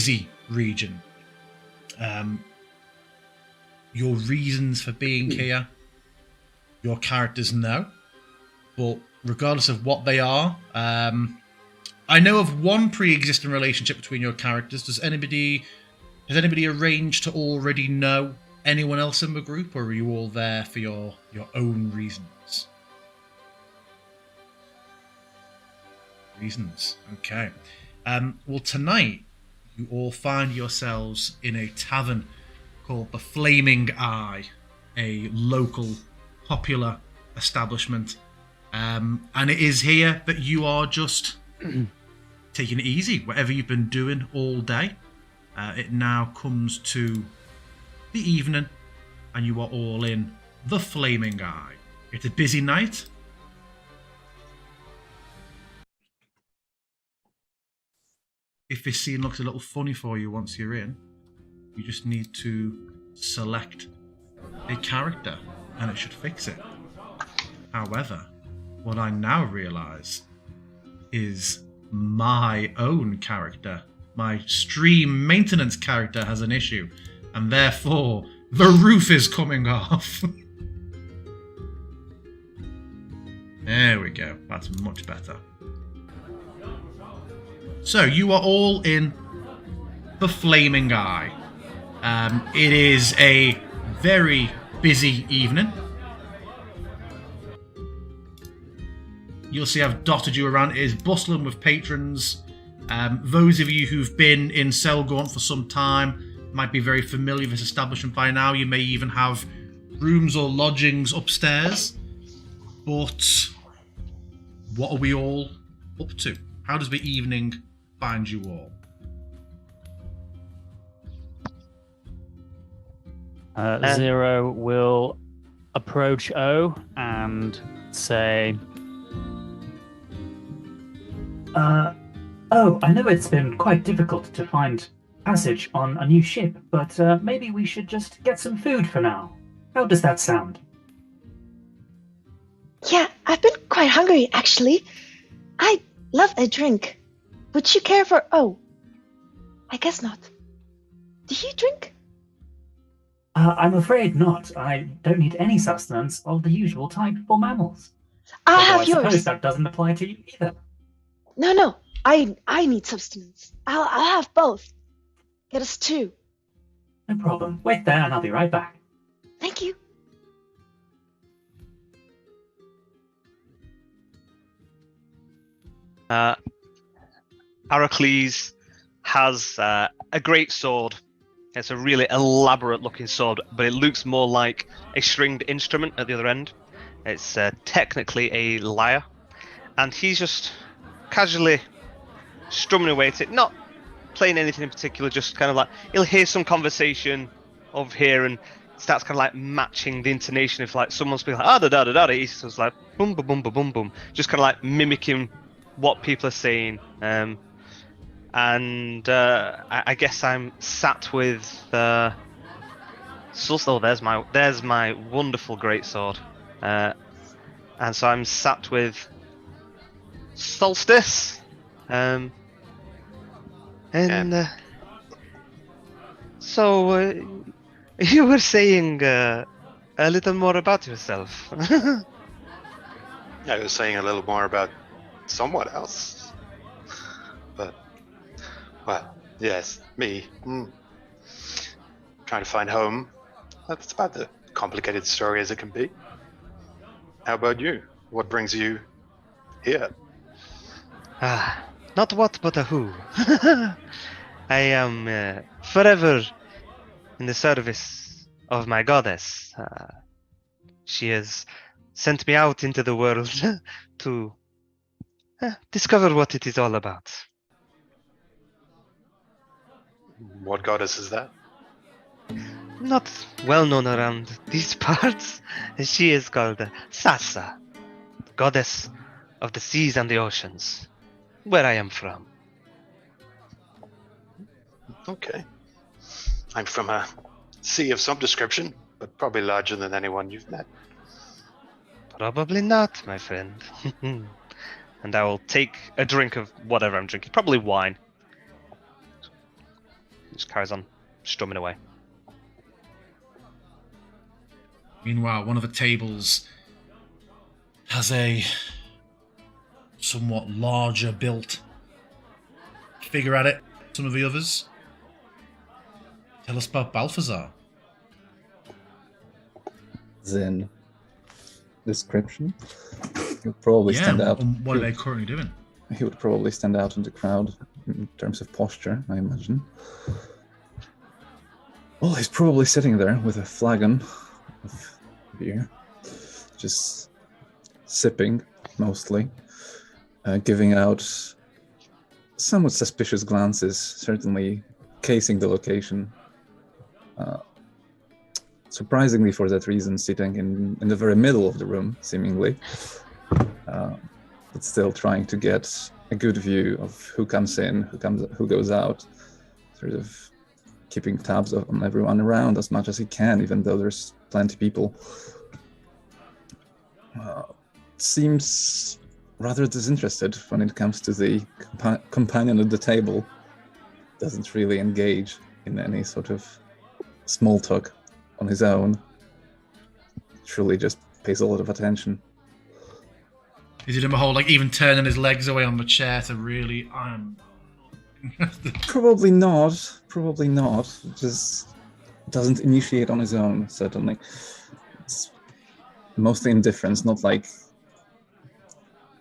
busy region. Your reasons for being here, your characters know, but regardless of what they are, I know of one pre-existing relationship between your characters. Has anybody arranged to already know anyone else in the group, or are you all there for your own reasons? Reasons, okay. Well, tonight you all find yourselves in a tavern called the Flaming Eye, a local popular establishment, and it is here that you are just taking it easy. Whatever you've been doing all day, it now comes to the evening, and you are all in the Flaming Eye. It's a busy night. If this scene looks a little funny for you once you're in, you just need to select a character and it should fix it. However, what I now realise is my own character, my stream maintenance character, has an issue, and therefore the roof is coming off. There we go, that's much better. So you are all in the Flaming Eye. It is a very busy evening. You'll see I've dotted you around. It is bustling with patrons. Those of you who've been in Selgaunt for some time might be very familiar with this establishment by now. You may even have rooms or lodgings upstairs. But what are we all up to? How does the evening find you all? Zero will approach O and say, I know it's been quite difficult to find passage on a new ship, but maybe we should just get some food for now. How does that sound? Yeah, I've been quite hungry, actually. I love a drink. Would you care for... Oh, I guess not. Do you drink? I'm afraid not. I don't need any sustenance of the usual type for mammals. I'll Although have I yours. suppose that doesn't apply to you either. No. I need sustenance. I'll have both. Get us two. No problem. Wait there and I'll be right back. Thank you. Heracles has a great sword. It's a really elaborate looking sword, but it looks more like a stringed instrument at the other end. It's technically a lyre, and he's just casually strumming away at it, not playing anything in particular, just kind of like he'll hear some conversation over here and starts kind of like matching the intonation. If like someone's being like da da da da, he's just like boom boom boom boom boom boom, just kind of like mimicking what people are saying. I guess I'm sat with there's my wonderful greatsword, and so I'm sat with Solstice, so you were saying a little more about yourself. I was saying a little more about someone else, but well, yes, me. Trying to find home. That's about the complicated story as it can be. How about you? What brings you here? Not what, but a who. I am forever in the service of my goddess. She has sent me out into the world to discover what it is all about. What goddess is that? Not well known around these parts. She is called Sasa, goddess of the seas and the oceans, where I am from. Okay. I'm from a sea of some description, but probably larger than anyone you've met. Probably not, my friend. And I will take a drink of whatever I'm drinking, probably wine. just carries on strumming away. Meanwhile, one of the tables has a somewhat larger built figure at it. Some of the others. Tell us about Balthazar. Then, description. He would probably stand out. What are they currently doing? He would probably stand out in the crowd in terms of posture, I imagine. Well, he's probably sitting there with a flagon of beer, just sipping, mostly, giving out somewhat suspicious glances, certainly casing the location. Surprisingly, for that reason, sitting in the very middle of the room, seemingly, but still trying to get a good view of who comes in, who goes out, sort of keeping tabs on everyone around as much as he can, even though there's plenty of people. Seems rather disinterested when it comes to the companion at the table. Doesn't really engage in any sort of small talk on his own. Truly just pays a lot of attention. Is he doing a whole, like, even turning his legs away on the chair to really, I'm interested? Probably not. Just doesn't initiate on his own, certainly. It's mostly indifference, not like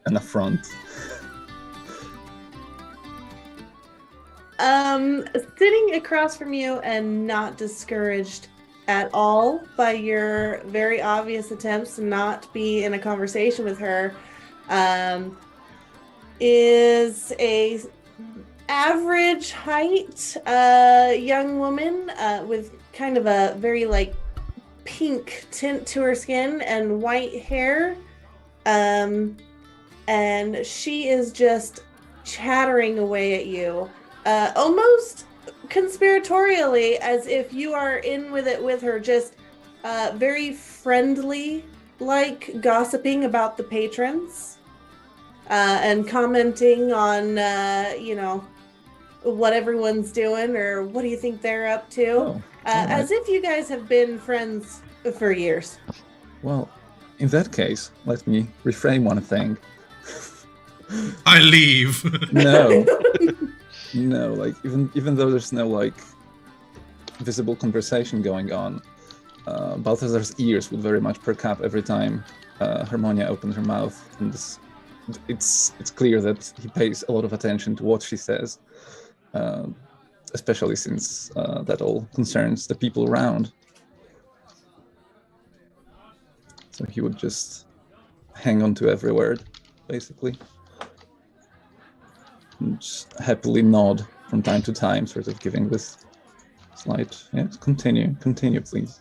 an affront. Sitting across from you and not discouraged at all by your very obvious attempts to not be in a conversation with her, is a average height young woman with kind of a very like pink tint to her skin and white hair, and she is just chattering away at you, almost conspiratorially, as if you are in with it with her, just very friendly, like gossiping about the patrons, and commenting on what everyone's doing or what do you think they're up to, as if you guys have been friends for years. Well, in that case, let me reframe one thing. I leave. No, like even though there's no like visible conversation going on, Balthazar's ears would very much perk up every time Harmonia opened her mouth, and it's clear that he pays a lot of attention to what she says, especially since that all concerns the people around. So he would just hang on to every word, basically. And just happily nod from time to time, sort of giving this slight, yes, continue, please.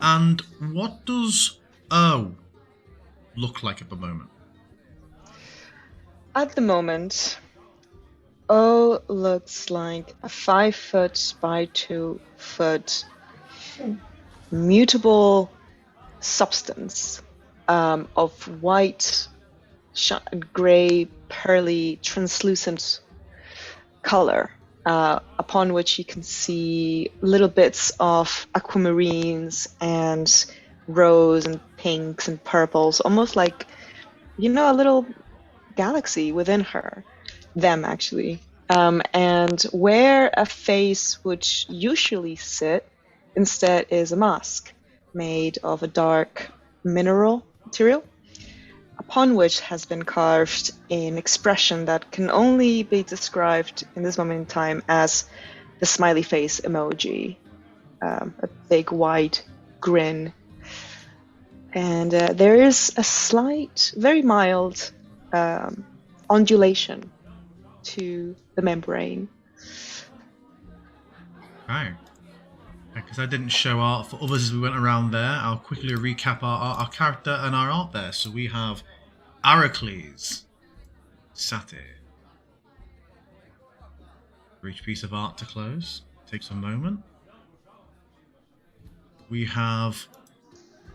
And what does O look like at the moment? At the moment, O looks like a 5 foot by 2 foot mutable substance of white, gray, pearly, translucent color, upon which you can see little bits of aquamarines and rose and pinks and purples, almost like, a little galaxy within them actually. And where a face would usually sit, instead is a mask made of a dark mineral material, upon which has been carved an expression that can only be described in this moment in time as the smiley face emoji, a big wide grin. And there is a slight, very mild undulation to the membrane. Right. Because I didn't show art for others as we went around there, I'll quickly recap our character and our art there. So we have Aracles, Satyr. For each piece of art to close, takes a moment. We have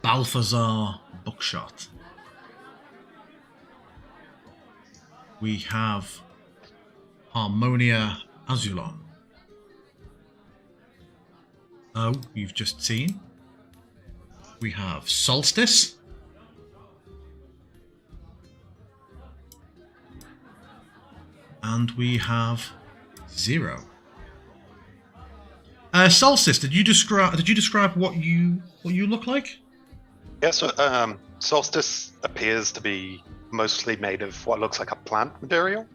Balthazar Buckshot. We have Harmonia Azulon. Oh, you've just seen. We have Solstice. And we have Zero. Solstice, did you describe what you look like? Yeah, so Solstice appears to be mostly made of what looks like a plant material.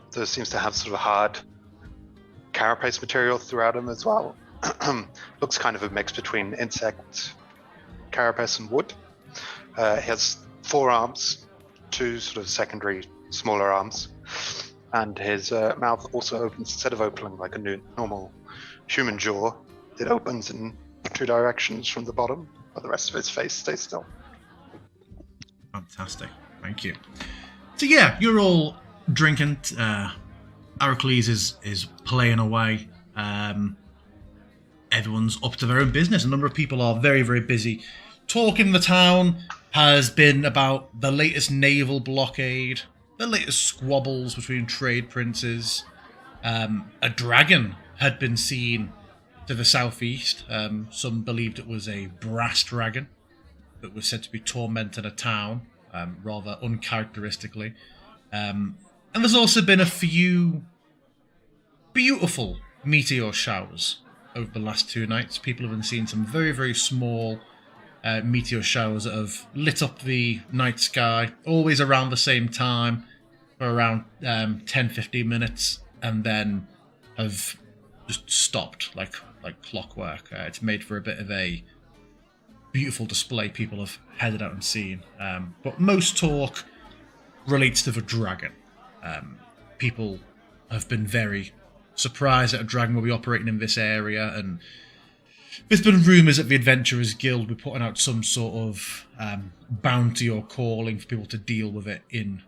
So it seems to have sort of a hard carapace material throughout him as well. Looks kind of a mix between insect carapace and wood. He has 4 arms, 2 sort of secondary smaller arms, and his mouth also opens. Instead of opening like a normal human jaw, it opens in 2 directions from the bottom, but the rest of his face stays still. Fantastic, thank you. So yeah, you're all drinking. Aracles is playing away. Everyone's up to their own business. A number of people are very, very busy. Talk in the town has been about the latest naval blockade, the latest squabbles between trade princes. A dragon had been seen to the southeast. Some believed it was a brass dragon that was said to be tormenting a town, rather uncharacteristically. And there's also been a few beautiful meteor showers over the last 2 nights. People have been seeing some very, very small meteor showers that have lit up the night sky, always around the same time, for around 10-15 minutes, and then have just stopped like clockwork. It's made for a bit of a beautiful display people have headed out and seen. But most talk relates to the dragon. People have been very surprised that a dragon will be operating in this area, and there's been rumours that the Adventurers Guild will be putting out some sort of bounty or calling for people to deal with it in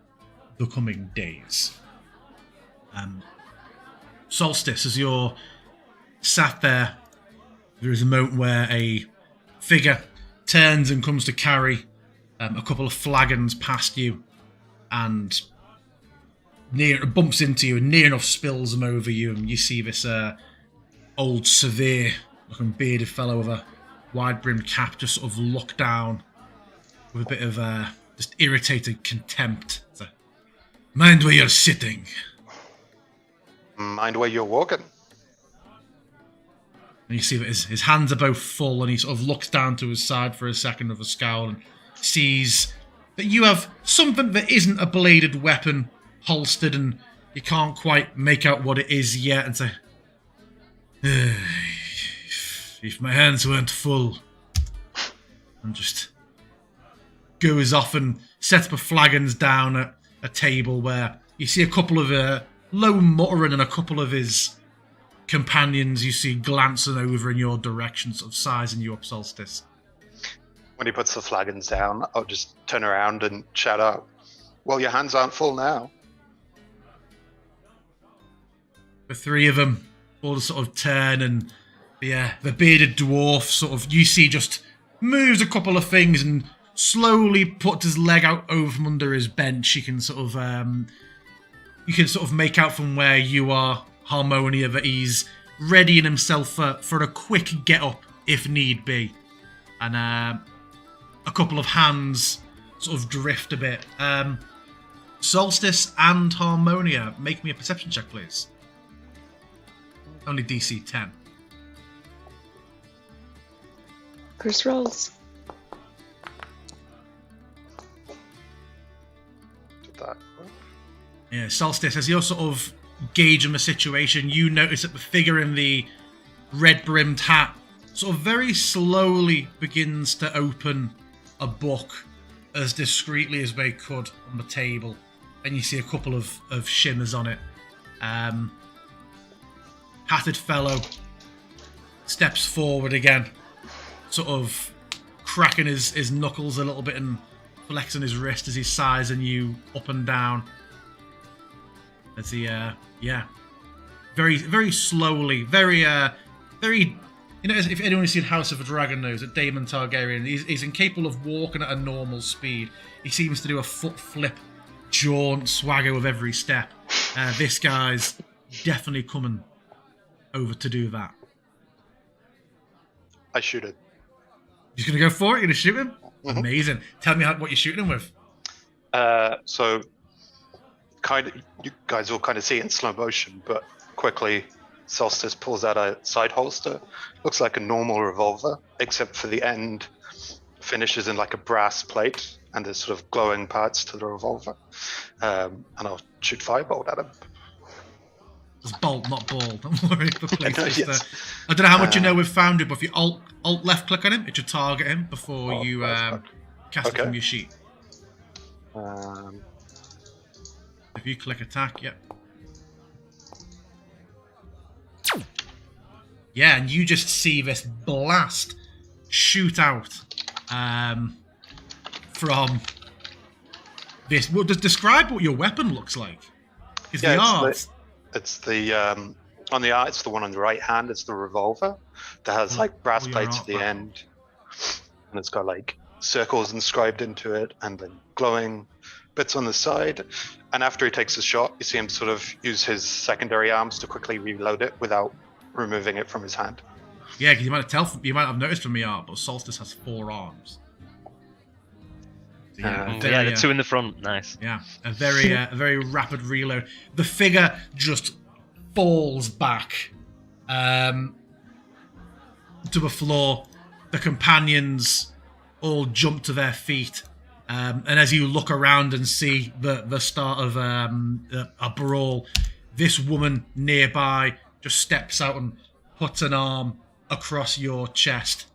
the coming days. Solstice, as you're sat there, there is a moment where a figure turns and comes to carry a couple of flagons past you, and bumps into you and near enough spills them over you, and you see this old, severe-looking bearded fellow with a wide-brimmed cap just sort of look down with a bit of just irritated contempt. So, mind where you're sitting. Mind where you're walking. And you see that his hands are both full, and he sort of looks down to his side for a second with a scowl and sees that you have something that isn't a bladed weapon holstered, and you can't quite make out what it is yet, and say, if my hands weren't full, and just goes off and sets the flagons down at a table where you see a couple of low muttering, and a couple of his companions you see glancing over in your direction, sort of sizing you up, Solstice. When he puts the flagons down, I'll just turn around and shout out, well, your hands aren't full now. The 3 of them all sort of turn, and the bearded dwarf sort of, you see, just moves a couple of things and slowly puts his leg out over from under his bench. You can sort of make out from where you are, Harmonia, that he's readying himself for a quick get up if need be. And a couple of hands sort of drift a bit. Solstice and Harmonia, make me a perception check, please. Only DC 10. First rolls. Did that work? Yeah, Solstice, as you're sort of gauging the situation, you notice that the figure in the red-brimmed hat sort of very slowly begins to open a book as discreetly as they could on the table, and you see a couple of shimmers on it. Hatted fellow steps forward again, sort of cracking his knuckles a little bit and flexing his wrist as he's sizing you up and down. As he, very, very slowly, very, you know, if anyone has seen House of the Dragon knows that Daemon Targaryen, he's incapable of walking at a normal speed. He seems to do a foot flip, jaunt, swagger with every step. This guy's definitely coming over to do that. I shoot it. You're gonna go for it? You're gonna shoot him? Mhm. Amazing. Tell me what you're shooting him with. So, you guys will kind of see it in slow motion, but quickly, Solstice pulls out a side holster. Looks like a normal revolver, except for the end finishes in like a brass plate, and there's sort of glowing parts to the revolver. And I'll shoot firebolt at him. It's bolt, not ball. Don't worry. Yes. I don't know how much you know with Foundry, but if you alt left click on him, it should target him before you cast it from your sheet. If you click attack, yep. Yeah, and you just see this blast shoot out from this. Well, describe what your weapon looks like. Because the art. It's the on the art. It's the one on the right hand. It's the revolver that has like brass plates at the end, and it's got like circles inscribed into it, and then glowing bits on the side. And after he takes a shot, you see him sort of use his secondary arms to quickly reload it without removing it from his hand. Yeah, because you might have noticed from the art, but Solstice has 4 arms. So the 2 in the front, nice. Yeah, a very rapid reload. The figure just falls back to the floor. The companions all jump to their feet, and as you look around and see the start of a brawl, this woman nearby just steps out and puts an arm across your chest,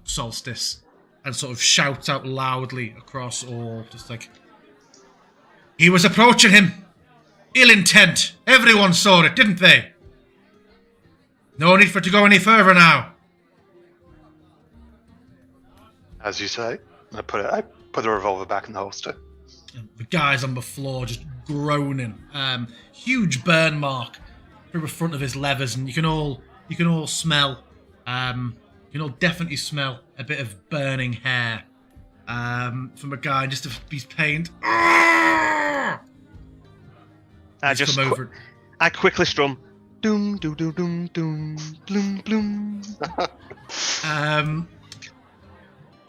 Solstice, and sort of shouts out loudly across all, just like, "He was approaching him! Ill intent! Everyone saw it, didn't they? No need for it to go any further now." As you say, I put the revolver back in the holster. The guy's on the floor just groaning. Huge burn mark through the front of his levers, and you can all smell. You can all definitely smell a bit of burning hair from a guy just of his pain. I quickly strum. Doom doom doom doom doom bloom bloom.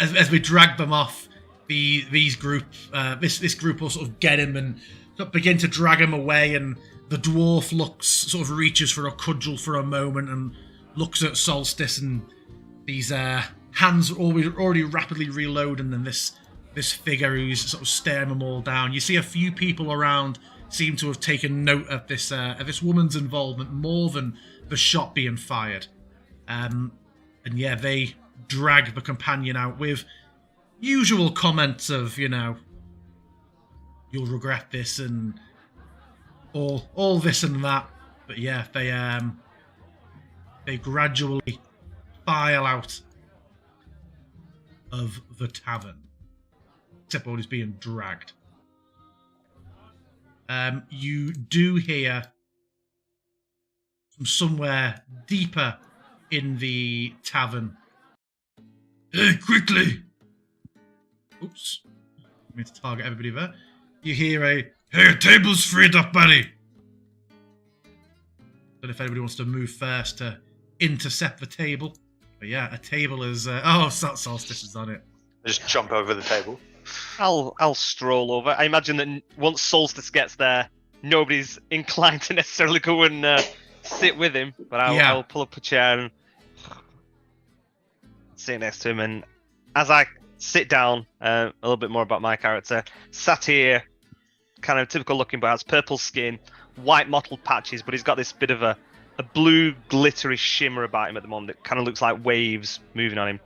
As we drag them off, this group will sort of get him and begin to drag him away, and the dwarf reaches for a cudgel for a moment and looks at Solstice, and these hands are already rapidly reloading, and this figure who's sort of staring them all down. You see a few people around seem to have taken note of this woman's involvement more than the shot being fired. And yeah, they drag the companion out with usual comments of, you'll regret this and all this and that. But yeah, they gradually file out of the tavern, except while he's being dragged. You do hear from somewhere deeper in the tavern, "Hey, quickly!" Oops. I mean to target everybody there. You hear "Hey, a table's freed up, buddy!" Don't know if anybody wants to move first to intercept the table. But yeah, a table is... Solstice is on it. Just jump over the table. I'll stroll over. I imagine that once Solstice gets there, nobody's inclined to necessarily go and sit with him. But I'll pull up a chair and sit next to him. And as I sit down, a little bit more about my character. Sat here, kind of typical looking, but has purple skin, white mottled patches, but he's got this bit of a blue glittery shimmer about him at the moment that kind of looks like waves moving on him.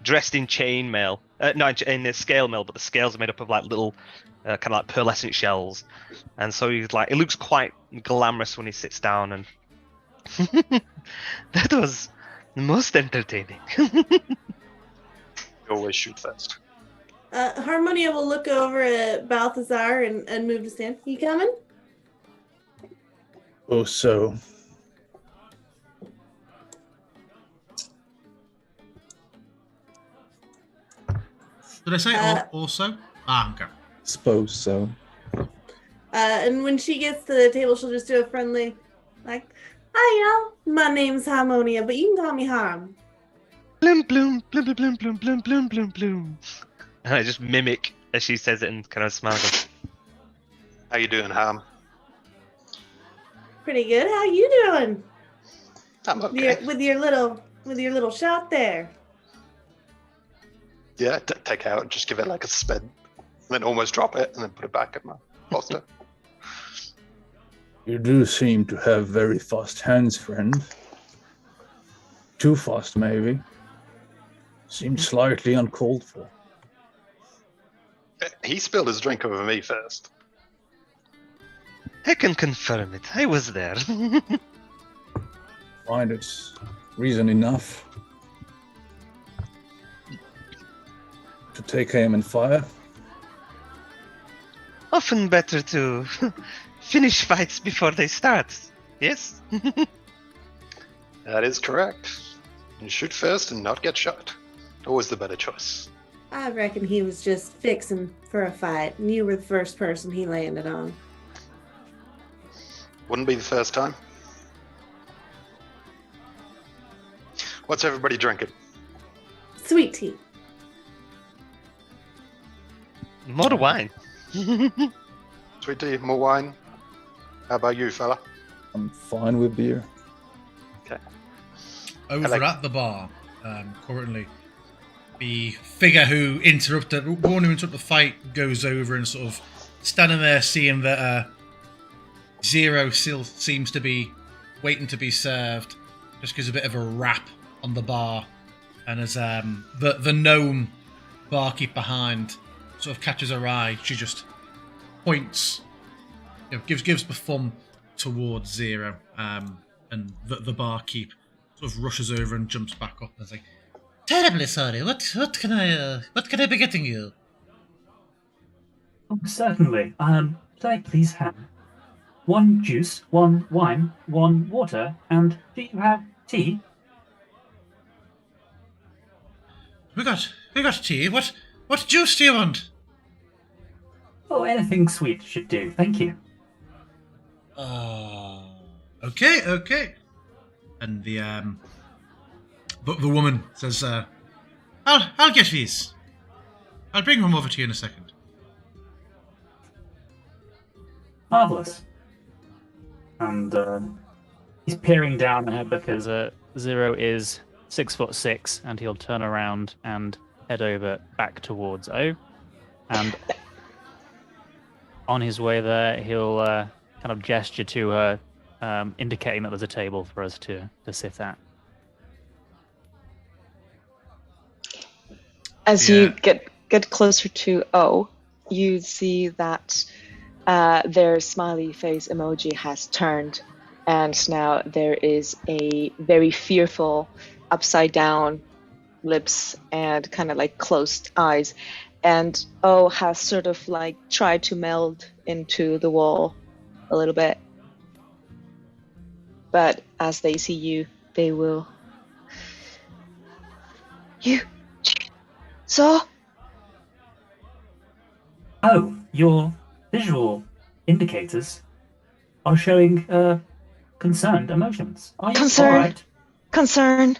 Dressed in chainmail. In the scale mail, but the scales are made up of like little kind of like pearlescent shells. And so he's like, it looks quite glamorous when he sits down, and that was most entertaining. You always shoot first. Harmonia will look over at Balthazar and move to stand. You coming? Oh, so. Did I say also? Okay. Suppose so. And when she gets to the table, she'll just do a friendly, like, Hi, y'all. My name's Harmonia, but you can call me Harm. Bloom, bloom, bloom, bloom, bloom, bloom, bloom, bloom, bloom, bloom. And I just mimic as she says it and kind of smile. How you doing, Ham? Pretty good. How you doing? I'm okay. With your little shot there. Yeah, take out, just give it like a spin, and then almost drop it, and then put it back in my holster. You do seem to have very fast hands, friend. Too fast, maybe. Seems slightly uncalled for. He spilled his drink over me first. I can confirm it. I was there. Find it's reason enough to take aim and fire. Often better to finish fights before they start. Yes? That is correct. You shoot first and not get shot. Always the better choice. I reckon he was just fixing for a fight, and you were the first person he landed on. Wouldn't be the first time. What's everybody drinking? Sweet tea. More wine. Sweet tea, more wine. How about you, fella? I'm fine with beer. Okay. Over at the bar, currently, the figure who interrupted the fight goes over and sort of standing there, seeing that Zero still seems to be waiting to be served, just gives a bit of a rap on the bar, and as the gnome barkeep behind sort of catches her eye, she just points, gives the thumb towards Zero, and the barkeep sort of rushes over and jumps back up and is like, "Terribly sorry. What can I be getting you?" Oh, certainly. Could I please have 1 juice, 1 wine, 1 water, and do you have tea? We got tea. What juice do you want? Oh, anything sweet should do. Thank you. Okay. And the woman says, I'll get these. I'll bring them over to you in a second. Marvelous. And he's peering down at her because Zero is 6'6", and he'll turn around and head over back towards O. And on his way there, he'll kind of gesture to her, indicating that there's a table for us to sit at. As you get closer to O, you see that their smiley face emoji has turned, and now there is a very fearful upside down lips and kind of like closed eyes, and O has sort of like tried to meld into the wall a little bit, but as they see you, they will. You saw? Oh, your visual indicators are showing concerned emotions. Are you Concern. all right? Concern.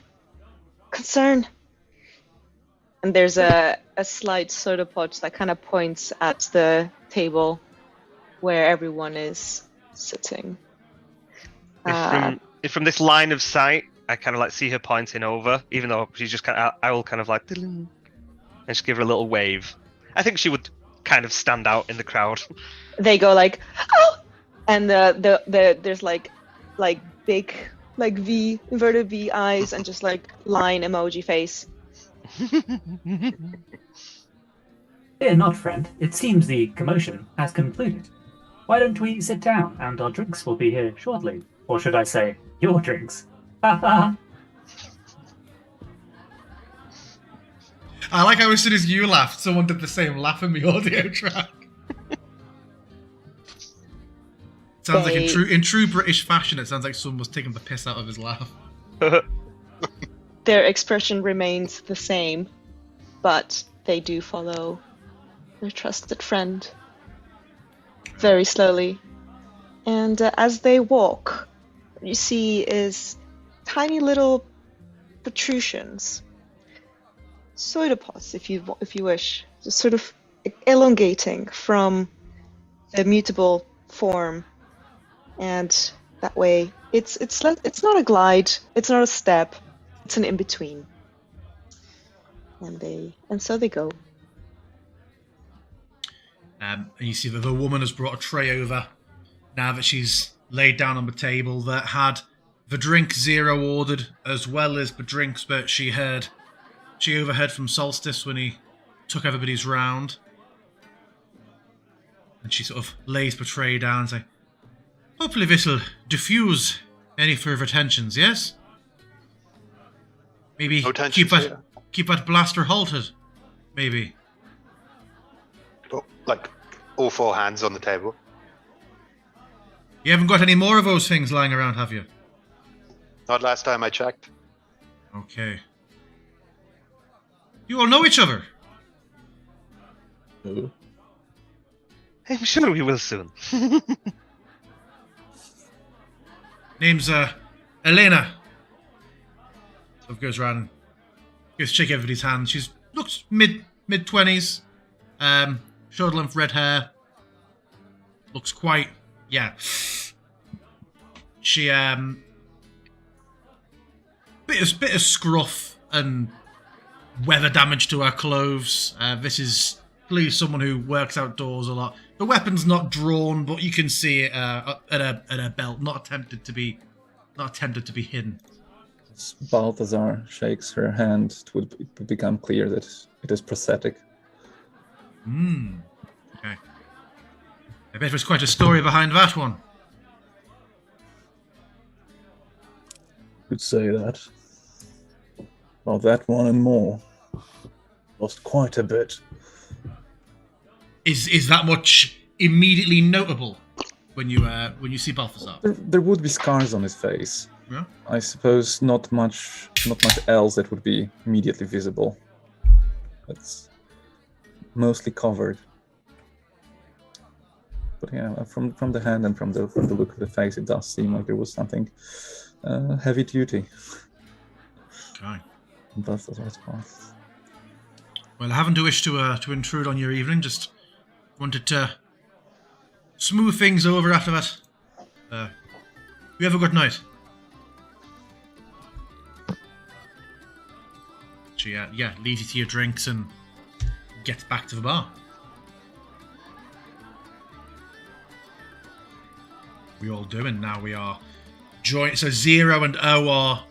And there's a slight soda pot that kind of points at the table where everyone is sitting. If from this line of sight, I kind of like see her pointing over, even though she's just kind of, I will kind of like, and just give her a little wave. I think she would kind of stand out in the crowd. They go like, oh, and there's like big V, inverted V eyes, and just like line emoji face. Fear not, friend. It seems the commotion has concluded. Why don't we sit down, and our drinks will be here shortly. Or should I say, your drinks. Ha ha! I like how as soon as you laughed, someone did the same laugh in the audio track. Sounds like in true British fashion, it sounds like someone was taking the piss out of his laugh. Their expression remains the same, but they do follow their trusted friend very slowly. And as they walk what you see is tiny little protrusions, pseudopods, if you wish, just sort of elongating from the mutable form, and that way it's not a glide, it's not a step, it's an in between, and so they go. And you see that the woman has brought a tray over now that she's laid down on the table that had the drink Zero ordered, as well as the drinks that she overheard from Solstice when he took everybody's round. And she sort of lays the tray down and says, hopefully this'll diffuse any further tensions, yes? Maybe No tensions here. keep that blaster halted, maybe. Oh, like all four hands on the table. You haven't got any more of those things lying around, have you? Not last time I checked. Okay. You all know each other? Oh. I'm sure we will soon. Name's Elena. So goes around and goes to shake everybody's hand. She's looks mid-20s. Shoulder length red hair. Looks quite, yeah. She bit of scruff and weather damage to her clothes. This is clearly someone who works outdoors a lot. The weapon's not drawn, but you can see it at her belt. Not attempted to be hidden. As Balthazar shakes her hand, it would become clear that it is prosthetic. Okay. I bet there's quite a story behind that one. Could say that. Well, that one and more. Lost quite a bit. Is that much immediately notable when you see Balthazar? There would be scars on his face. Yeah. I suppose not much else that would be immediately visible. It's mostly covered. But yeah, from the hand and from the look of the face, it does seem like there was something heavy duty. Okay. Balthazar's part. Well, I haven't wished to intrude on your evening. Just wanted to smooth things over after that. You have a good night. She leads you to your drinks and gets back to the bar. We all do, and now we are so Zero and O are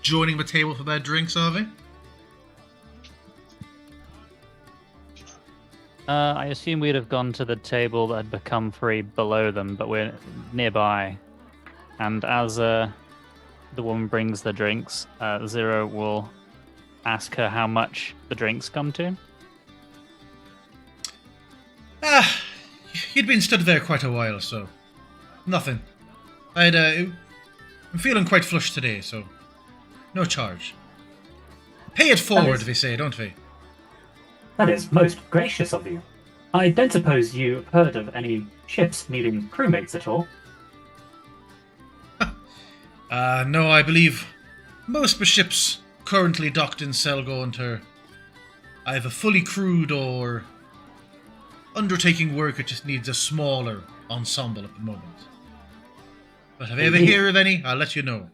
joining the table for their drinks, are they? I assume we'd have gone to the table that had become free below them, but we're nearby. And as the woman brings the drinks, Zero will ask her how much the drinks come to. You'd been stood there quite a while, so nothing. I'm feeling quite flush today, so no charge. Pay it forward, they say, don't they? That is most gracious of you. I don't suppose you've heard of any ships needing crewmates at all? No, I believe most of the ships currently docked in Selgaunt are either fully crewed or undertaking work that just needs a smaller ensemble at the moment. But if I ever hear of any, I'll let you know.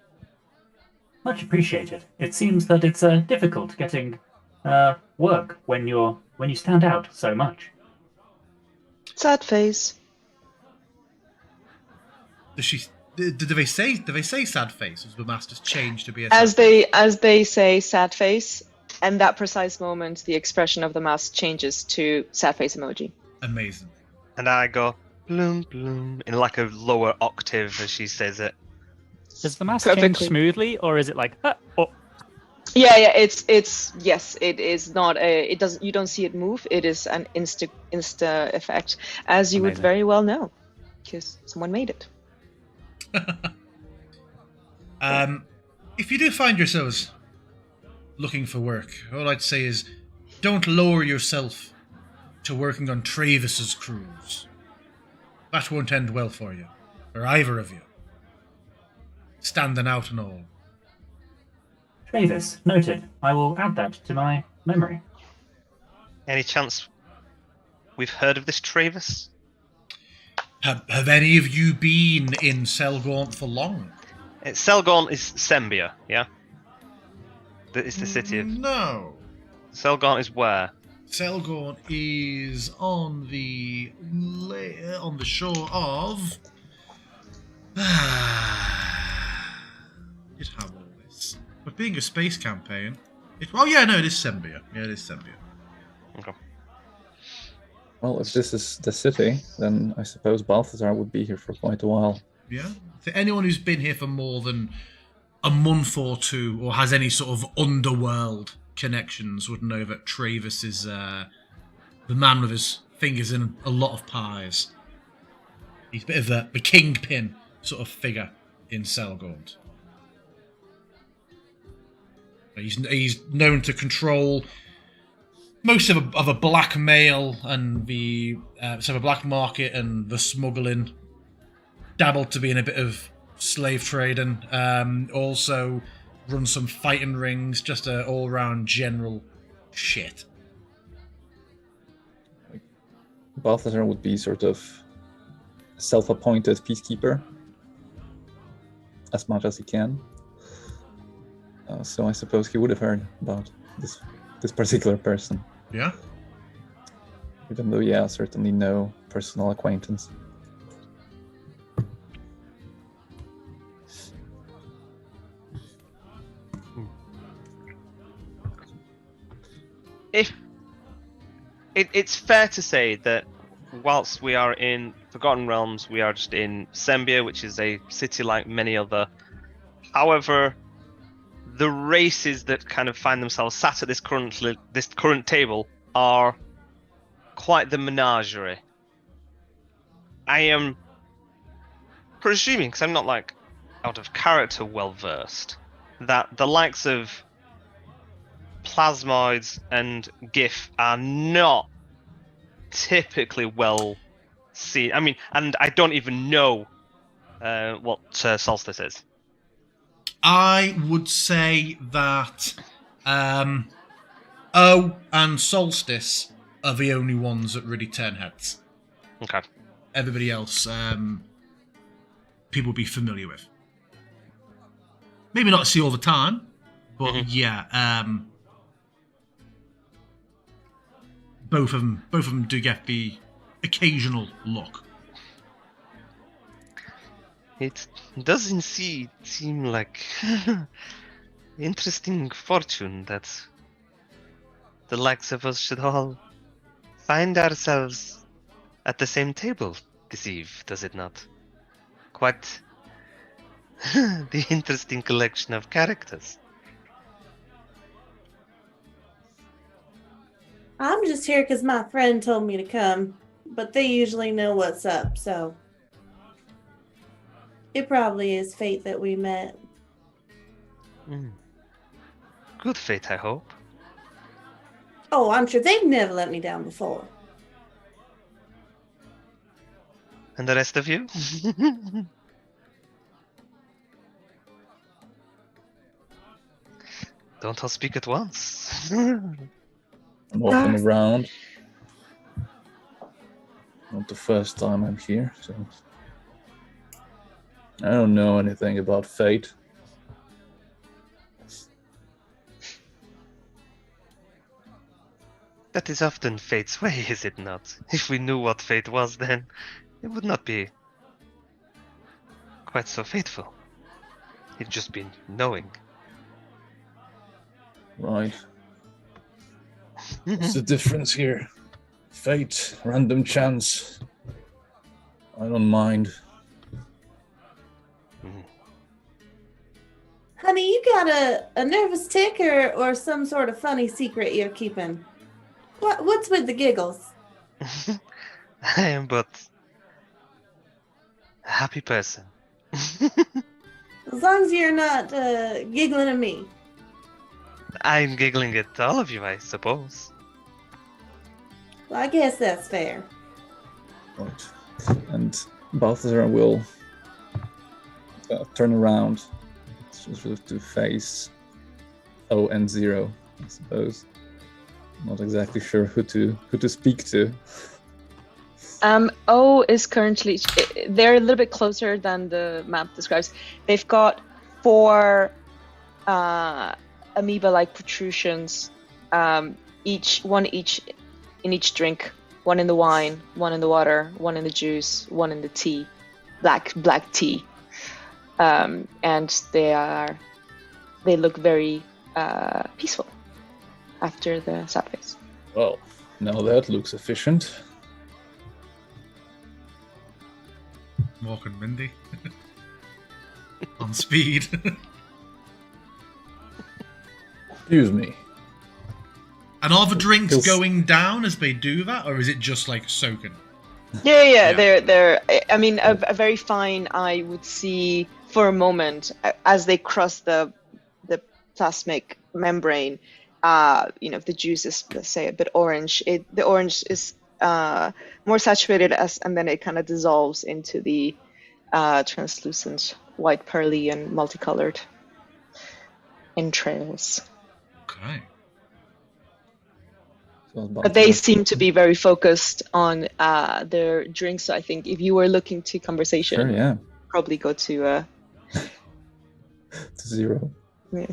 Much appreciated. It seems that it's difficult getting work when you stand out so much. Sad face. Do they say sad face? Has the master's changed to be a As they say sad face, and that precise moment, the expression of the mask changes to sad face emoji. Amazing. And I go, bloom, bloom, in like a lower octave as she says it. Does the mask change Perfectly. smoothly, or is it like, Yeah, it's yes, it is not it doesn't, you don't see it move. It is an insta effect, as you would Amazing. very well know, because someone made it. If you do find yourselves looking for work, all I'd say is don't lower yourself to working on Travis's crews. That won't end well for you, or either of you. standing out and all. Travis, noted. I will add that to my memory. Any chance we've heard of this Travis? Have any of you been in Selgaunt for long? Selgaunt is Sembia, yeah? It's the city of... No. Selgaunt is where? Selgaunt is on the shore of. Did have all this, but being a space campaign, it is Sembia. Yeah, it is Sembia. Okay. Well, if this is the city, then I suppose Balthazar would be here for quite a while. Yeah. So anyone who's been here for more than a month or two, or has any sort of underworld connections, would know that Travis is the man with his fingers in a lot of pies. He's a bit of the kingpin sort of figure in Selgaunt. He's known to control most of a blackmail and the sort of black market and the smuggling. Dabbled to be in a bit of slave trading. Also run some fighting rings. Just a all-round general shit. Balthazar would be sort of self-appointed peacekeeper as much as he can. So I suppose he would have heard about this particular person. Yeah? Even though, certainly no personal acquaintance. It's fair to say that whilst we are in Forgotten Realms, we are just in Sembia, which is a city like many other. However, the races that kind of find themselves sat at this current table are quite the menagerie. I am presuming, because I'm not like out of character well versed, that the likes of plasmoids and GIF are not typically well seen. I mean, and I don't even know what Solstice is. I would say that O and Solstice are the only ones that really turn heads. Okay. Everybody else, people be familiar with. Maybe not see all the time, but both of them do get the occasional look. It doesn't seem like interesting fortune that the likes of us should all find ourselves at the same table this eve, does it not? Quite the interesting collection of characters. I'm just here because my friend told me to come, but they usually know what's up, so it probably is fate that we met. Good fate, I hope. Oh, I'm sure they've never let me down before. And the rest of you? Don't all speak at once. I'm walking around. Not the first time I'm here, so I don't know anything about fate. That is often fate's way, is it not? If we knew what fate was, then it would not be quite so fateful. It'd just be knowing. Right. What's the difference here? Fate, random chance. I don't mind. Honey, you got a nervous tick or some sort of funny secret you're keeping? What's with the giggles? I am but a happy person. As long as you're not giggling at me. I'm giggling at all of you, I suppose. Well, I guess that's fair. Right. And Balthazar will turn around sort of to face O and Zero, I suppose. Not exactly sure who to speak to. O is currently, they're a little bit closer than the map describes. They've got 4 amoeba-like protrusions, each in each drink. 1 in the wine, 1 in the water, 1 in the juice, 1 in the tea, black tea, and they look very peaceful after the sad face. Well, now that looks efficient. Mork and Mindy. On speed. Excuse me. And are the drinks Feels- going down as they do that, or is it just like soaking? Yeah. They're. I mean, a very fine eye would see for a moment as they cross the plasmic membrane. If the juice is, let's say, a bit orange, the orange is more saturated and then it kind of dissolves into the translucent white, pearly, and multicolored entrails. Okay. But they seem to be very focused on their drinks. So I think if you were looking to conversation, Sure, yeah. probably go to To Zero. Yeah.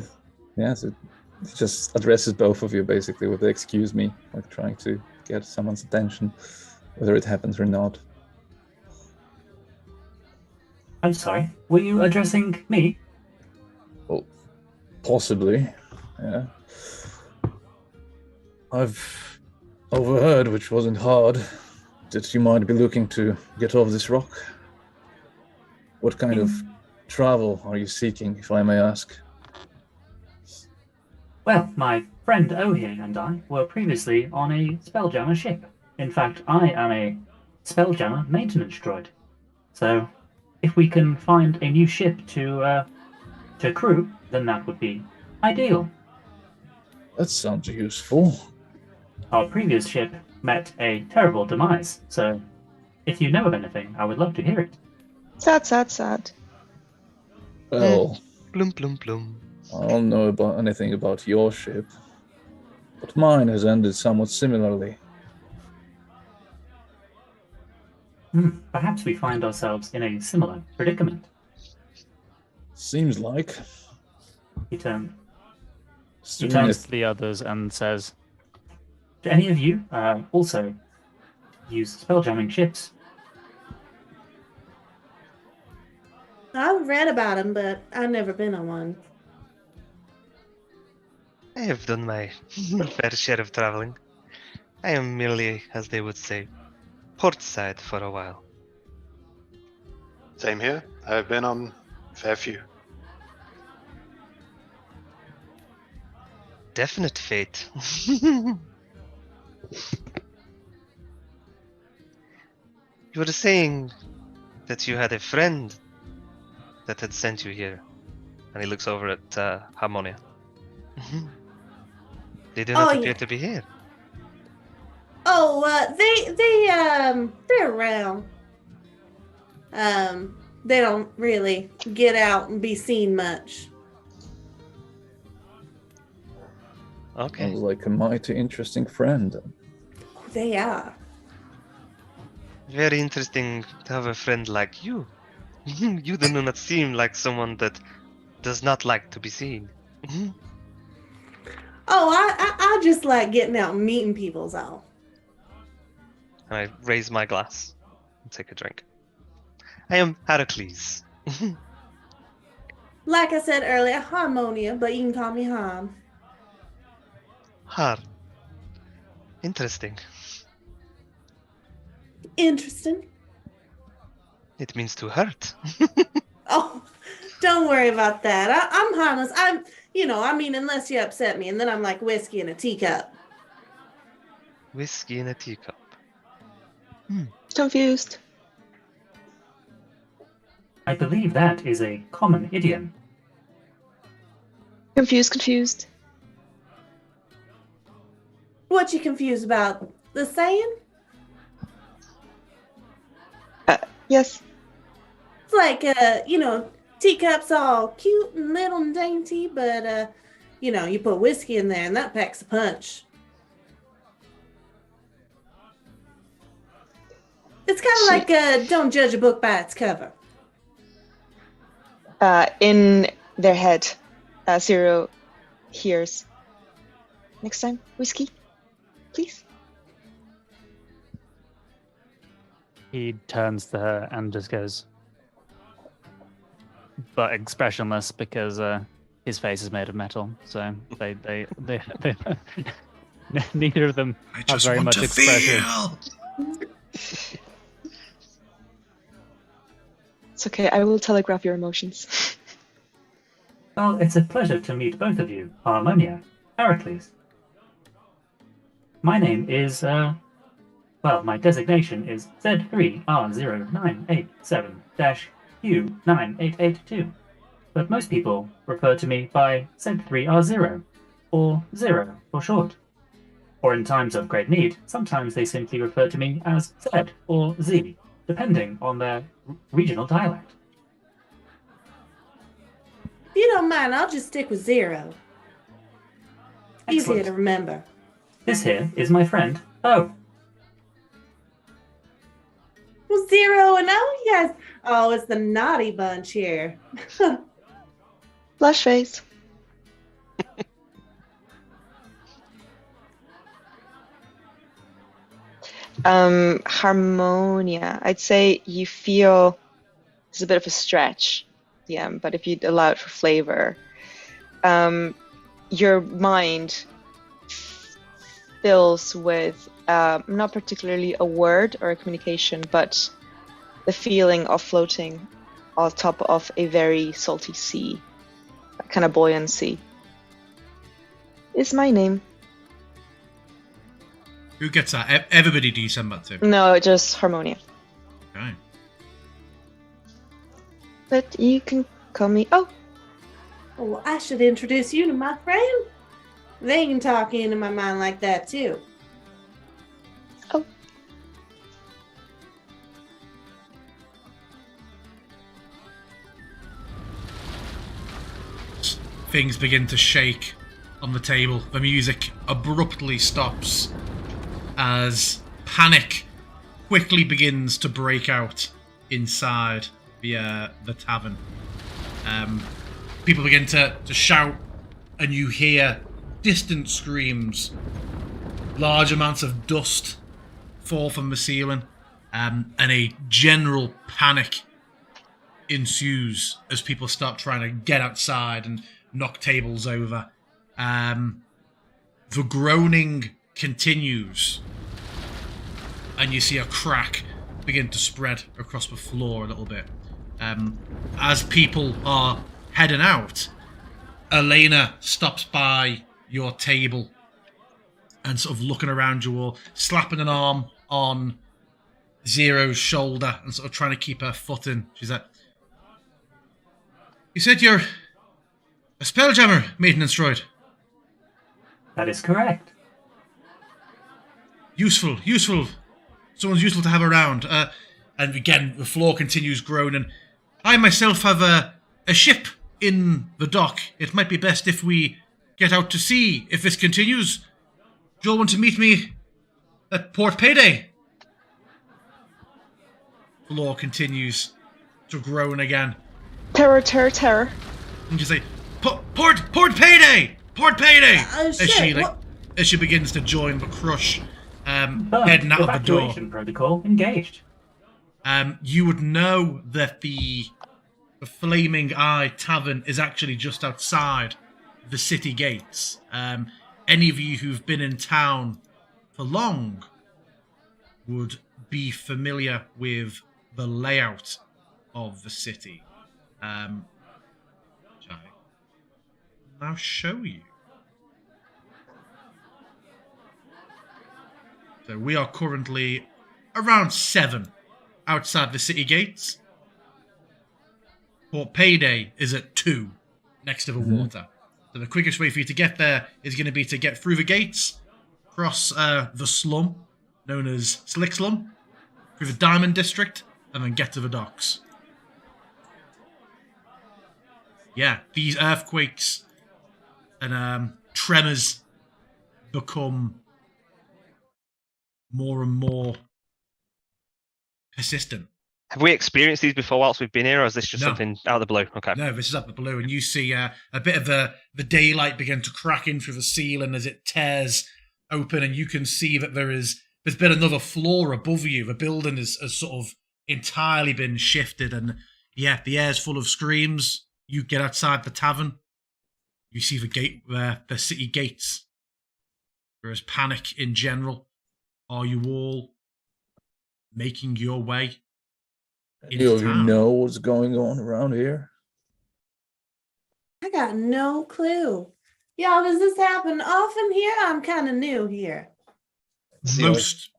Yeah, so it just addresses both of you basically with the excuse me, like trying to get someone's attention, whether it happens or not. I'm sorry, were you addressing me? Well, possibly, yeah. I've overheard, which wasn't hard, that you might be looking to get off this rock. What kind of travel are you seeking, if I may ask? Well, my friend O here and I were previously on a Spelljammer ship. In fact, I am a Spelljammer maintenance droid. So, if we can find a new ship to crew, then that would be ideal. That sounds useful. Our previous ship met a terrible demise, so if you know of anything, I would love to hear it. sad. Well, Plum plum plum. I don't know about anything about your ship, but mine has ended somewhat similarly. Perhaps we find ourselves in a similar predicament. Seems like. He turned. He turns to the others and says, Do any of you also use spelljamming ships? I've read about them, but I've never been on one. I have done my fair share of traveling. I am merely, as they would say, portside for a while. Same here. I've been on a fair few. Definite fate. You were saying that you had a friend that had sent you here. And he looks over at Harmonia. They do not appear to be here. Oh, they're around. They don't really get out and be seen much. Okay. Sounds like a mighty interesting friend. They are. Very interesting to have a friend like you. You do not seem like someone that does not like to be seen. Oh, I just like getting out and meeting people's all. And I raise my glass and take a drink. I am Heracles. Like I said earlier, Harmonia, but you can call me Ham. Har. Interesting. Interesting. It means to hurt. Oh, don't worry about that. I'm harmless. Unless you upset me, and then I'm like whiskey in a teacup. Whiskey in a teacup. Confused. I believe that is a common idiom. Confused. What you confused about? The saying? Yes. It's like, Teacups all cute and little and dainty, but you put whiskey in there and that packs a punch. It's kind of like don't judge a book by its cover. In their head, Zero hears, next time, whiskey, please. He turns to her and just goes, but expressionless because his face is made of metal. So they neither of them have very much expression. It's okay, I will telegraph your emotions. Well, it's a pleasure to meet both of you, Harmonia, Heracles. My name is, my designation is Z3R0987-Q9882, but most people refer to me by Z3R0, or Zero for short. Or in times of great need, sometimes they simply refer to me as Z or Z, depending on their regional dialect. If you don't mind, I'll just stick with Zero. Easier Excellent. to remember. This here is my friend, O. Well, Zero and O, yes. Oh, it's the naughty bunch here. Blush face. Harmonia. I'd say you feel it's a bit of a stretch, yeah, but if you'd allow it for flavor, your mind fills with not particularly a word or a communication, but the feeling of floating on top of a very salty sea, that kind of buoyancy. Is my name. Who gets that? Everybody do you send that to? No, just Harmonia. Okay. But you can call me. Oh, Oh, I should introduce you to my friend. They can talk into my mind like that, too. oh. Things begin to shake on the table. The music abruptly stops as panic quickly begins to break out inside the tavern. People begin to shout, and you hear distant screams. Large amounts of dust fall from the ceiling, and a general panic ensues as people start trying to get outside and knock tables over. The groaning continues, and you see a crack begin to spread across the floor a little bit. As people are heading out, Elena stops by your table and sort of looking around you all, slapping an arm on Zero's shoulder and sort of trying to keep her footing. She's like, "You said you're a Spelljammer maintenance droid." That is correct. Useful. Someone's useful to have around. And again, the floor continues groaning. I myself have a ship in the dock. It might be best if we get out to sea if this continues. Do you all want to meet me at Port Payday? The floor continues to groan again. Terror, terror, terror. And you say, Port Payday! Port Payday! Shit, As she begins to join the crush, But heading out of the door. evacuation protocol engaged. You would know that the Flaming Eye Tavern is actually just outside the city gates. Any of you who've been in town for long would be familiar with the layout of the city. Which I will now show you. So we are currently around 7 outside the city gates. Port Payday is at 2 next to the water. So the quickest way for you to get there is going to be to get through the gates, cross the slum, known as Slick Slum, through the Diamond District, and then get to the docks. yeah, these earthquakes and tremors become more and more persistent. Have we experienced these before whilst we've been here, or is this just No. something out of the blue? Okay. No, this is up the blue, and you see a bit of the daylight begin to crack in through the ceiling as it tears open, and you can see that there's been another floor above you. The building has sort of entirely been shifted, and yeah, the air's full of screams. You get outside the tavern. You see the gate, the city gates. There is panic in general. Are you all making your way Any of into you town? know what's going on around here? I got no clue. Y'all, does this happen often here? I'm kind of new here. Most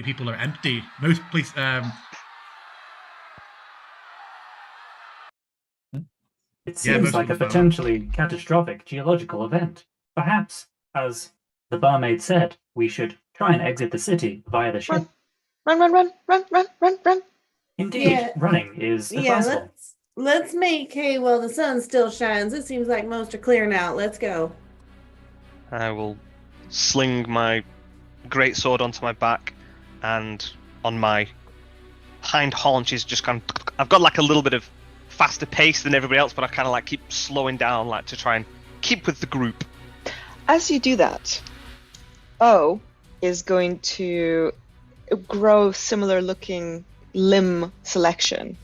people are empty. Most places. It Yeah, seems most like a of them are. potentially catastrophic geological event. Perhaps, as the barmaid said, we should try and exit the city via the ship. Run. Indeed, Yeah. running is Yeah, advisable. let's make hay while the sun still shines. It seems like most are clearing out. Let's go. I will sling my great sword onto my back, and on my hind haunches, just kind of. I've got like a little bit of faster pace than everybody else, but I kind of like keep slowing down, like to try and keep with the group. As you do that, O is going to grow similar looking limb selection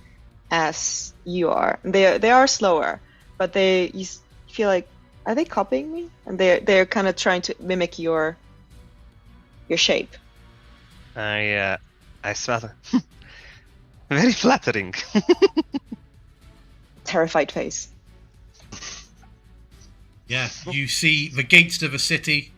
as you are. They are slower, but you feel like, are they copying me? And they're kind of trying to mimic your shape. I smell them. Very flattering. Terrified face. Yeah, you see the gates to the city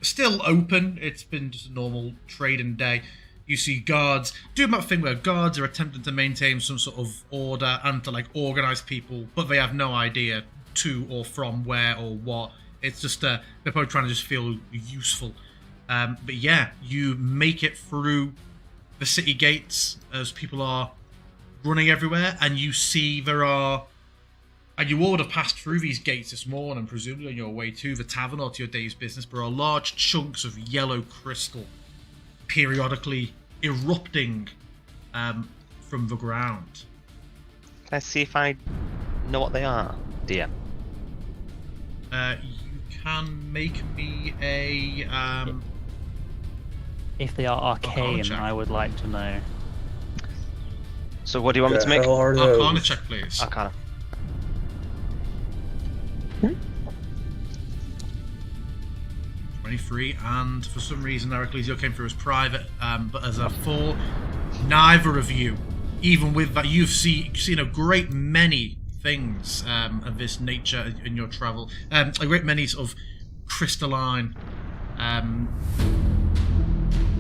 still open. It's been just a normal trading day. You see guards doing that thing where guards are attempting to maintain some sort of order and to like organize people, but they have no idea to or from where or what. It's just they're probably trying to just feel useful. But yeah, you make it through the city gates as people are running everywhere, and you see and you all would have passed through these gates this morning, presumably on your way to the tavern or to your day's business. There are large chunks of yellow crystal periodically erupting from the ground. Can I see if I know what they are, dear? You can make me a If they are arcane, check. I would like to know. So what do you want me to make? Hell are Arcana those? check, please. Arcana. 23, and for some reason Heraclesio came through as private, but as a 4, neither of you, even with that, you've seen a great many things of this nature in your travel. A great many sort of crystalline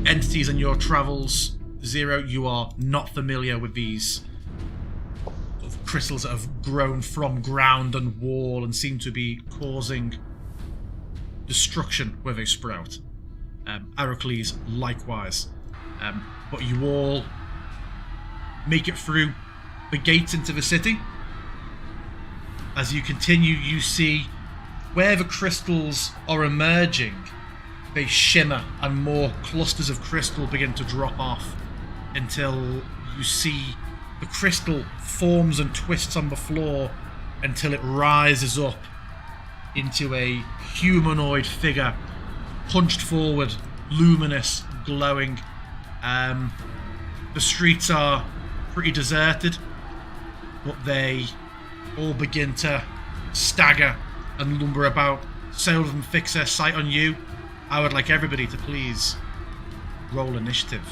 entities in your travels. Zero, you are not familiar with these sort of crystals that have grown from ground and wall and seem to be causing destruction where they sprout. Heracles likewise. But you all make it through the gates into the city. As you continue, you see where the crystals are emerging, they shimmer and more clusters of crystal begin to drop off until you see the crystal forms and twists on the floor until it rises up into a humanoid figure, punched forward, luminous, glowing. The streets are pretty deserted, but they all begin to stagger and lumber about. Several of them fix their sight on you. I would like everybody to please roll initiative.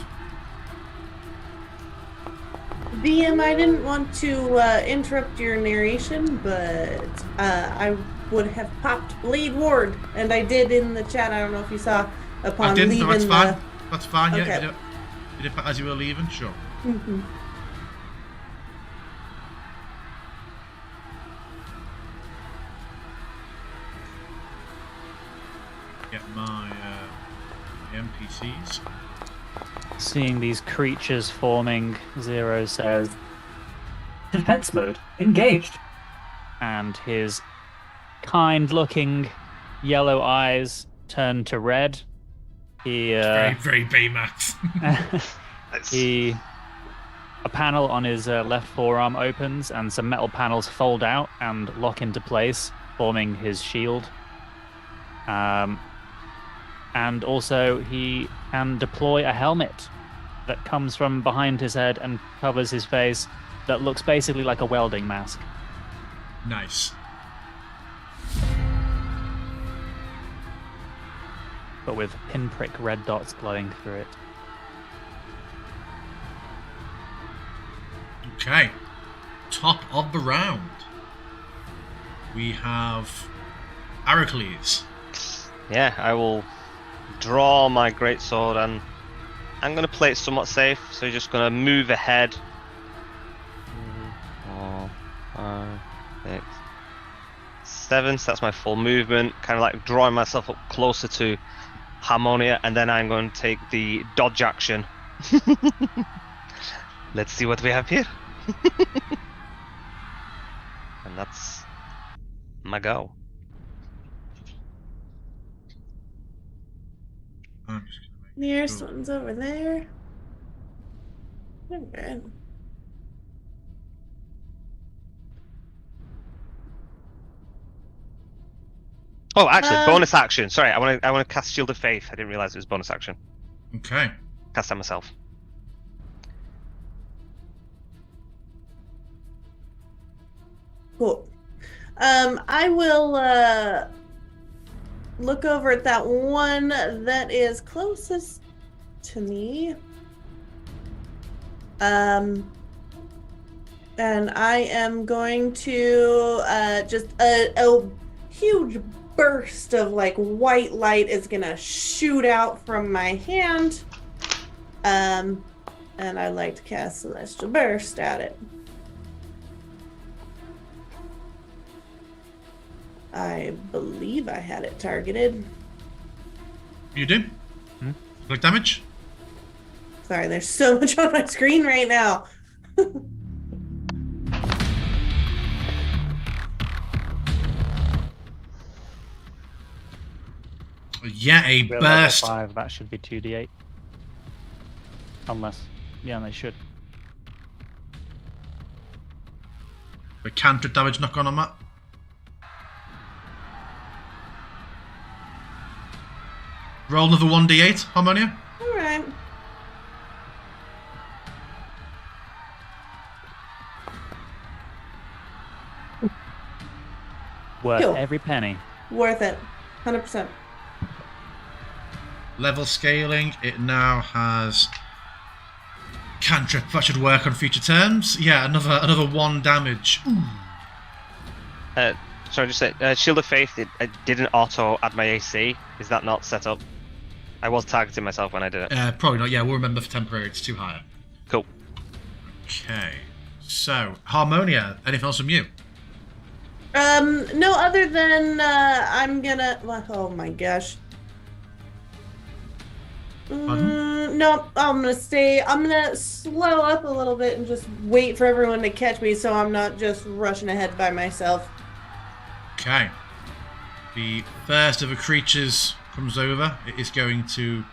DM, I didn't want to interrupt your narration, but I would have popped Bleed Ward, and I did in the chat. I don't know if you saw upon I didn't, leaving no, that's fine. the... That's fine, yeah. Okay. You did as you were leaving, sure. Mhm. Get my NPCs. Seeing these creatures forming, Zero says, Defense mode engaged. and his kind-looking yellow eyes turn to red. He Very, very Baymax. A panel on his left forearm opens, and some metal panels fold out and lock into place, forming his shield. And also, he can deploy a helmet that comes from behind his head and covers his face, that looks basically like a welding mask. Nice. But with pinprick red dots glowing through it. Okay. Top of the round. We have Heracles. Yeah, I will draw my greatsword, and I'm going to play it somewhat safe, so just going to move ahead. 4, 5, 6, 7, so that's my full movement, kind of like drawing myself up closer to Harmonia, and then I'm going to take the dodge action. Let's see what we have here. And that's my go. I'm just gonna make Nearest sure. one's over there. Okay. Oh, actually, bonus action. Sorry, I want to cast Shield of Faith. I didn't realize it was bonus action. Okay. Cast that myself. Cool. I will look over at that one that is closest to me. And I am going to just a huge burst of like white light is gonna shoot out from my hand. And I'd like to cast Celestial Burst at it. I believe I had it targeted. You do? Like damage? Sorry, there's so much on my screen right now. Yeah, a We're burst. level 5, that should be 2d8. Unless, yeah, they should. A cantrip damage knock on that. Roll another 1d8, Harmonia. Alright. Worth Cool. every penny. Worth it. 100%. Level scaling, it now has cantrip. That should work on future turns. Yeah, another 1 damage. Sorry, just say Shield of Faith. It didn't auto add my AC. Is that not set up? I was targeting myself when I did it. Probably not. Yeah, we'll remember for temporary. It's too high. Cool. Okay. So, Harmonia, anything else from you? No, other than I'm gonna. Oh my gosh. No, I'm gonna slow up a little bit and just wait for everyone to catch me, so I'm not just rushing ahead by myself. Okay. The first of the creatures comes over. It is going to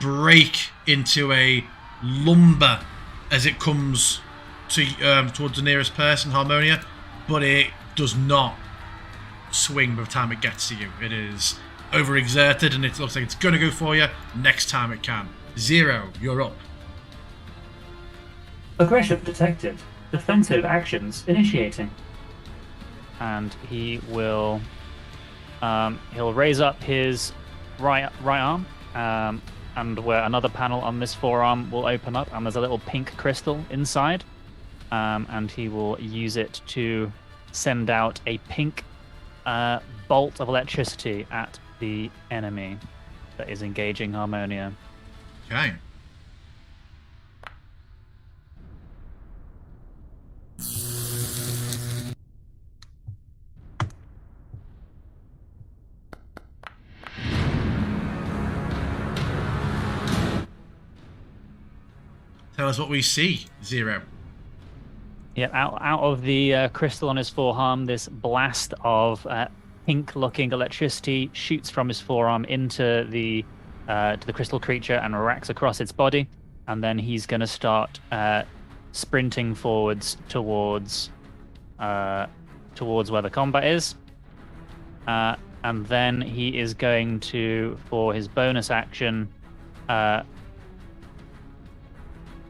break into a lumber as it comes to towards the nearest person, Harmonia, but it does not swing by the time it gets to you. It is overexerted and it looks like it's going to go for you next time it can. Zero, you're up. Aggression detected. Defensive actions initiating. And he will he'll raise up his right arm, and where another panel on this forearm will open up, and there's a little pink crystal inside, and he will use it to send out a pink bolt of electricity at the enemy that is engaging Harmonia. Okay. Tell us what we see, Zero. Yeah, out of the crystal on his forearm, this blast of pink-looking electricity shoots from his forearm into the to the crystal creature and racks across its body, and then he's going to start sprinting forwards towards where the combat is, and then he is going to, for his bonus action,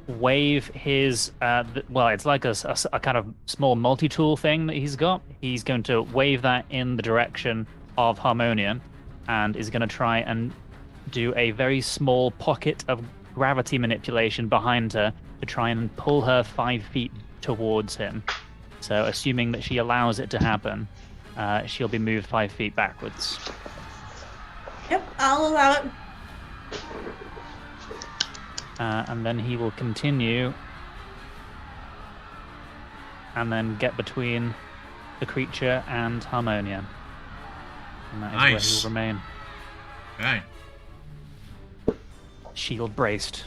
wave his it's like a kind of small multi-tool thing that he's got. He's going to wave that in the direction of Harmonia, and is going to try and do a very small pocket of gravity manipulation behind her to try and pull her 5 feet towards him. So assuming that she allows it to happen, she'll be moved 5 feet backwards. Yep, I'll allow it. And then he will continue and then get between the creature and Harmonia. And that is where he will remain. Okay. Shield braced.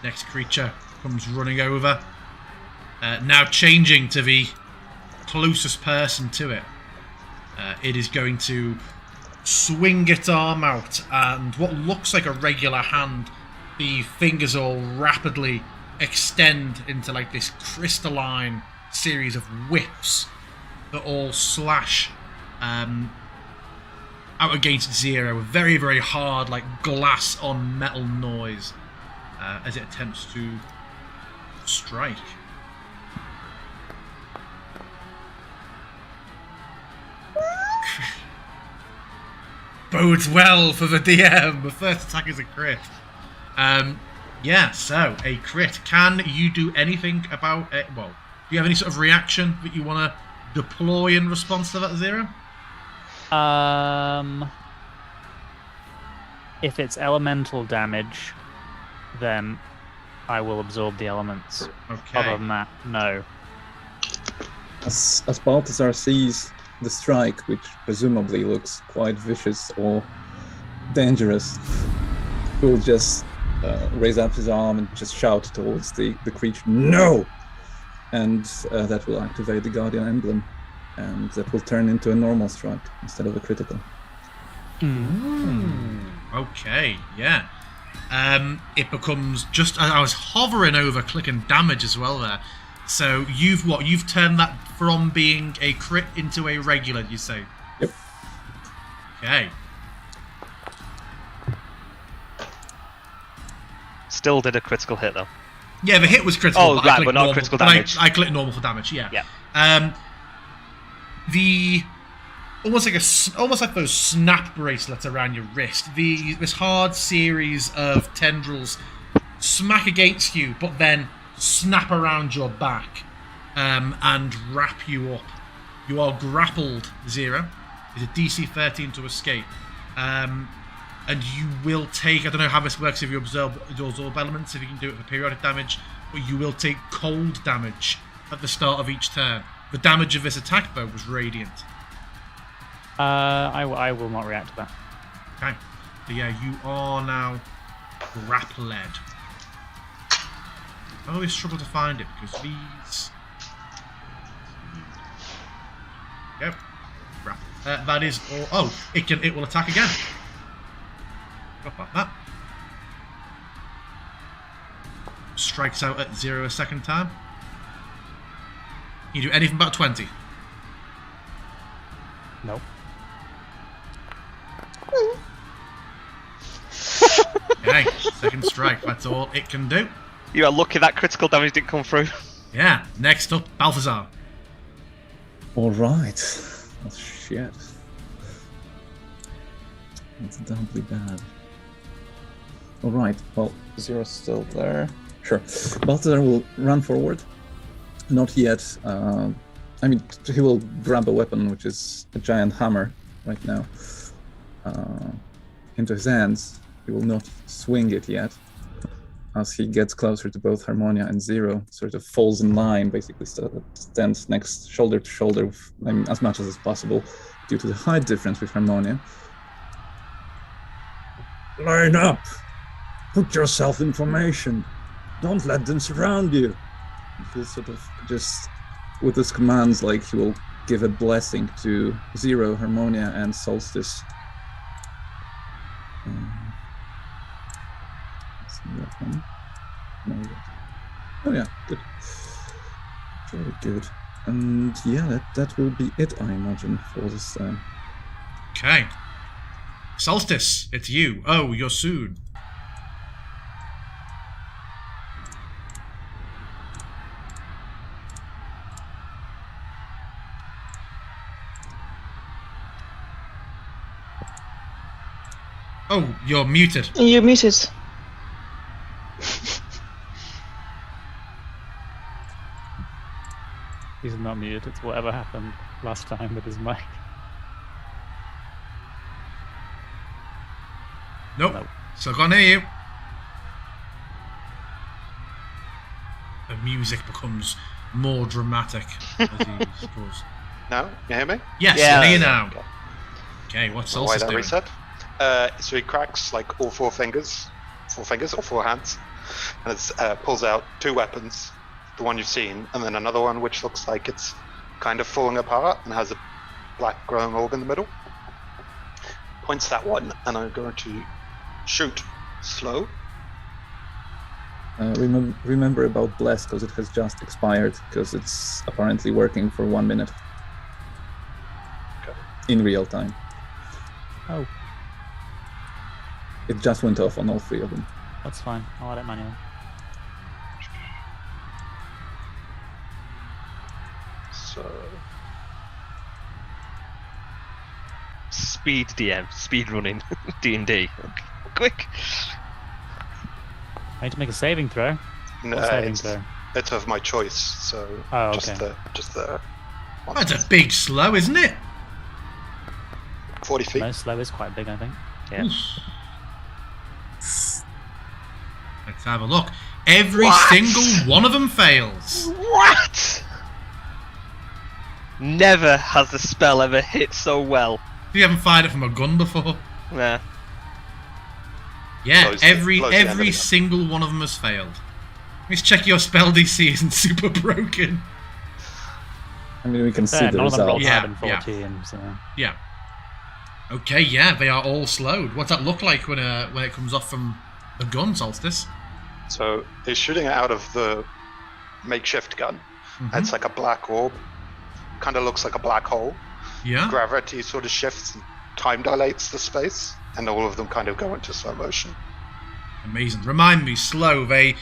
Next creature comes running over. Now changing to the closest person to it. It is going to swing its arm out, and what looks like a regular hand, the fingers all rapidly extend into like this crystalline series of whips that all slash out against Zero. A very, very hard, like glass on metal noise as it attempts to strike. Bodes well for the DM. The first attack is a crit. Yeah, so a crit. Can you do anything about it? Well, do you have any sort of reaction that you want to deploy in response to that, Zero? If it's elemental damage, then I will absorb the elements. Okay. Other than that, no. As Balthazar sees the strike, which presumably looks quite vicious or dangerous, he will just raise up his arm and just shout towards the creature, "No!" And that will activate the Guardian Emblem, and that will turn into a normal strike instead of a critical. Okay, yeah. It becomes just... I was hovering over clicking damage as well there. So you've turned that from being a crit into a regular, you say? Yep. Okay. Still did a critical hit though. Yeah, the hit was critical. Oh, right, but not normal, critical damage. I clicked normal for damage. Yeah. Yeah. The almost like those snap bracelets around your wrist. This hard series of tendrils smack against you, but then snap around your back and wrap you up. You are grappled, Zero. It's a DC 13 to escape. And you will take, I don't know how this works if you absorb elements, if you can do it for periodic damage, but you will take cold damage at the start of each turn. The damage of this attack, though, was radiant. I will not react to that. Okay. So yeah, you are now grappled. I always struggle to find it because these... Yep. That is all... Oh, it will attack again. Up like that. Strikes out at 0 a second time. Can you do anything but 20? Nope. Okay, second strike. That's all it can do. You are lucky that critical damage didn't come through. Yeah, next up, Balthazar. Alright. Oh, shit. That's doubly bad. Alright, well, Zero's still there. Sure. Balthazar will run forward. Not yet. I mean, he will grab a weapon, which is a giant hammer right now, into his hands. He will not swing it yet. As he gets closer to both Harmonia and Zero, sort of falls in line, basically stands next shoulder to shoulder with, as much as is possible due to the height difference with Harmonia. Line up! Put yourself in formation. Don't let them surround you. He'll sort of just, with his commands, like he will give a blessing to Zero, Harmonia, and Solstice. Let's see that one. No, oh yeah, good. Very good. And yeah, that will be it, I imagine, for this time. Okay. Solstice, it's you. Oh, you're soon. Oh, you're muted. You're muted. He's not muted. It's whatever happened last time with his mic. Nope. Nope. Still can't hear you. The music becomes more dramatic as he goes. Now, you hear me? Yes, Yeah. I hear you now. Okay. Okay, what's Why Solstice that doing? reset? So he cracks like all four fingers or four hands, and it pulls out two weapons, the one you've seen, and then another one which looks like it's kind of falling apart and has a black glowing orb in the middle. Points that one, and I'm going to shoot slow. Remember about Bless, because it has just expired, because it's apparently working for 1 minute. Okay. In real time. Oh, It just went off on all three of them. that's fine. I'll add it manually. So Speed DM, speed running, D&D. Quick. I need to make a saving throw. no, What saving throw? it's of my choice. So Oh, just okay. the one. That's a big slow, isn't it? 40 feet. No, slow is quite big, I think. Yeah. Oof. Let's have a look. Every What? single one of them fails. What? Never has the spell ever hit so well. You haven't fired it from a gun before. Nah. Yeah, Blows the every enemy up. single one of them has failed. Let's check your spell DC isn't super broken. I mean, we can see Fair, the none of them rolled results. Yeah, higher than 14, so... Yeah. Okay, yeah, they are all slowed. What's that look like when it comes off from a gun, Solstice? So he's shooting it out of the makeshift gun. Mhm. It's like a black orb. Kind of looks like a black hole. Yeah. Gravity sort of shifts and time dilates the space, and all of them kind of go into slow motion. Amazing. Remind me, slow. They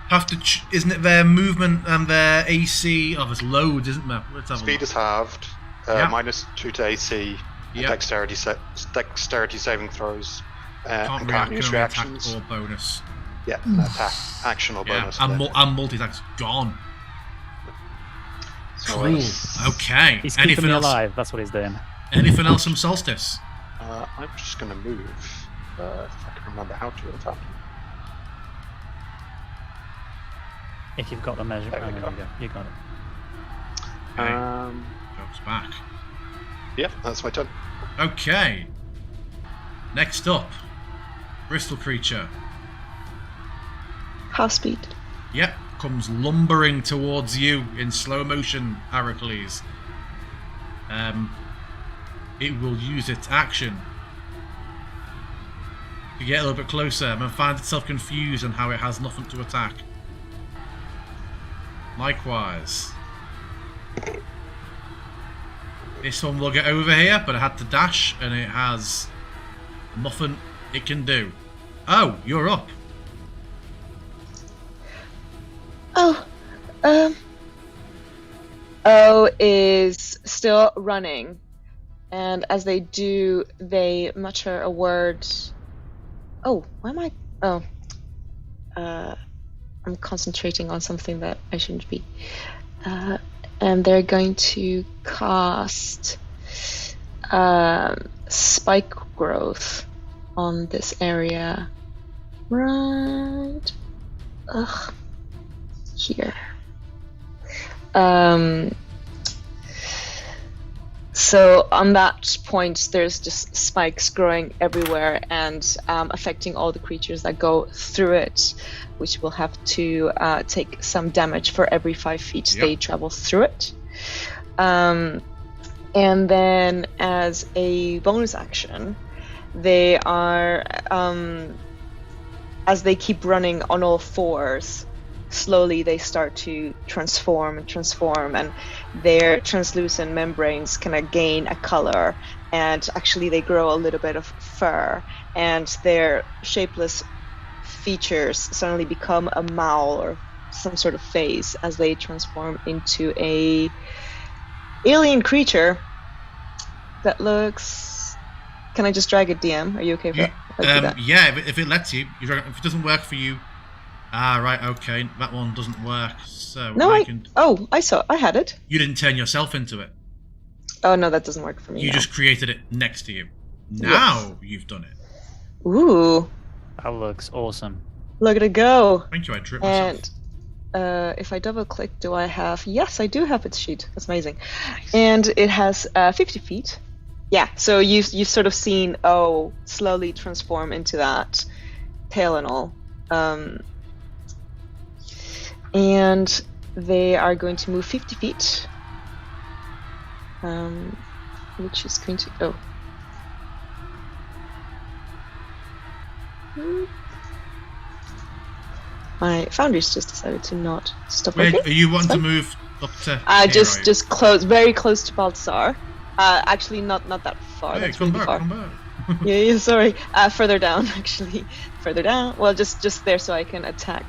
have to. Isn't it their movement and their AC? Oh, there's loads, isn't there? Let's have a Speed look. is halved. Yeah. -2 to AC. And Yeah. dexterity saving throws. And Can't can't react, use can only attack reactions. or bonus. Yeah, an attack, action or Yeah, bonus. and, there. and multi-attack's gone. So, Cool. Okay. He's keeping Anything me else? alive, that's what he's doing. Anything else from Solstice? I'm just going to move, if I can remember how to, in fact. If you've got the measure, There we oh, there go. you go. You got it. Okay. Job's back. Yeah, that's my turn. Okay. Next up, Bristol creature. Half speed. Yep, comes lumbering towards you in slow motion, Heracles. It will use its action to get a little bit closer and find itself confused on how it has nothing to attack. Likewise. This one will get over here, but it had to dash and it has nothing it can do. Oh, you're up. Oh, O is still running, and as they do, they mutter a word. Oh, why am I? Oh, I'm concentrating on something that I shouldn't be. And they're going to cast spike growth on this area. Right. Here. So on that point, there's just spikes growing everywhere and affecting all the creatures that go through it, which will have to take some damage for every 5 feet they travel through it. And then as a bonus action, they are, as they keep running on all fours, slowly they start to transform, and their translucent membranes kind of gain a color, and actually they grow a little bit of fur, and their shapeless features suddenly become a maul or some sort of face as they transform into a alien creature that looks... Can I just drag a DM? Are you okay with that? Yeah, if it lets you. If it doesn't work for you... Ah, right, okay. That one doesn't work, so no, I can... Oh, I had it. You didn't turn yourself into it. Oh, no, that doesn't work for me. You just created it next to you. Now you've done it. Ooh. That looks awesome. Look at it go. Thank you, I tripped myself. And if I double click, do I have... Yes, I do have its sheet. That's amazing. And it has 50 feet. Yeah, so you've sort of seen, slowly transform into that, tail and all. And they are going to move 50 feet, which is going to... My foundries just decided to not stop working. Are you wanting to move up to just close, very close to Baltzar. Actually, not that far. Hey, that's come really back, far. come back. Yeah, sorry. Further down, actually. Further down. Well, just there so I can attack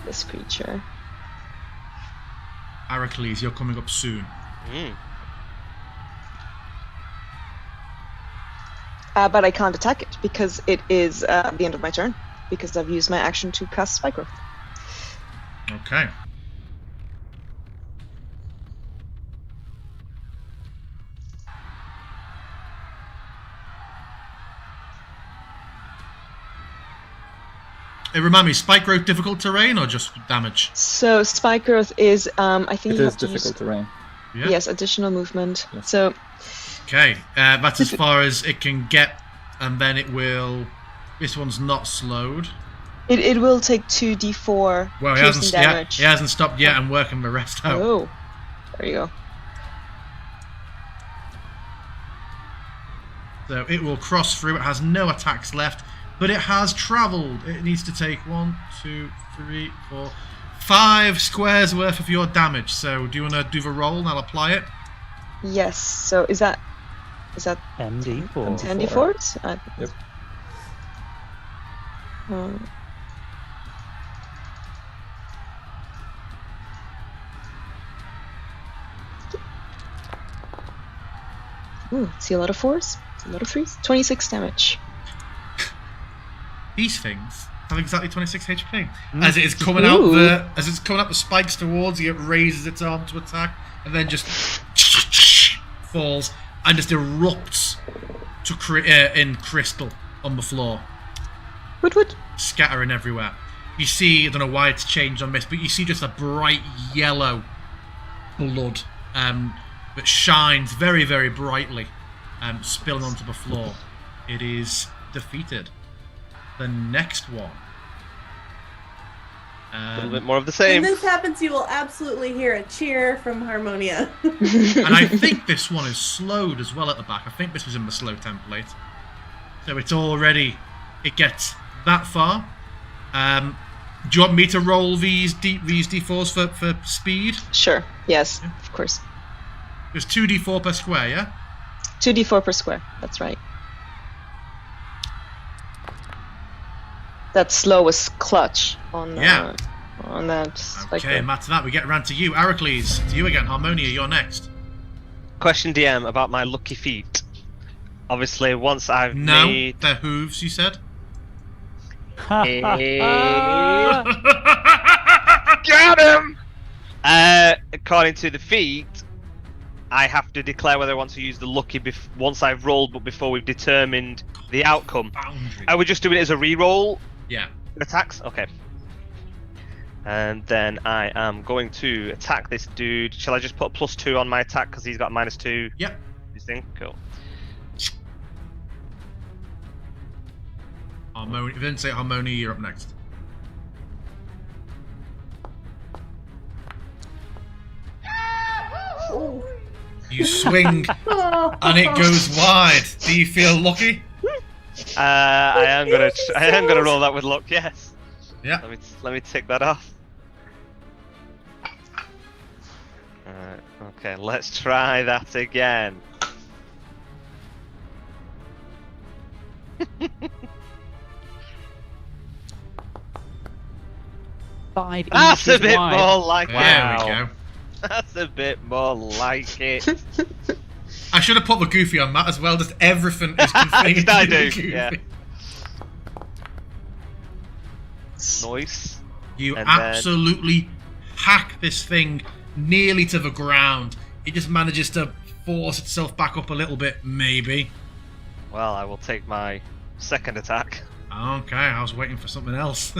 this creature. Heracles, you're coming up soon. But I can't attack it because it is the end of my turn, because I've used my action to cast Spike Growth. Okay. Remind me, Spike Growth difficult terrain or just damage? So Spike Growth is, I think it you is have to difficult terrain. Yeah. Yes, additional movement. Yes. So. Okay, that's as far as it can get, and then it will... This one's not slowed. It will take 2d4 well, piercing damage. He hasn't stopped yet. I'm working the rest out. Oh, there you go. So it will cross through. It has no attacks left, but it has travelled. It needs to take 1, 2, 3, 4, 5 squares worth of your damage. So do you want to do the roll and I'll apply it? Yes. So is that MD4? 10d4s? Yep. See a lot of 4s, a lot of 3s. 26 damage. These things have exactly 26 HP. As it is coming out the spikes towards you, it raises its arm to attack, and then just falls and just erupts in crystal on the floor. What? Scattering everywhere. You see, I don't know why it's changed on this, but you see just a bright yellow blood that shines very, very brightly, spilling onto the floor. It is defeated. The next one. A little bit more of the same. When this happens, you will absolutely hear a cheer from Harmonia. And I think this one is slowed as well at the back. I think this was in the slow template. So it's already... It gets that far. Do you want me to roll these d4s for speed? Sure. Yes, of course. There's 2d4 per square, yeah? 2d4 per square. That's right. That slowest clutch on that. Okay, and that's that. We get around to you, Heracles. To you again, Harmonia. You're next. Question DM about my lucky feet. Obviously, once I've No, made... they're hooves. You said. Got him! According to the feat, I have to declare whether I want to use the lucky once I've rolled, but before we've determined the outcome. Boundary. Are we just doing it as a re-roll? Yeah. Attacks? Okay. And then I am going to attack this dude. Shall I just put a +2 on my attack because he's got -2? Yep. This thing? Cool. Harmonia. If you didn't say Harmonia, you're up next. You swing, and it goes wide. Do you feel lucky? I am gonna roll that with luck. Yes. Yeah. Let me tick that off. Okay, let's try that again. Five That's a inches bit wide. more like it. There we go. That's a bit more like it. I should have put the Goofy on that as well. Just everything is configured I to do, the Goofy. yeah. Nice. You And absolutely hack this thing nearly to the ground. It just manages to force itself back up a little bit, maybe. Well, I will take my second attack. Okay, I was waiting for something else.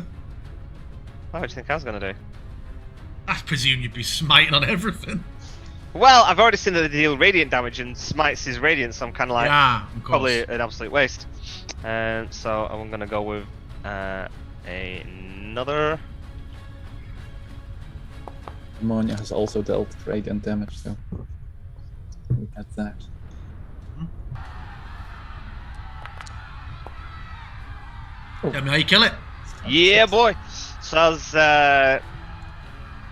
What do you think I was going to do? I presume you'd be smiting on everything. Well, I've already seen that they deal radiant damage and smites his radiant, so I'm kind of like, Yeah, of course. probably an absolute waste. So I'm going to go with another. Harmonia has also dealt radiant damage, so we got that. Tell me how you kill it. Yeah, boy. So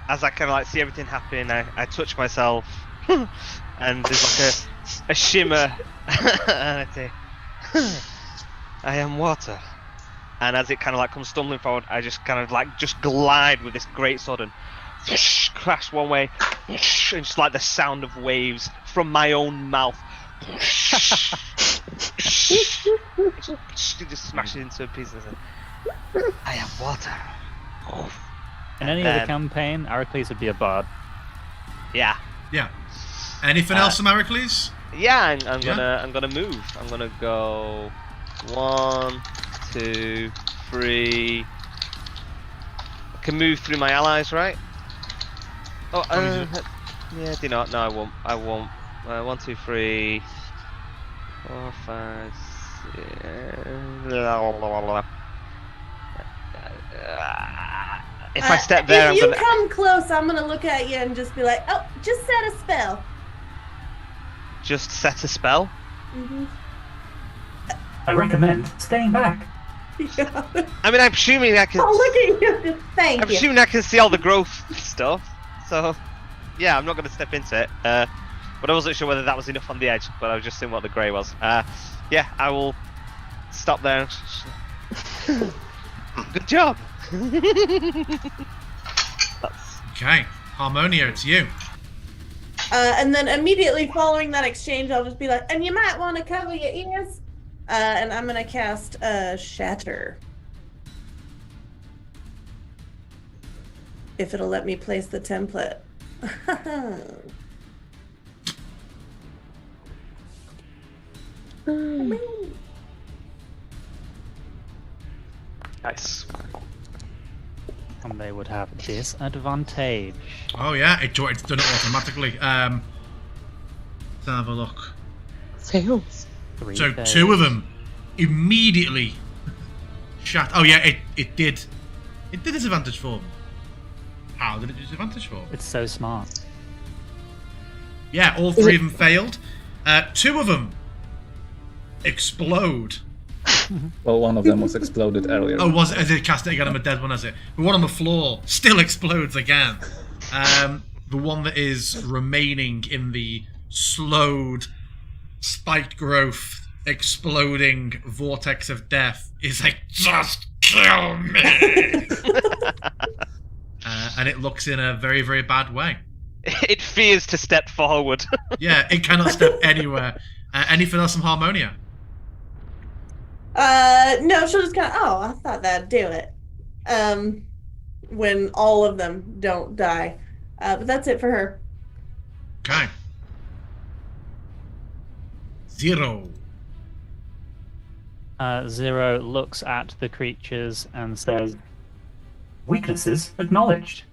as I kind of like see everything happen, I touch myself, and there's like a shimmer, and I say, "I am water." And as it kind of like comes stumbling forward, I just kind of like just glide with this great sword and crash one way, and just like the sound of waves from my own mouth. Just smash it into pieces. I am water. In any other campaign, Aracles would be a bard. Yeah. Yeah. Anything else, Heracles? Yeah, I'm gonna move. I'm gonna go 1, 2, 3. I can move through my allies, right? Oh, yeah. Do not. No, I won't. 1, 2, 3, 4, 5, 6. If I step there, if I'm you gonna come close, I'm gonna look at you and just be like, "Oh, just set a spell." just set a spell. Mm-hmm. I recommend staying back. Yeah. I mean, I'm assuming I can. Oh, look at you! Thank I'm you. assuming I can see all the growth stuff. So, yeah, I'm not going to step into it. But I wasn't sure whether that was enough on the edge. But I was just seeing what the grey was. Yeah, I will stop there. Good job. Okay, Harmonia, it's you. And then immediately following that exchange, I'll just be like, "And you might want to cover your ears." And I'm gonna cast Shatter. If it'll let me place the template. Nice. And they would have disadvantage. Oh yeah, it's done it automatically. Let's have a look. Fails. So 2 of them immediately shut. Oh yeah, it did disadvantage for them. How did it do disadvantage for them? It's so smart. Yeah, all 3 of them failed. 2 of them explode. Well, one of them was exploded earlier. Oh, was it? As it cast it again, I'm a dead one, has it? The one on the floor still explodes again. The one that is remaining in the slowed, spiked growth, exploding vortex of death is like, just kill me! And it looks in a very, very bad way. It fears to step forward. Yeah, it cannot step anywhere. Anything else from Harmonia? No, she'll just kind of, oh, I thought that'd do it. When all of them don't die. But that's it for her. Okay. 0. Zero looks at the creatures and says, Weaknesses acknowledged.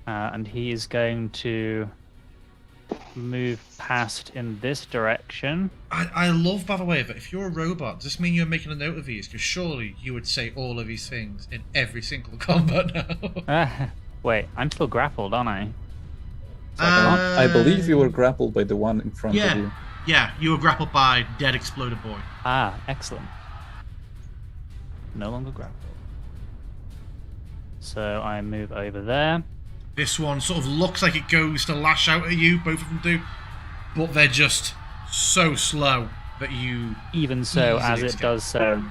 And he is going to move past in this direction. I love, by the way, that if you're a robot, does this mean you're making a note of these? Because surely you would say all of these things in every single combat now. Wait, I'm still grappled, aren't I? I believe you were grappled by the one in front of you. Yeah, you were grappled by Dead Exploder Boy. Ah, excellent. No longer grappled. So I move over there. This one sort of looks like it goes to lash out at you, both of them do, but they're just so slow that you... Even so, as it does so...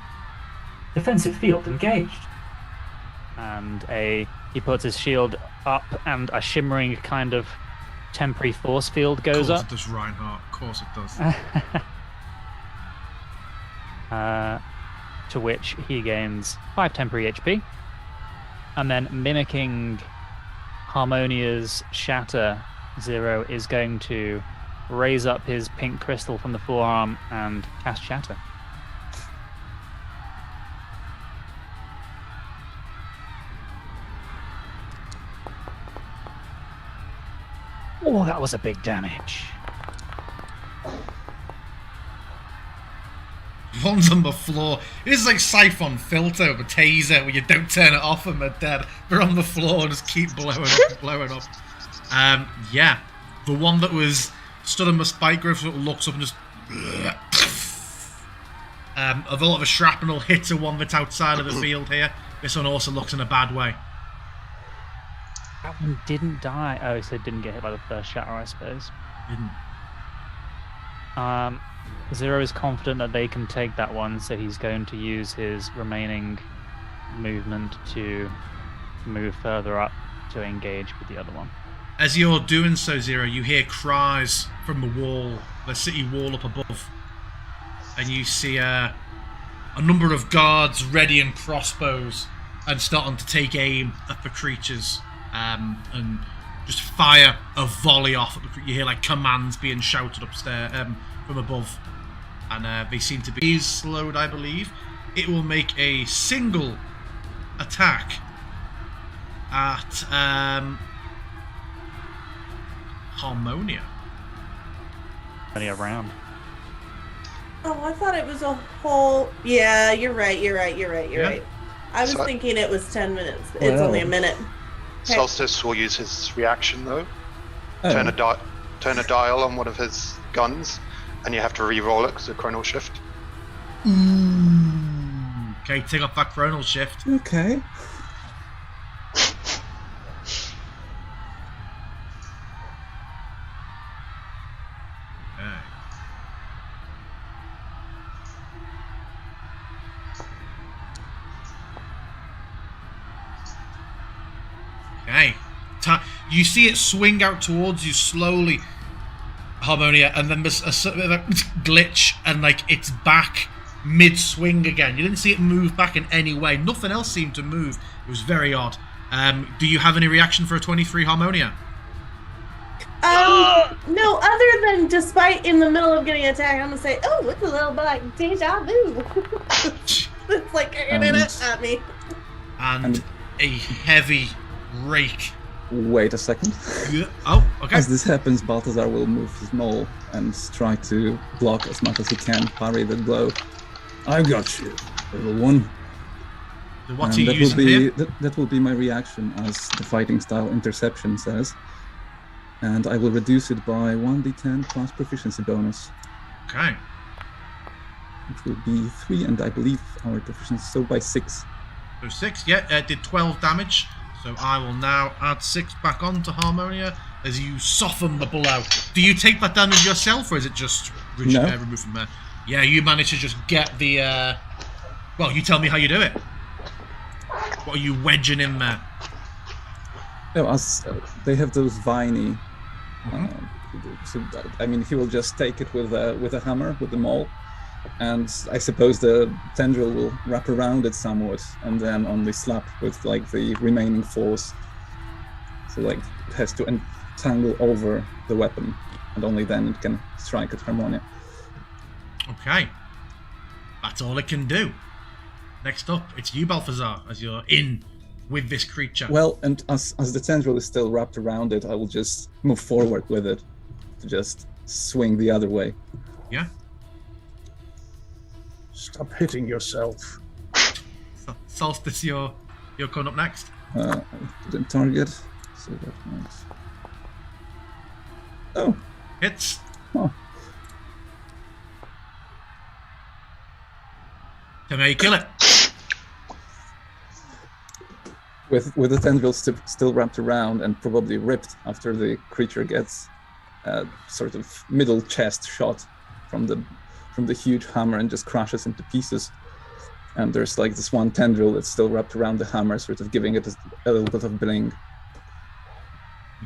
Defensive field engaged. And he puts his shield up, and a shimmering kind of temporary force field goes up. Of course it does, Reinhardt. Of course it does. To which he gains 5 temporary HP. And then, mimicking Harmonia's Shatter, Zero is going to raise up his pink crystal from the forearm and cast Shatter. Oh, that was a big damage. One's on the floor. It is like Siphon Filter with a taser where you don't turn it off and they're dead. They're on the floor and just keep blowing up and blowing up. Yeah. The one that was stood on the spike growth sort of looks up and just... a lot of a shrapnel hits a one that's outside of the field here. This one also looks in a bad way. That one didn't die. Oh, so it didn't get hit by the first shatter, I suppose. Didn't. Zero is confident that they can take that one, so he's going to use his remaining movement to move further up to engage with the other one. As you're doing so, Zero, you hear cries from the wall, the city wall up above. And you see a number of guards readying crossbows and starting to take aim at the creatures. And just fire a volley off at the creatures. You hear like commands being shouted upstairs from above. And they seem to be slowed, I believe. It will make a single attack at Harmonia. Only a round. Oh, I thought it was a whole... Yeah, you're right. I was thinking it was 10 minutes. It's only a minute. Okay. Solstice will use his reaction, though. Turn a dial on one of his guns, and you have to re-roll it because of chronal shift. Okay, take off that chronal shift. Okay. Okay. You see it swing out towards you slowly, Harmonia, and then there's a sort of a glitch, and like it's back mid-swing again. You didn't see it move back in any way. Nothing else seemed to move. It was very odd. Do you have any reaction for a 23 Harmonia? No, other than despite in the middle of getting attacked, I'm gonna say, oh, it's a little bit like deja vu. It's like at me. And a heavy rake. Wait a second. Oh, okay. As this happens, Balthazar will move his maul and try to block as much as he can, parry the blow. I got you, little one. What are you using here? That will be my reaction, as the fighting style interception says. And I will reduce it by 1d10 plus proficiency bonus. Okay. Which will be 3, and I believe our proficiency, so by 6. So 6, yeah, did 12 damage. So I will now add 6 back on to Harmonia as you soften the blow. Do you take that damage yourself, or is it just removed from there? Yeah, you manage to just get the... Well, you tell me how you do it. What are you wedging in there? No, as they have those viney... so, I mean, he will just take it with a hammer, with the maul. And I suppose the tendril will wrap around it somewhat, and then only slap with like the remaining force. So like it has to entangle over the weapon, and only then it can strike at Harmonia. Okay, that's all it can do. Next up, it's you, Balthazar, as you're in with this creature. Well, and as the tendril is still wrapped around it, I will just move forward with it to just swing the other way. Yeah. Stop hitting yourself. Solstice, you're coming up next. Didn't target. So that makes... Oh. Hits. Oh. Tell me how you kill it. With the tendrils still wrapped around and probably ripped after the creature gets a sort of middle chest shot from the huge hammer and just crashes into pieces. And there's like this one tendril that's still wrapped around the hammer, sort of giving it a little bit of bling.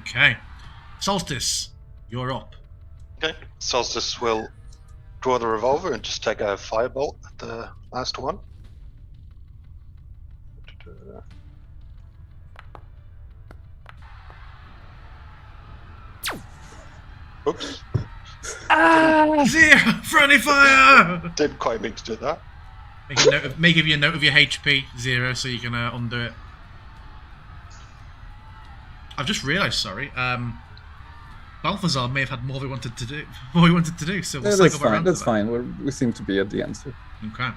Okay. Solstice, you're up. Okay. Solstice will draw the revolver and just take a firebolt at the last one. Oops. Zero! Friendly fire! Didn't quite mean to do that. Make a note of your HP, Zero, so you can undo it. I've just realised, sorry, Balthazar may have had more he wanted to do, so we'll that's cycle fine, around. that's fine. We seem to be at the end, so Okay.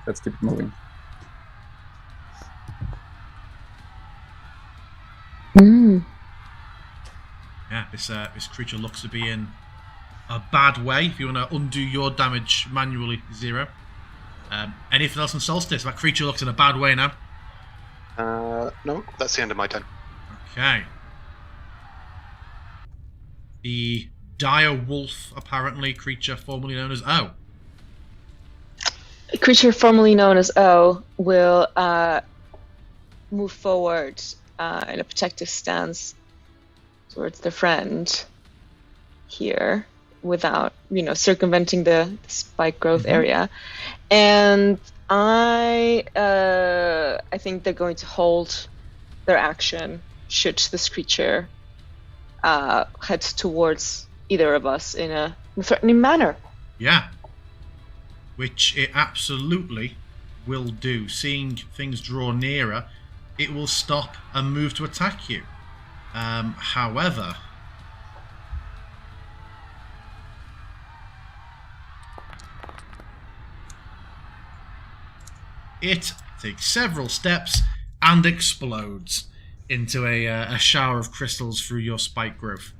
let's keep it moving. Yeah, this creature looks to be in a bad way. If you want to undo your damage manually, Zero. Anything else on Solstice? That creature looks in a bad way now. No, that's the end of my turn. Okay. The dire wolf, apparently, creature formerly known as O. A creature formerly known as O will move forward in a protective stance towards the friend here without, circumventing the spike growth area. And I think they're going to hold their action should this creature head towards either of us in a threatening manner. Yeah. Which it absolutely will do. Seeing things draw nearer, it will stop and move to attack you. However, it takes several steps and explodes into a shower of crystals through your spike growth.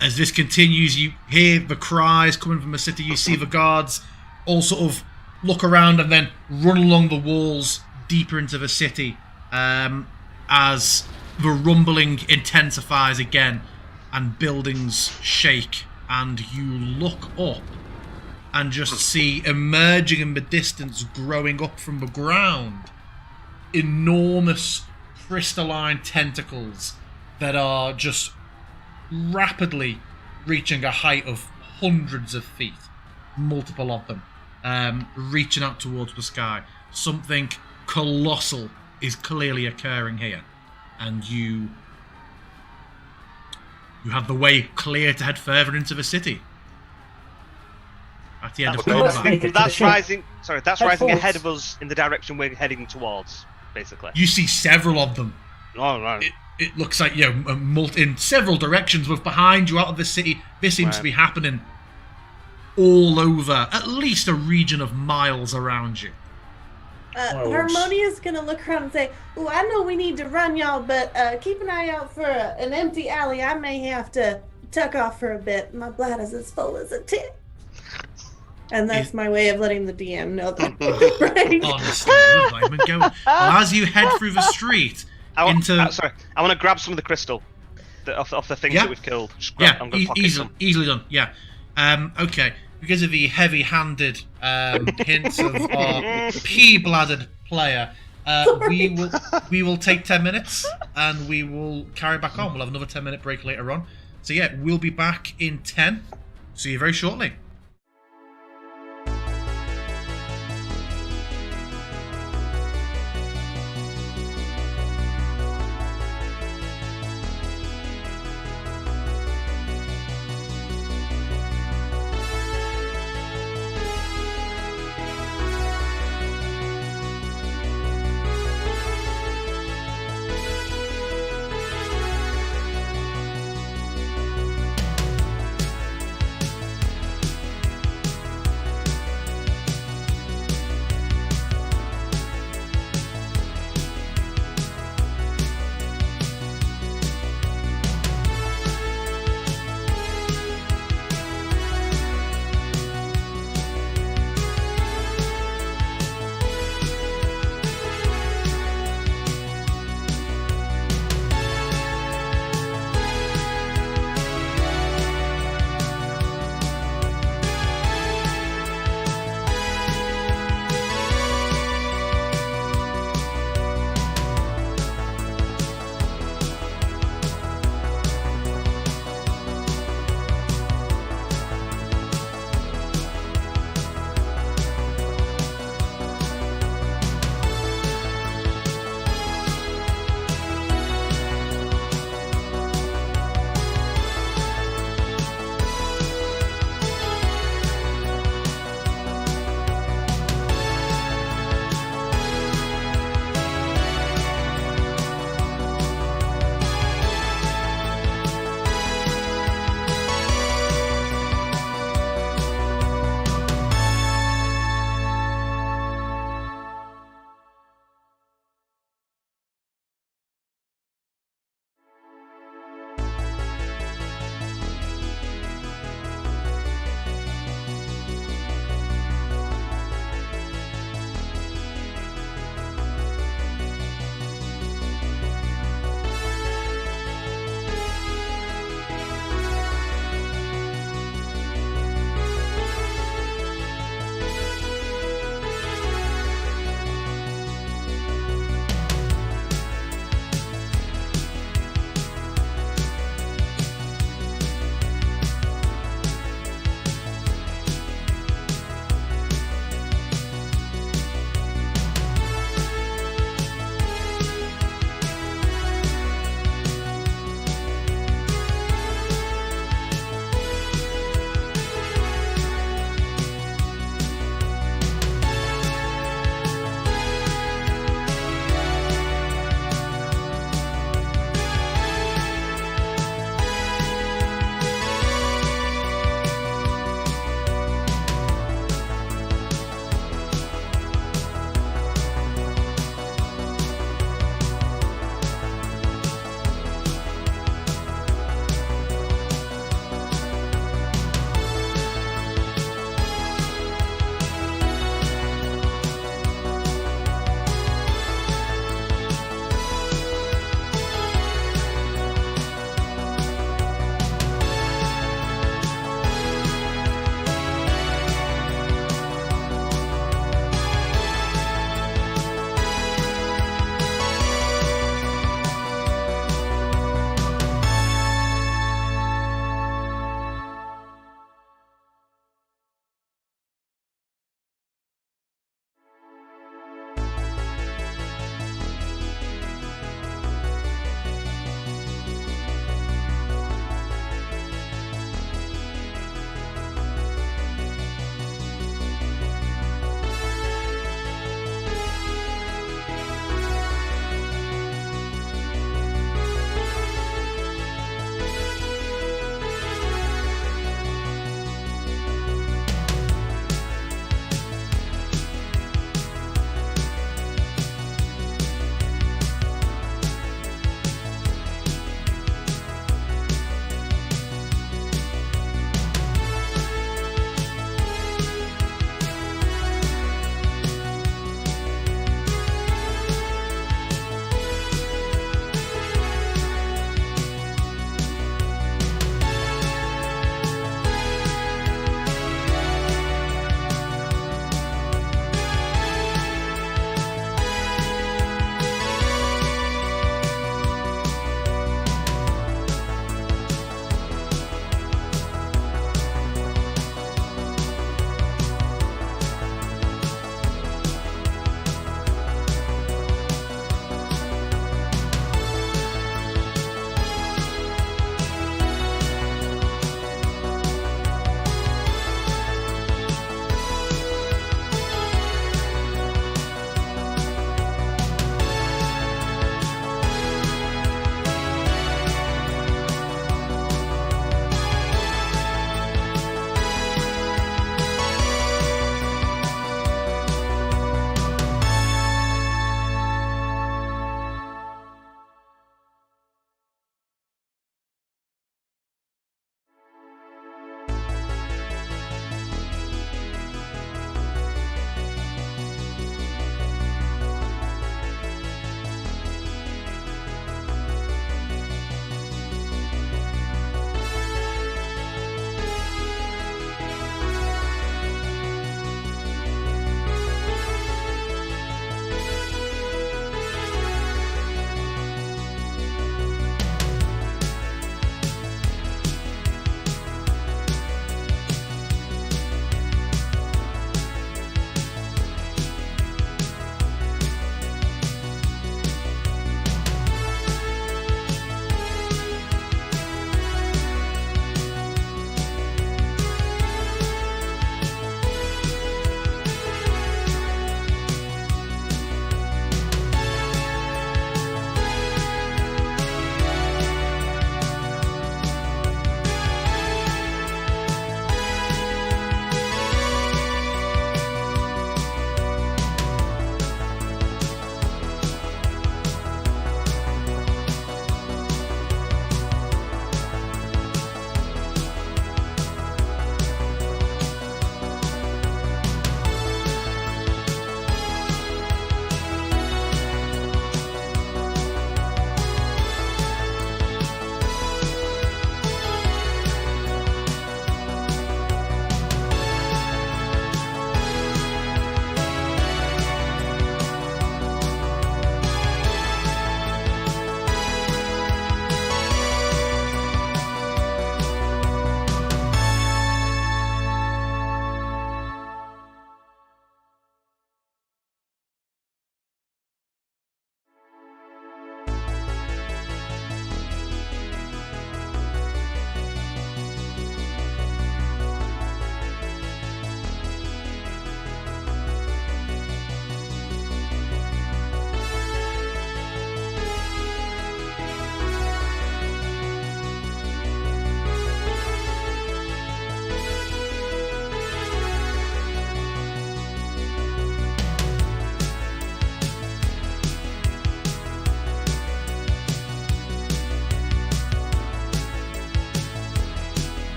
As this continues, you hear the cries coming from the city. You see the guards all sort of look around and then run along the walls deeper into the city as the rumbling intensifies again and buildings shake, and you look up and just see emerging in the distance, growing up from the ground, enormous crystalline tentacles that are just rapidly reaching a height of hundreds of feet, multiple of them, reaching out towards the sky. Something colossal is clearly occurring here, and you have the way clear to head further into the city. At the end of combat. That's rising. Sorry, that's rising ahead of us in the direction we're heading towards, basically. You see several of them. Oh, right. It looks like, in several directions, with behind you out of the city. This seems to be happening all over, at least a region of miles around you. Harmonia's gonna look around and say, "Ooh, I know we need to run, y'all, but keep an eye out for an empty alley. I may have to tuck off for a bit. My bladder's as full as a tit." And that's my way of letting the DM know that. Right? Honestly, well, as you head through the street I want to grab some of the crystal off the things that we've killed. I'm going to pocket some. Easily done. Yeah. Okay. Because of the heavy-handed hints of our pea-bladdered player, we will take 10 minutes and we will carry back on. We'll have another 10-minute break later on. So yeah, we'll be back in 10. See you very shortly.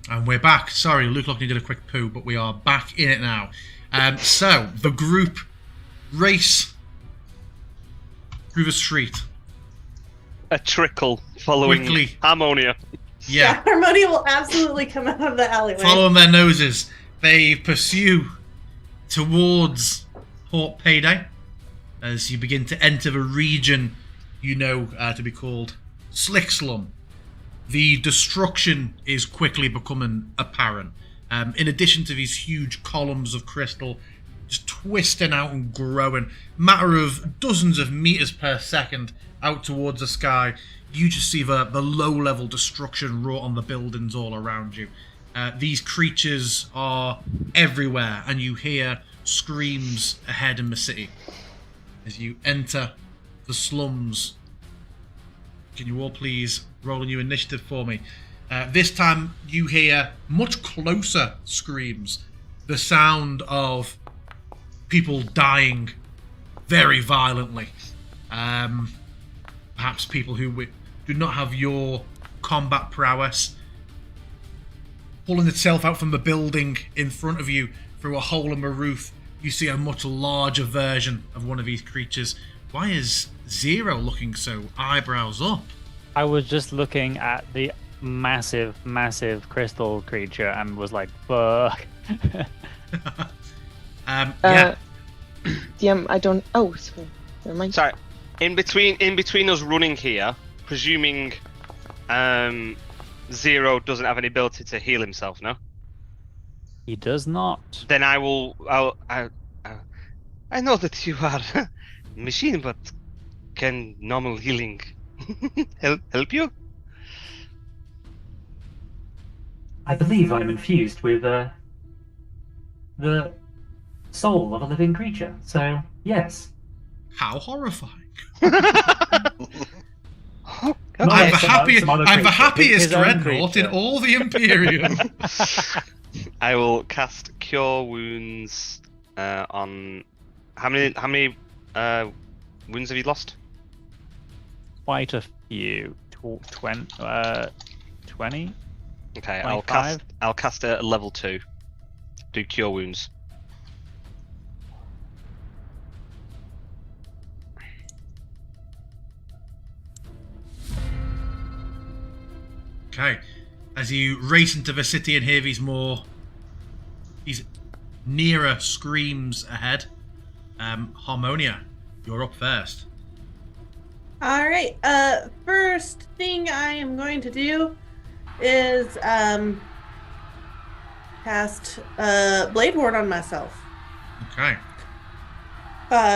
And we're back. Sorry, Luke Lockney did a quick poo, but we are back in it now. So, the group race through the street. A trickle following Quickly. Harmonia. Yeah. Harmonia will absolutely come out of the alleyway. Following their noses, they pursue towards Port Payday as you begin to enter the region you know to be called Slick Slum. The destruction is quickly becoming apparent. In addition to these huge columns of crystal just twisting out and growing, matter of dozens of meters per second out towards the sky, you just see the low-level destruction wrought on the buildings all around you. These creatures are everywhere, and you hear screams ahead in the city. As you enter the slums, can you all please roll a new initiative for me? This time you hear much closer screams. The sound of people dying very violently. Perhaps people who do not have your combat prowess. Pulling itself out from the building in front of you through a hole in the roof, you see a much larger version of one of these creatures. Why is Zero looking so eyebrows up? I was just looking at the massive, massive crystal creature and was like, fuck. Yeah. DM, I don't. Oh, sorry. Never mind. Sorry. In between us running here, presuming Zero doesn't have any ability to heal himself, no? He does not. Then I know that you are a machine, but can normal healing help you? I believe I'm infused with the soul of a living creature. So yes. How horrifying. Not I'm like some other the creature. happiest His own dreadnought in creature. all the Imperium. I will cast Cure Wounds on. How many wounds have you lost? Quite a few. 20? 20? Okay, 25? I'll cast a level 2. Do Cure Wounds. Okay, as you race into the city and hear these nearer screams ahead, Harmonia, you're up first. All right. First thing I am going to do is cast Blade Ward on myself. Okay.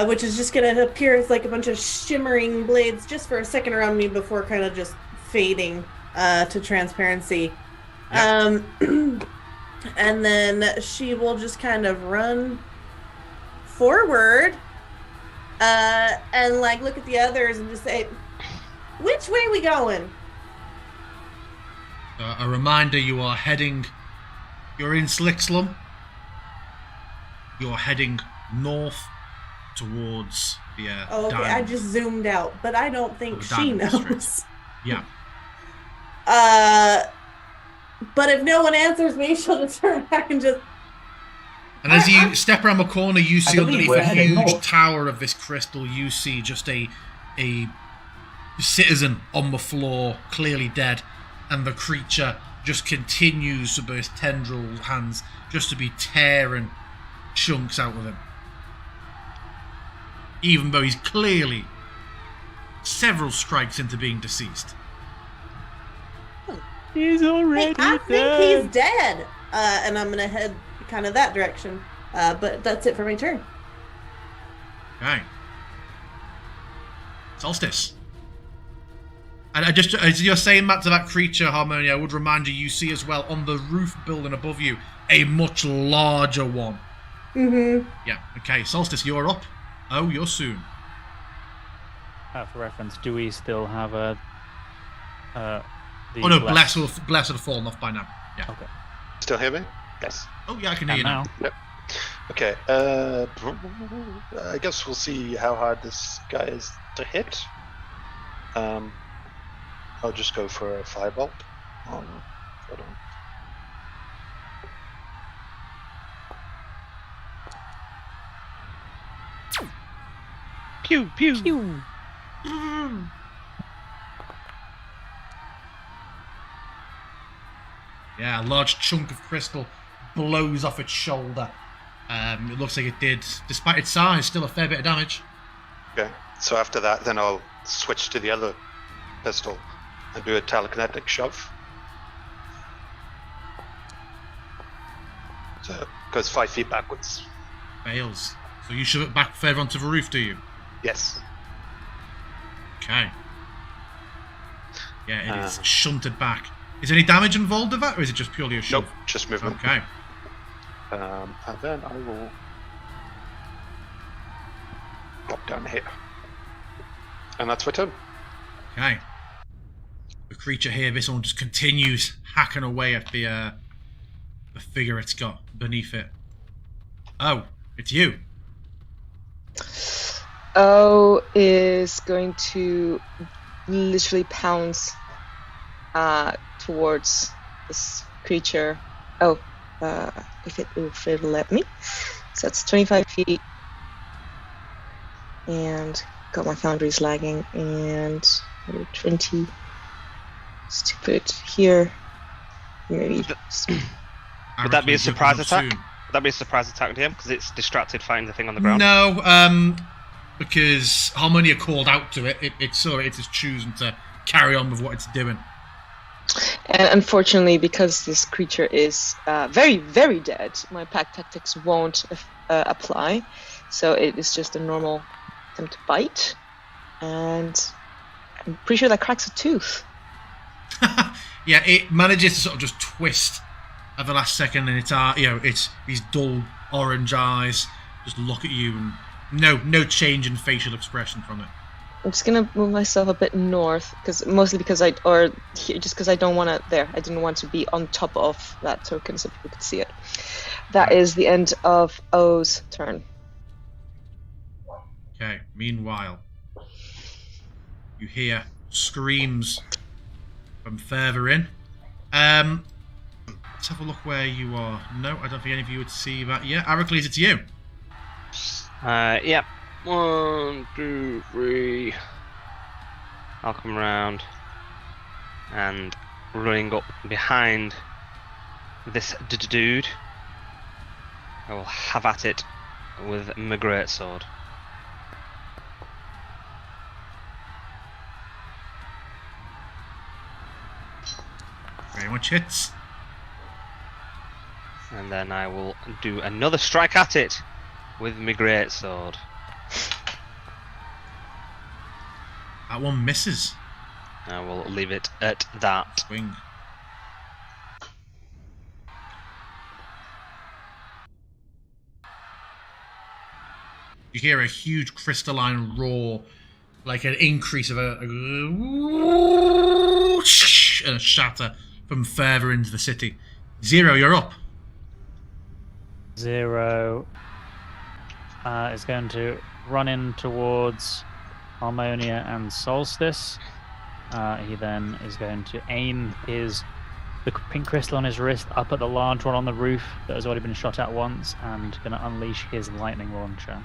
Which is just gonna appear as like a bunch of shimmering blades just for a second around me before kind of just fading to transparency. Yep. And then she will just kind of run forward and like look at the others and just say, "Which way we going?" A reminder: you're in Slick Slum. You're heading north towards the Oh, okay. I diamond. just zoomed out, but I don't think The she diamond knows. district. Yeah. But if no one answers me, she'll just turn back and just. And as you step around the corner, you see believe underneath we're the heading huge north. tower of this crystal, you see just a citizen on the floor, clearly dead, and the creature just continues with his tendril hands just to be tearing chunks out of him. Even though he's clearly several strikes into being deceased. He's already I dead. think he's dead. And I'm gonna head kind of that direction. But that's it for my turn. Okay. Solstice. And I just, as you're saying that to that creature, Harmonia, I would remind you see as well on the roof building above you a much larger one. Mm-hmm. Yeah. Okay. Solstice, you're up. Oh, you're soon. For reference, do we still have a? Oh no, Bless will have fallen off by now. Yeah. Okay. Still hear me? Yes. Oh yeah, I can hear you now. Okay. I guess we'll see how hard this guy is to hit. I'll just go for a firebolt. Hold on. Pew pew. Pew. Yeah, a large chunk of crystal blows off its shoulder. It looks like it did, despite its size, still a fair bit of damage. Okay. So after that, then I'll switch to the other pistol and do a telekinetic shove. So it goes 5 feet backwards. Fails. So you shove it back further onto the roof, do you? Yes. Okay. Yeah, it is shunted back. Is any damage involved with that, or is it just purely a shove? Nope, just movement. Okay. And then I will drop down here. And that's my turn. Okay. The creature here, this one just continues hacking away at the figure it's got beneath it. Oh, it's you. O is going to literally pounce towards this creature. Oh, if it'll let me. So that's 25 feet. And got my foundries lagging. And 20. Just to put it here. Maybe. Would that be a surprise attack? Would that be a surprise attack to him? Because it's distracted fighting the thing on the ground? No, because Harmonia called out to it. It saw it. It's just choosing to carry on with what it's doing. And unfortunately, because this creature is very, very dead, my pack tactics won't apply. So it is just a normal attempt to bite. And I'm pretty sure that cracks a tooth. Yeah, it manages to sort of just twist at the last second, and it's these dull orange eyes just look at you, and no change in facial expression from it. I'm just gonna move myself a bit north, because I don't want to. I didn't want to be on top of that token so people could see it. That is the end of O's turn. Okay. Meanwhile, you hear screams from further in. Let's have a look where you are. No, I don't think any of you would see that. Yeah, Aracles, it's you. Yep. 1, 2, 3. I'll come around and running up behind this dude. I will have at it with my greatsword. Very much hits. And then I will do another strike at it with my greatsword. That one misses. I will leave it at that. Swing. You hear a huge crystalline roar, like an increase of and a shatter from further into the city. Zero, you're up. Zero is going to run in towards Harmonia and Solstice. He then is going to aim the pink crystal on his wrist up at the large one on the roof that has already been shot at once, and going to unleash his lightning launcher.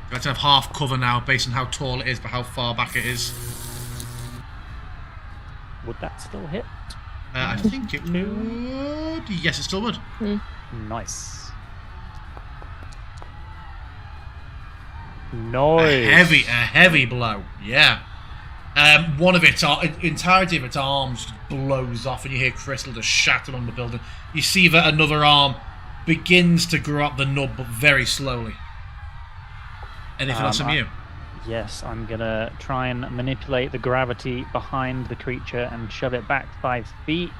You have to have half cover now based on how tall it is, but how far back it is. Would that still hit? I think it would. Yes, it still would. Nice. Nice. A heavy blow. Yeah. One of its entirety of its arms just blows off, and you hear crystal just shatter on the building. You see that another arm begins to grow up the nub, but very slowly. Anything else from you? Yes, I'm gonna try and manipulate the gravity behind the creature and shove it back 5 feet.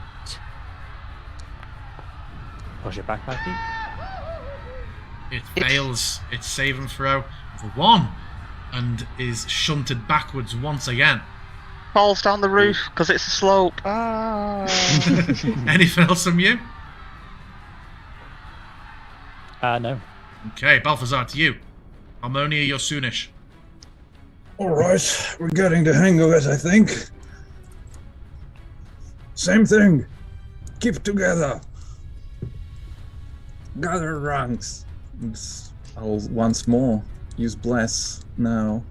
Push it back 5 feet. It fails its save and throw for 1, and is shunted backwards once again. Falls down the roof because it's a slope. Anything else from you? No. Okay, Balthazar, to you. Harmonia, you're soonish. Alright, we're getting the hang of it, I think. Same thing. Keep together. Gather ranks. I'll once more use Bless now,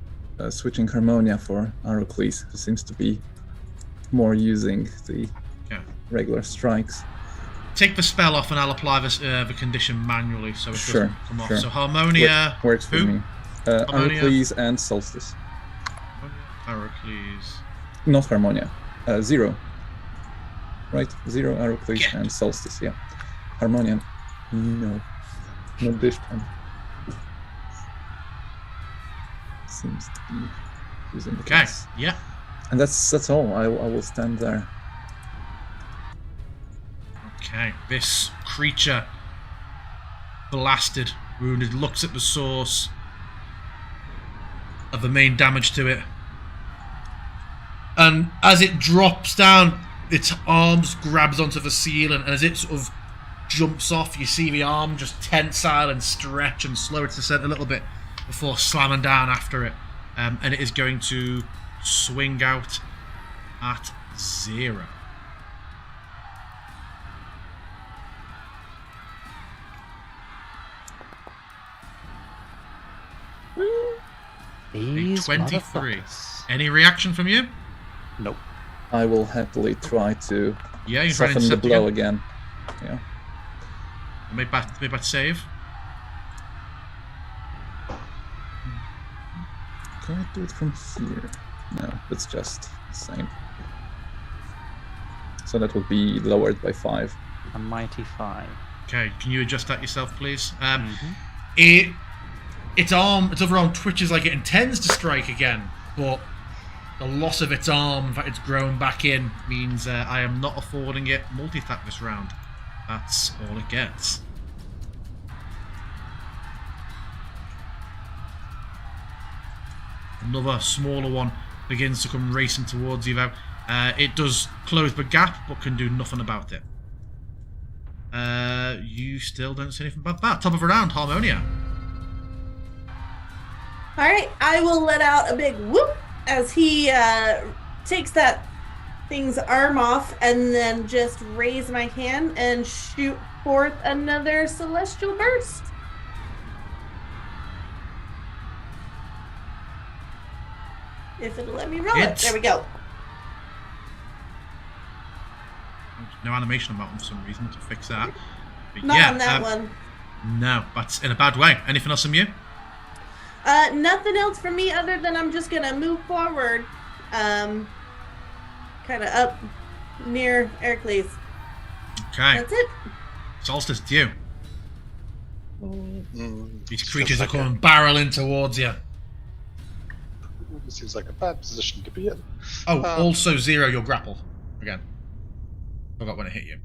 switching Harmonia for Arocles, who seems to be more using the regular strikes. Take the spell off and I'll apply this, the condition manually so it doesn't come off. Sure. So Harmonia... Works for me. Harmonia. Arocles and Solstice. Arocles. Not Harmonia. 0. Right? 0, Arocles, and Solstice, yeah. Harmonia. No. Not this time. Seems to be using the class. Yeah. And that's all. I will stand there. Okay, this creature, blasted, wounded, looks at the source of the main damage to it. And as it drops down, its arms grabs onto the ceiling, and as it sort of jumps off, you see the arm just tensile and stretch and slow its descent a little bit before slamming down after it. And it is going to swing out at 0. These 23. motherfuckers. Any reaction from you? Nope. I will happily try to Yeah, you're trying to soften the intercept blow again. Yeah. Make that save. Can I do it from here? No, it's just the same. So that would be lowered by 5. A mighty 5. Okay, can you adjust that yourself, please? Its other arm twitches like it intends to strike again, but the loss of its arm, that it's grown back in, means I am not affording it multi-attack this round. That's all it gets. Another smaller one begins to come racing towards you though. It does close the gap, but can do nothing about it. You still don't see anything about that. Top of the round, Harmonia. Alright, I will let out a big whoop as he takes that thing's arm off and then just raise my hand and shoot forth another celestial burst. If it'll let me roll it. There we go. No animation on that one for some reason to fix that. But Not on that one. No, that's in a bad way. Anything else from you? Nothing else from me other than I'm just gonna move forward, kind of up near Heracles. Okay. That's it. Solstice, it's you. These creatures are coming barreling towards you. This seems like a bad position to be in. Oh, also 0, you're grappled. Again. Forgot when it hit you.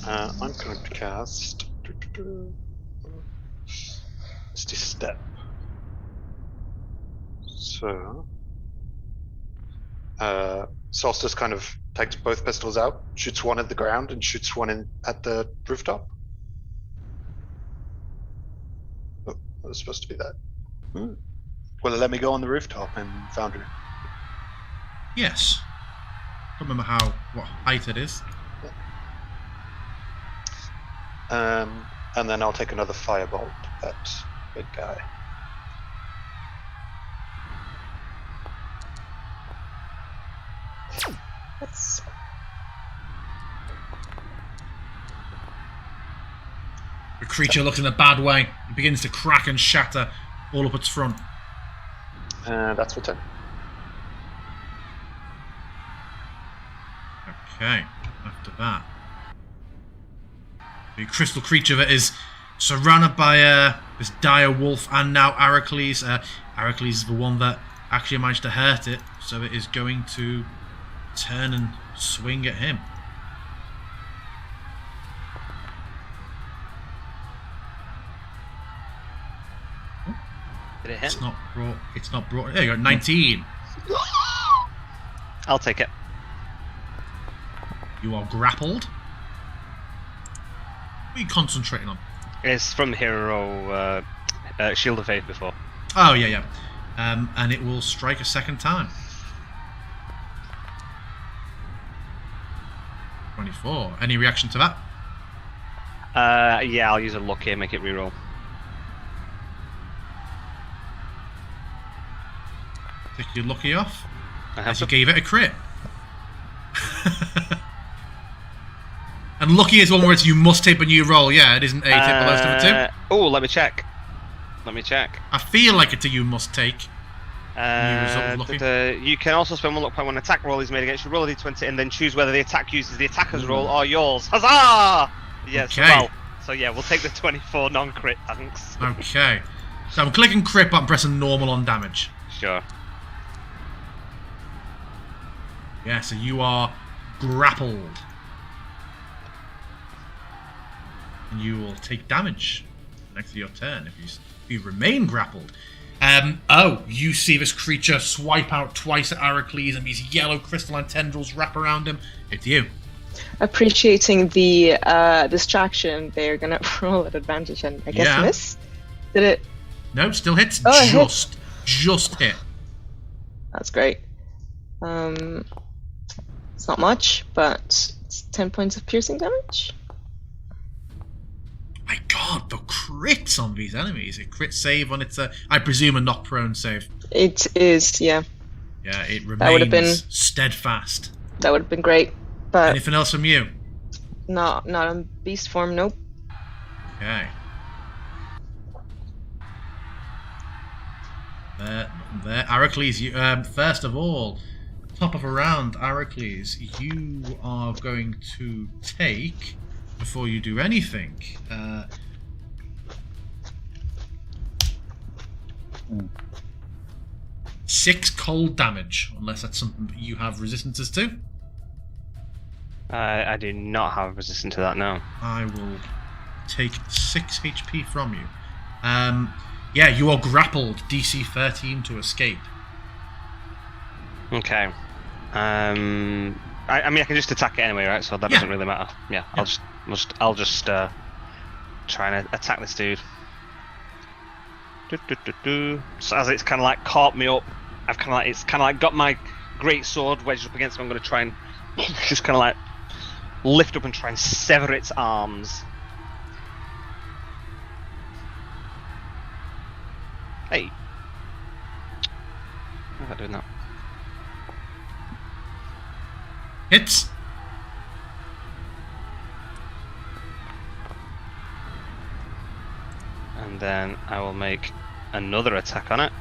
I'm going to cast Misty Step. So Solstice kind of takes both pistols out, shoots one at the ground and shoots one in at the rooftop. Oh, that was supposed to be that. Will it let me go on the rooftop in Foundry? Yes. I don't remember what height it is. And then I'll take another firebolt at that big guy. That's The creature looks in a bad way. It begins to crack and shatter all up its front. That's for 10. Okay, after that. The crystal creature that is surrounded by this dire wolf and now Heracles. Heracles is the one that actually managed to hurt it, so it is going to turn and swing at him. Did it hit? It's not brought. There you go, 19. I'll take it. You are grappled. What are you concentrating on? It's from Hero Shield of Faith before. Oh, yeah. And it will strike a second time. 24. Any reaction to that? Yeah, I'll use a luck here, make it reroll. Take your lucky off. I have As you to. gave it a crit. And lucky is one where it's you must tip a new roll. Yeah, it isn't a tip below of a 2. Oh, let me check. I feel like it's a you must take. Lucky. You can also spend 1 luck point when an attack roll is made against you. Roll a d20 and then choose whether the attack uses the attacker's roll or yours. Huzzah! Yes, Okay. well. So yeah, we'll take the 24 non-crit, thanks. Okay. So I'm clicking crit, but I'm pressing normal on damage. Sure. Yeah, so you are grappled. And you will take damage next to your turn if you remain grappled. You see this creature swipe out twice at Aracles and these yellow crystalline tendrils wrap around him. It's you. Appreciating the distraction, they're gonna roll at advantage and I guess miss. Did it? No, still hits. Oh, it hit. Just hit. That's great. It's not much, but it's 10 points of piercing damage. My God, the crits on these enemies. A crit save on its, I presume, a knock prone save. It is, yeah. Yeah, it That would have been steadfast. That would have been great, but Anything else from you? not on beast form. Nope. Okay. There, Aracles. You, first of all, top of a round, Aracles. You are going to take, before you do anything, 6 cold damage, unless that's something that you have resistances to. I do not have resistance to that, no. I will take 6 HP from you. Yeah, you are grappled. DC 13 to escape. Okay. I mean, I can just attack it anyway, right? So that doesn't really matter. Yeah, I'll just try and attack this dude. So as it's kind of like caught me up, it's kind of like got my great sword wedged up against me. I'm going to try and just kind of like lift up and try and sever its arms. Hey, how am I doing that? Hits. And then I will make another attack on it.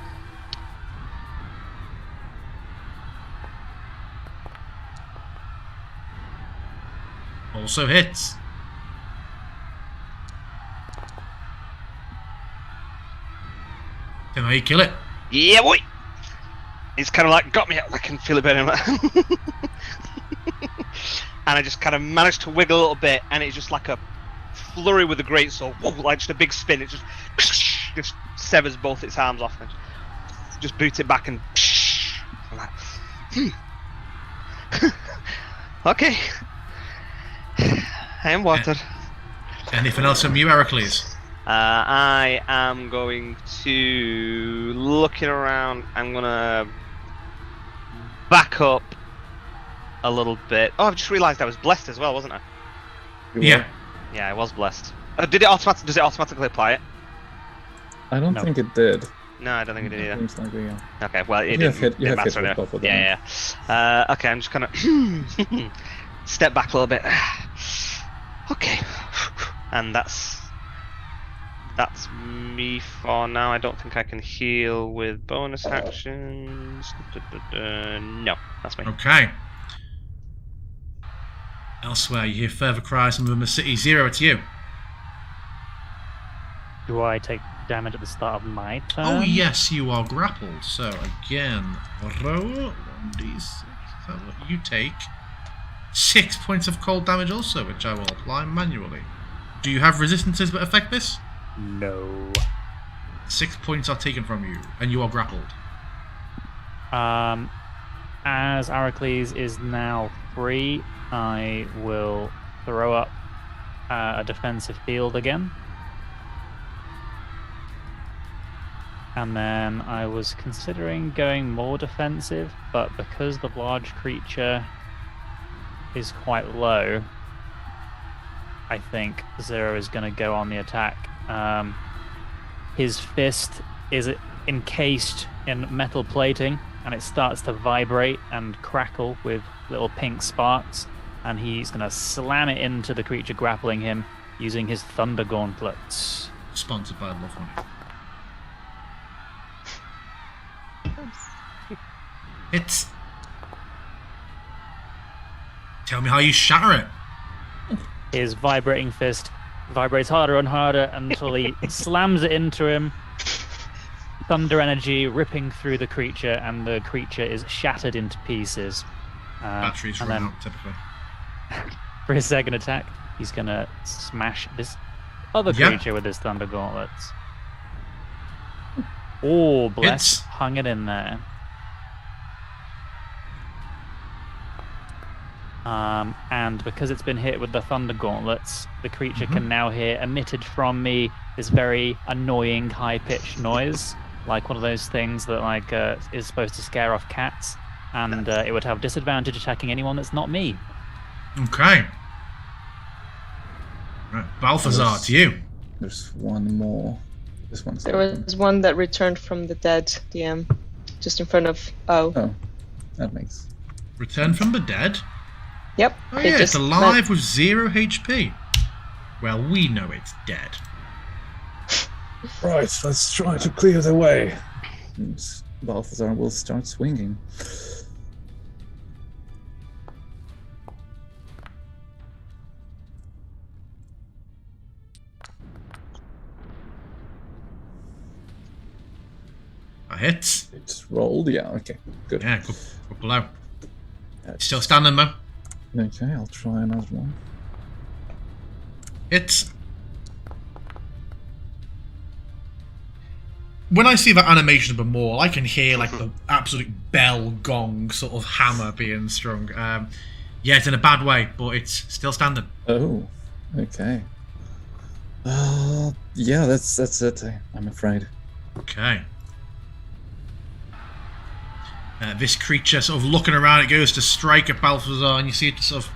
Also hits. Can I kill it? Yeah, boy! It's kind of like got me. I can feel it better. And I just kind of managed to wiggle a little bit, and it's just like a flurry with the greatsword, like just a big spin. It just severs both its arms off, and just boot it back, and I'm like, okay, I am watered. Anything else from you, Heracles? I am going to looking around. I'm gonna back up a little bit. Oh, I've just realised I was blessed as well, wasn't I? Yeah. Yeah, I was blessed. Does it automatically apply it? I don't think it did. No, I don't think it did either. Seems like yeah. Okay, well, it You didn't, have hit didn't matter with anyway. both of them. Yeah. Okay, I'm just gonna step back a little bit. Okay, and that's me for now. I don't think I can heal with bonus actions. No, that's me. Okay. Elsewhere, you hear further cries from the city. Zero, it's you. Do I take damage at the start of my turn? Oh, yes, you are grappled. So, again, roll 1d6. You take 6 points of cold damage also, which I will apply manually. Do you have resistances that affect this? No. 6 points are taken from you, and you are grappled. As Aracles is now free, I will throw up a defensive field again. And then I was considering going more defensive, but because the large creature is quite low, I think Zero is going to go on the attack. His fist is encased in metal plating, and it starts to vibrate and crackle with little pink sparks, and he's going to slam it into the creature grappling him using his Thunder Gauntlets. Sponsored by Love Honey. It's... Tell me how you shatter it. His vibrating fist vibrates harder and harder until he slams it into him. Thunder energy ripping through the creature, and the creature is shattered into pieces. Batteries run out, typically. For his second attack, he's going to smash this other creature with his Thunder Gauntlets. Oh, bless. Hung it in there. And because it's been hit with the Thunder Gauntlets, the creature can now hear emitted from me this very annoying high-pitched noise, like one of those things that is supposed to scare off cats, and it would have disadvantage attacking anyone that's not me. Okay. Right, Balthazar, to you. There's one more. This one's There was one that returned from the dead, DM, just in front of Oh, that makes... Return from the dead? Yep. Oh yeah, it's alive with 0 HP. Well, we know it's dead. Right, let's try to clear the way. And Balthazar will start swinging. That hits. It's rolled, yeah, okay, good. Yeah, good blow. Still standing, man. Okay, I'll try another one. It's... When I see that animation of a maul, I can hear like the absolute bell gong sort of hammer being strung. Yeah, it's in a bad way, but it's still standing. Oh, okay. Yeah, that's it, I'm afraid. Okay. This creature sort of looking around, it goes to strike at Balthazar, and you see it sort of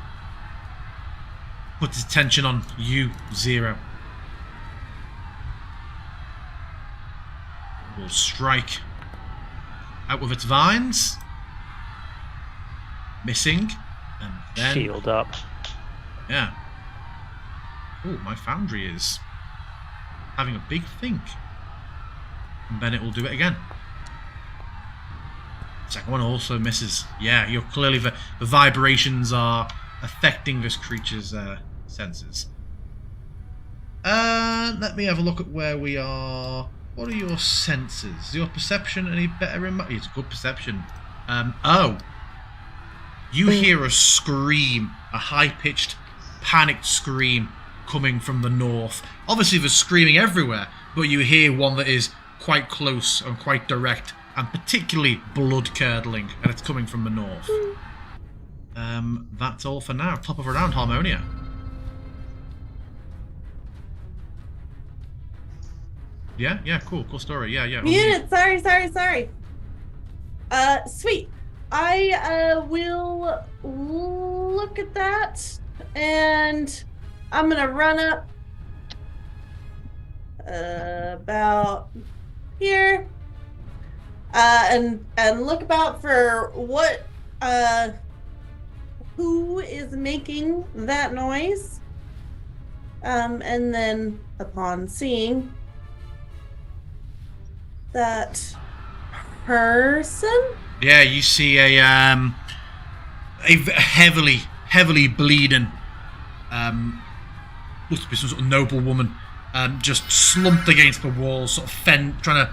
put its attention on you, Zero. Will strike out with its vines, missing, and then Shield up. Yeah. Oh, my foundry is having a big think, and then it will do it again. Second one also misses. Yeah, you're clearly the vibrations are affecting this creature's senses. Let me have a look at where we are. What are your senses? Is your perception any better in my... It's good perception. Oh. You hear a scream, a high-pitched, panicked scream coming from the north. Obviously there's screaming everywhere, but you hear one that is quite close and quite direct, and particularly blood-curdling, and it's coming from the north. That's all for now. Top of the round, Harmonia. Yeah, cool story. Yeah. Unit, sorry. Sweet. I will look at that, and I'm gonna run up about here. And look about for what who is making that noise, and then upon seeing that person, you see a heavily bleeding looks to be some sort of noble woman, just slumped against the wall, sort of trying to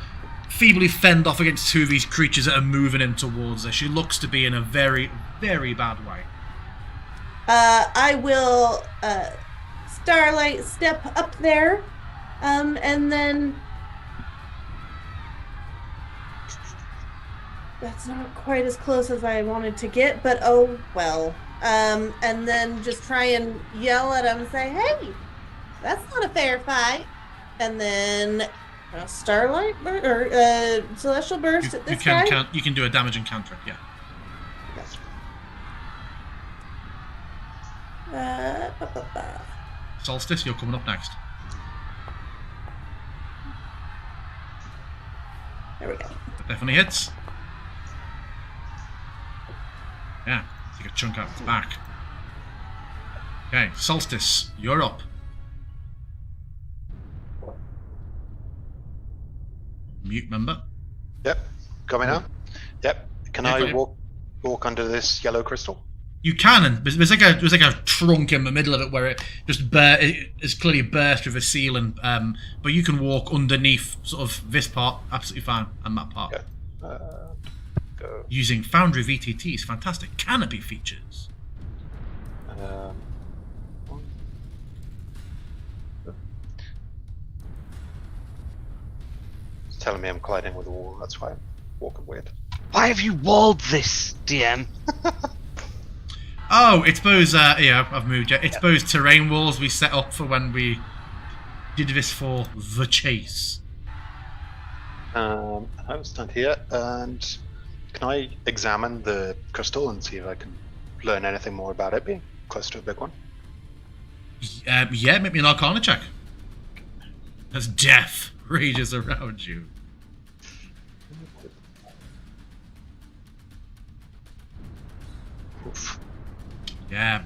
feebly fend off against two of these creatures that are moving in towards her. She looks to be in a very, very bad way. I will Starlight step up there, and then that's not quite as close as I wanted to get, but oh well. And then just try and yell at him and say, "Hey, that's not a fair fight." And then Starlight or Celestial Burst at this guy. You can do a damage and cantrip, yeah. Solstice, you're coming up next. There we go. That definitely hits. Yeah, take a chunk out of its back. Okay, Solstice, you're up. Mute member. Yep. Got me now? Yep. Can Yeah, I got you. walk under this yellow crystal? You can, and there's like a trunk in the middle of it where it just it's clearly burst through the ceiling. But you can walk underneath sort of this part absolutely fine, and that part. Okay. Go. Using Foundry VTT's fantastic canopy features. It's telling me I'm colliding with the wall. That's why I'm walking weird. Why have you walled this, DM? Oh, it's those. Yeah, I've moved. Yeah, it's those terrain walls we set up for when we did this for the chase. I was stand here, and can I examine the crystal and see if I can learn anything more about it being close to a big one? Yeah, make me an Arcana check. As death rages around you. Oof. Yeah.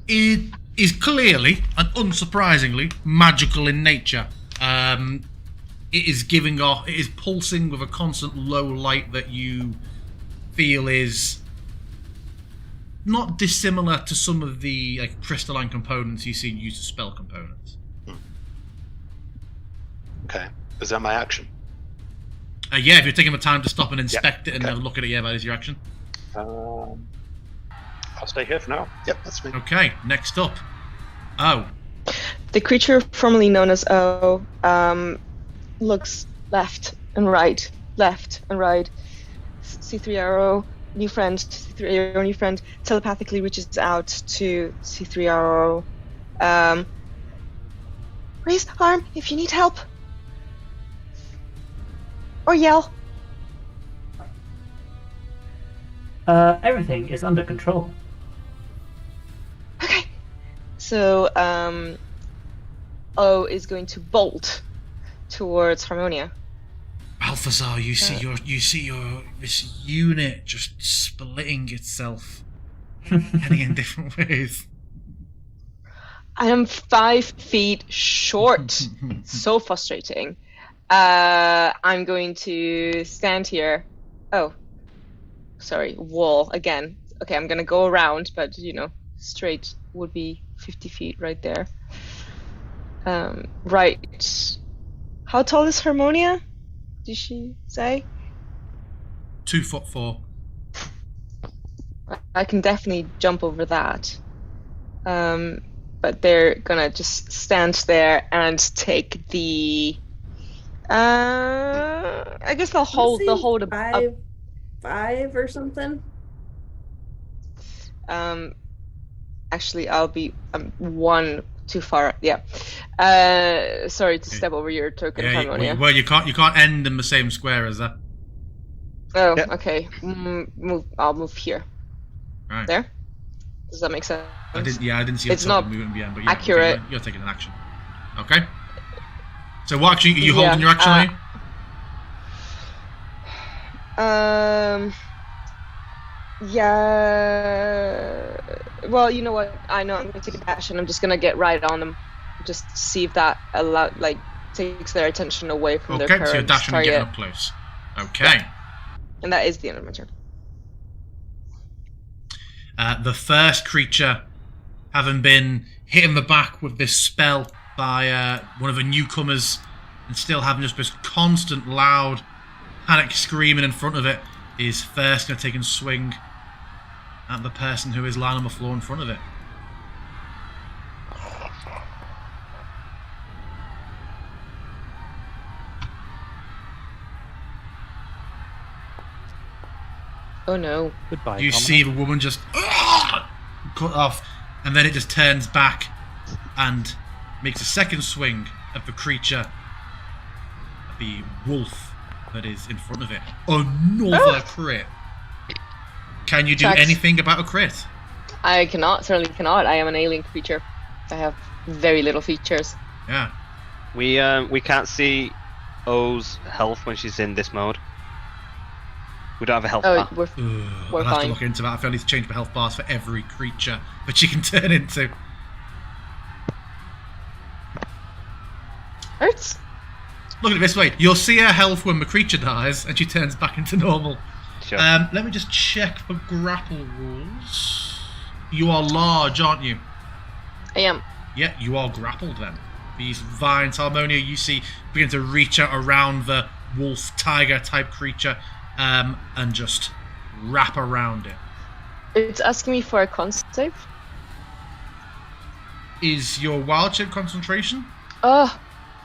It is clearly and unsurprisingly magical in nature. It is giving off. It is pulsing with a constant low light that you feel is not dissimilar to some of the like crystalline components you see used as spell components. Okay. Is that my action? Yeah, if you're taking the time to stop and inspect it and okay. have a look at it, yeah, that is your action. I'll stay here for now. Yep, that's me. Okay, next up. Oh. The creature formerly known as O looks left and right, C3RO, new friend, C3RO, new friend, telepathically reaches out to C3RO. Raise arm if you need help. Or yell. Everything is under control. Okay. So, O is going to bolt towards Harmonia. Balthazar, you see this unit just splitting itself, heading in different ways. I am 5 feet short. So frustrating. I'm going to stand here. Oh, sorry, wall again. Okay, I'm gonna go around, but straight would be 50 feet right there. Right. How tall is Harmonia? Did she say? 2'4". I can definitely jump over that. But they're gonna just stand there and take the. I guess they'll hold a five or something. Actually, I'm one too far. Yeah. Sorry to step over your token, Harmonia. Well, you can't end in the same square as that. Oh, Yep. okay. I'll move here. Right. There. Does that make sense? I didn't see It's the top not moving beyond, but yeah, accurate. okay, you're taking an action. Okay. So what action are you holding your action? Are you? Yeah. Well, you know what? I know I'm going to take a dash, and I'm just going to get right on them, just see if that takes their attention away from their Okay, current so you're dashing and target. getting up close. Okay. Yeah. And that is the end of my turn. The first creature, having been hit in the back with this spell by one of the newcomers, and still having just this constant loud panic screaming in front of it, is first going to take and swing at the person who is lying on the floor in front of it. Oh no. Goodbye. You Commoner. see the woman just cut off, and then it just turns back and makes a second swing at the creature, at the wolf that is in front of it. Another crit. Can you do Tracks. anything about a crit? I cannot, certainly cannot. I am an alien creature. I have very little features. Yeah. We can't see O's health when she's in this mode. We don't have a health bar. We're I'll have to fine. look into that. I feel I need to change my health bars for every creature that she can turn into. Hurts. Look at it this way. You'll see her health when the creature dies and she turns back into normal. Sure. Let me just check for grapple rules. You are large, aren't you? I am. Yeah, you are grappled then. These vines, Harmonia, you see, begin to reach out around the wolf, tiger type creature and just wrap around it. It's asking me for a con save. Is your wild shape concentration? Oh,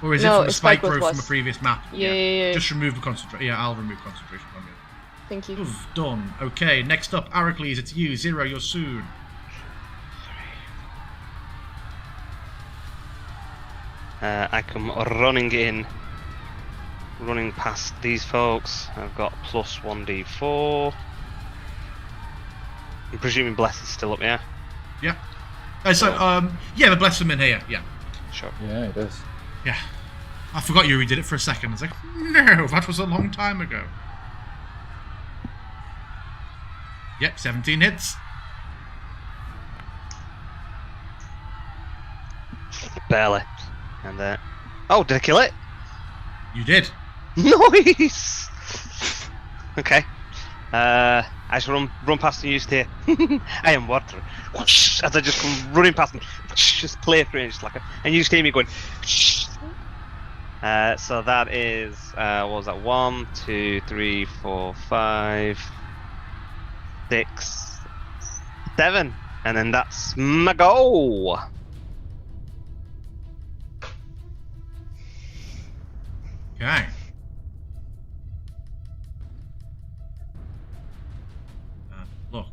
Or is no, it from the it's spike growth growth from was. a previous map? Yeah. Just remove the concentration. Yeah, I'll remove concentration from you. Thank you. Oof, done. Okay, next up, Aracles, it's you. Zero, you're soon. I come running past these folks. I've got plus 1d4. I'm presuming Bless is still up, yeah? Yeah. Yeah, the bless them in here. Yeah. Sure. Yeah, it is. Yeah. I forgot you redid it for a second. I was like, no, that was a long time ago. Yep, 17 hits. Barely. And oh, did I kill it? You did. Nice! Okay. I just run past and used here. I am water. As I just come running past and just play through it, just like and you just hear me going. So that is what was that? 1, 2, 3, 4, 5, 6, 7, and then that's my go. Okay. Look.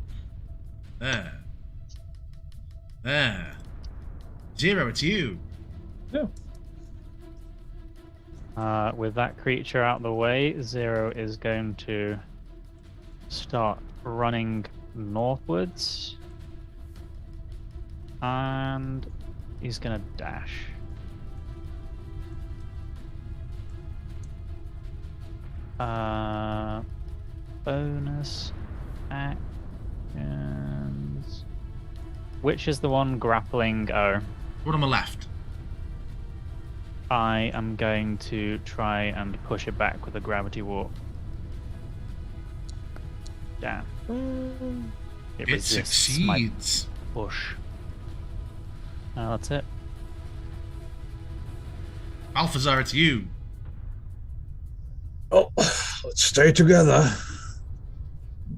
There. Zero, it's you. No. With that creature out the way, Zero is going to start running northwards. And he's going to dash. Bonus actions. Which is the one grappling O? One on my left. I am going to try and push it back with a gravity warp. Damn. It resists my succeeds. push. That's it. Balthazar, it's you. Oh, let's stay together.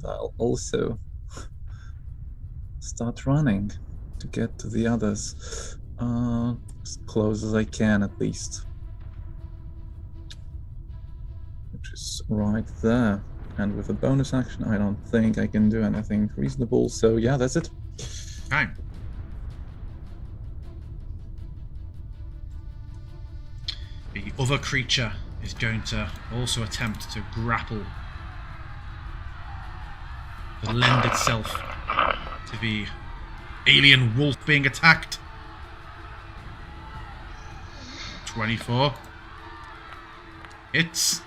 I'll also start running to get to the others. As close as I can, at least. Which is right there. And with a bonus action, I don't think I can do anything reasonable. So yeah, that's it. Okay. The other creature is going to also attempt to grapple, to lend itself to the alien wolf being attacked. 24 hits.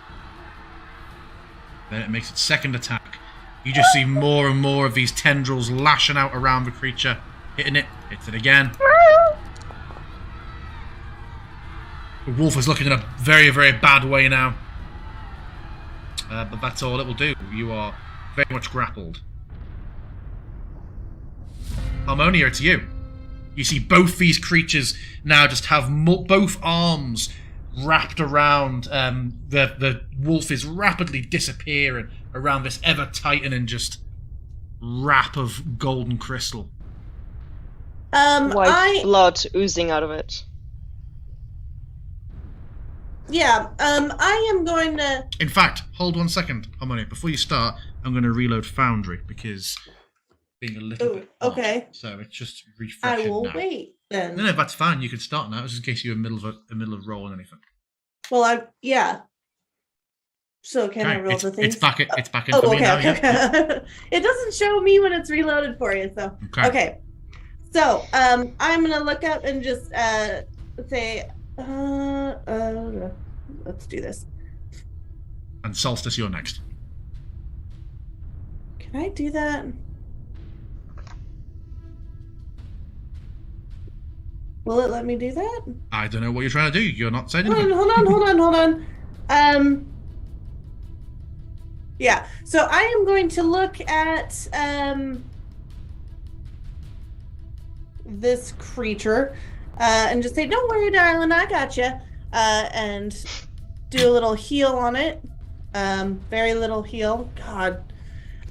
Then it makes its second attack. You just see more and more of these tendrils lashing out around the creature, hitting it, hits it again. The wolf is looking in a very, very bad way now. But that's all it will do. You are very much grappled. Harmonia, it's you. You see both these creatures now just have both arms wrapped around. The wolf is rapidly disappearing around this ever-tightening just wrap of golden crystal. White blood oozing out of it. Yeah, I am going to... In fact, hold 1 second, Harmonia. Before you start, I'm going to reload Foundry because being a little bit hot. Okay. So it's just refreshing I will now. wait then. No, that's fine. You can start now, just in case you're in the middle of rolling anything. Well, yeah. So can I roll it's, the thing? It's back in for me now. Okay. Yeah. It doesn't show me when it's reloaded for you, so. Okay. So, I'm gonna look up and just say, let's do this. And Solstice, you're next. Can I do that? Will it let me do that? I don't know what you're trying to do. You're not saying Hold anything. on. Yeah. So I am going to look at this creature and just say, "Don't worry, darling, I got you," and do a little heal on it. Very little heal. God.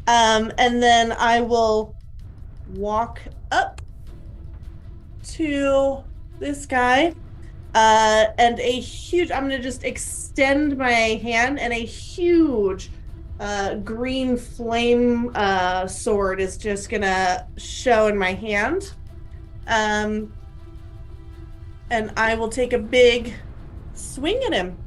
And then I will walk up to this guy, and I'm gonna just extend my hand, and a huge green flame sword is just gonna show in my hand. And I will take a big swing at him.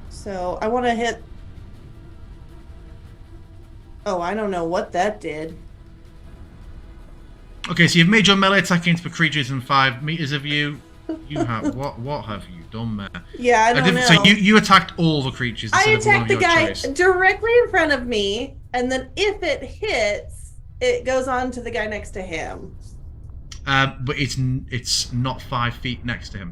So I want to hit. Oh, I don't know what that did. Okay, so you've made your melee attack into the creatures in 5 meters of you. You have what have you done there? Yeah, I don't know. So you attacked all the creatures. I instead of one attacked of the your guy choice. directly in front of me, and then if it hits, it goes on to the guy next to him. But it's not 5 feet next to him.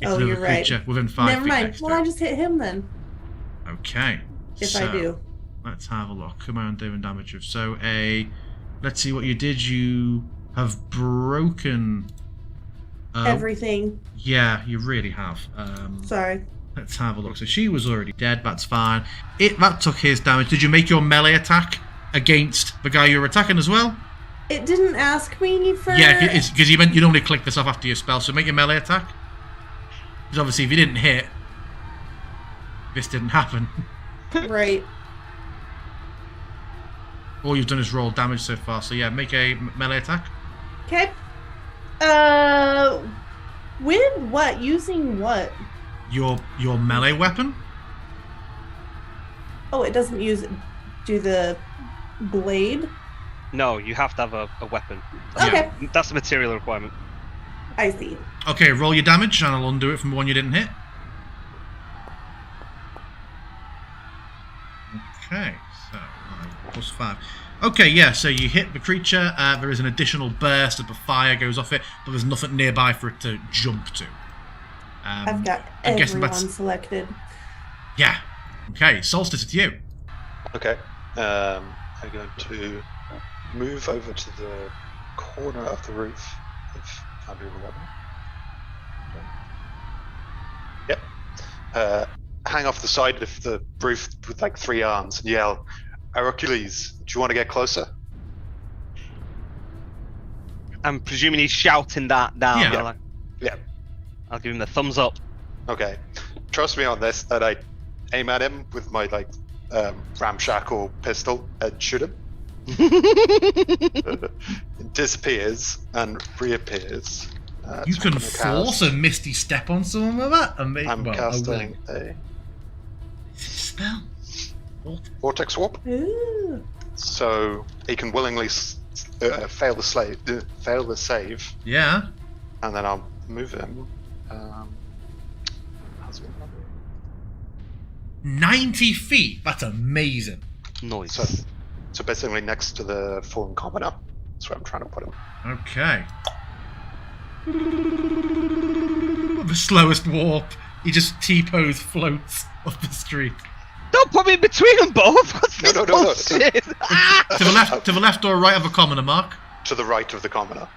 It's Oh, another you're right. creature within 5 Never feet mind. next Well, to I him. just hit him then. Okay. If so, I do. Let's have a look. Come on, doing damage of let's see what you did. You have broken Everything. Yeah, you really have. Sorry. Let's have a look. So she was already dead. That's fine. That took his damage. Did you make your melee attack against the guy you were attacking as well? It didn't ask me for. Yeah, because you normally click this off after your spell. So make your melee attack. Because obviously, if you didn't hit, this didn't happen. Right. All you've done is roll damage so far. So yeah, make a melee attack. Okay. With what? Using what? Your melee weapon. Oh, it doesn't do the blade? No, you have to have a weapon. Okay. That's a material requirement. I see. Okay, roll your damage, and I'll undo it from the one you didn't hit. Okay, so +5. Okay, yeah, so you hit the creature. There is an additional burst of the fire goes off it, but there's nothing nearby for it to jump to. I've got I'm guessing everyone selected. Yeah. Okay, Solstice, it's you. Okay. I'm going to move over to the corner of the roof of Foundry 11. Yep. Hang off the side of the roof with like 3 arms and yell, "Hercules, do you want to get closer?" I'm presuming he's shouting that down. Yeah. Yeah. I'll give him the thumbs up. Okay. Trust me on this, that I aim at him with my ramshackle pistol and shoot him. It disappears and reappears. You can force a misty step on someone with that, and make. I'm casting a spell. Vortex Warp. Ooh. So he can willingly fail the save, Yeah. and then I'll move him. 90 feet. That's amazing. Noise. So basically next to the fallen commoner. That's where I'm trying to put him. Okay. The slowest warp. He just T-pose floats up the street. Don't put me in between them both. What's No, this no, no, no. bullshit? To the left or right of the commoner, Mark. To the right of the commoner.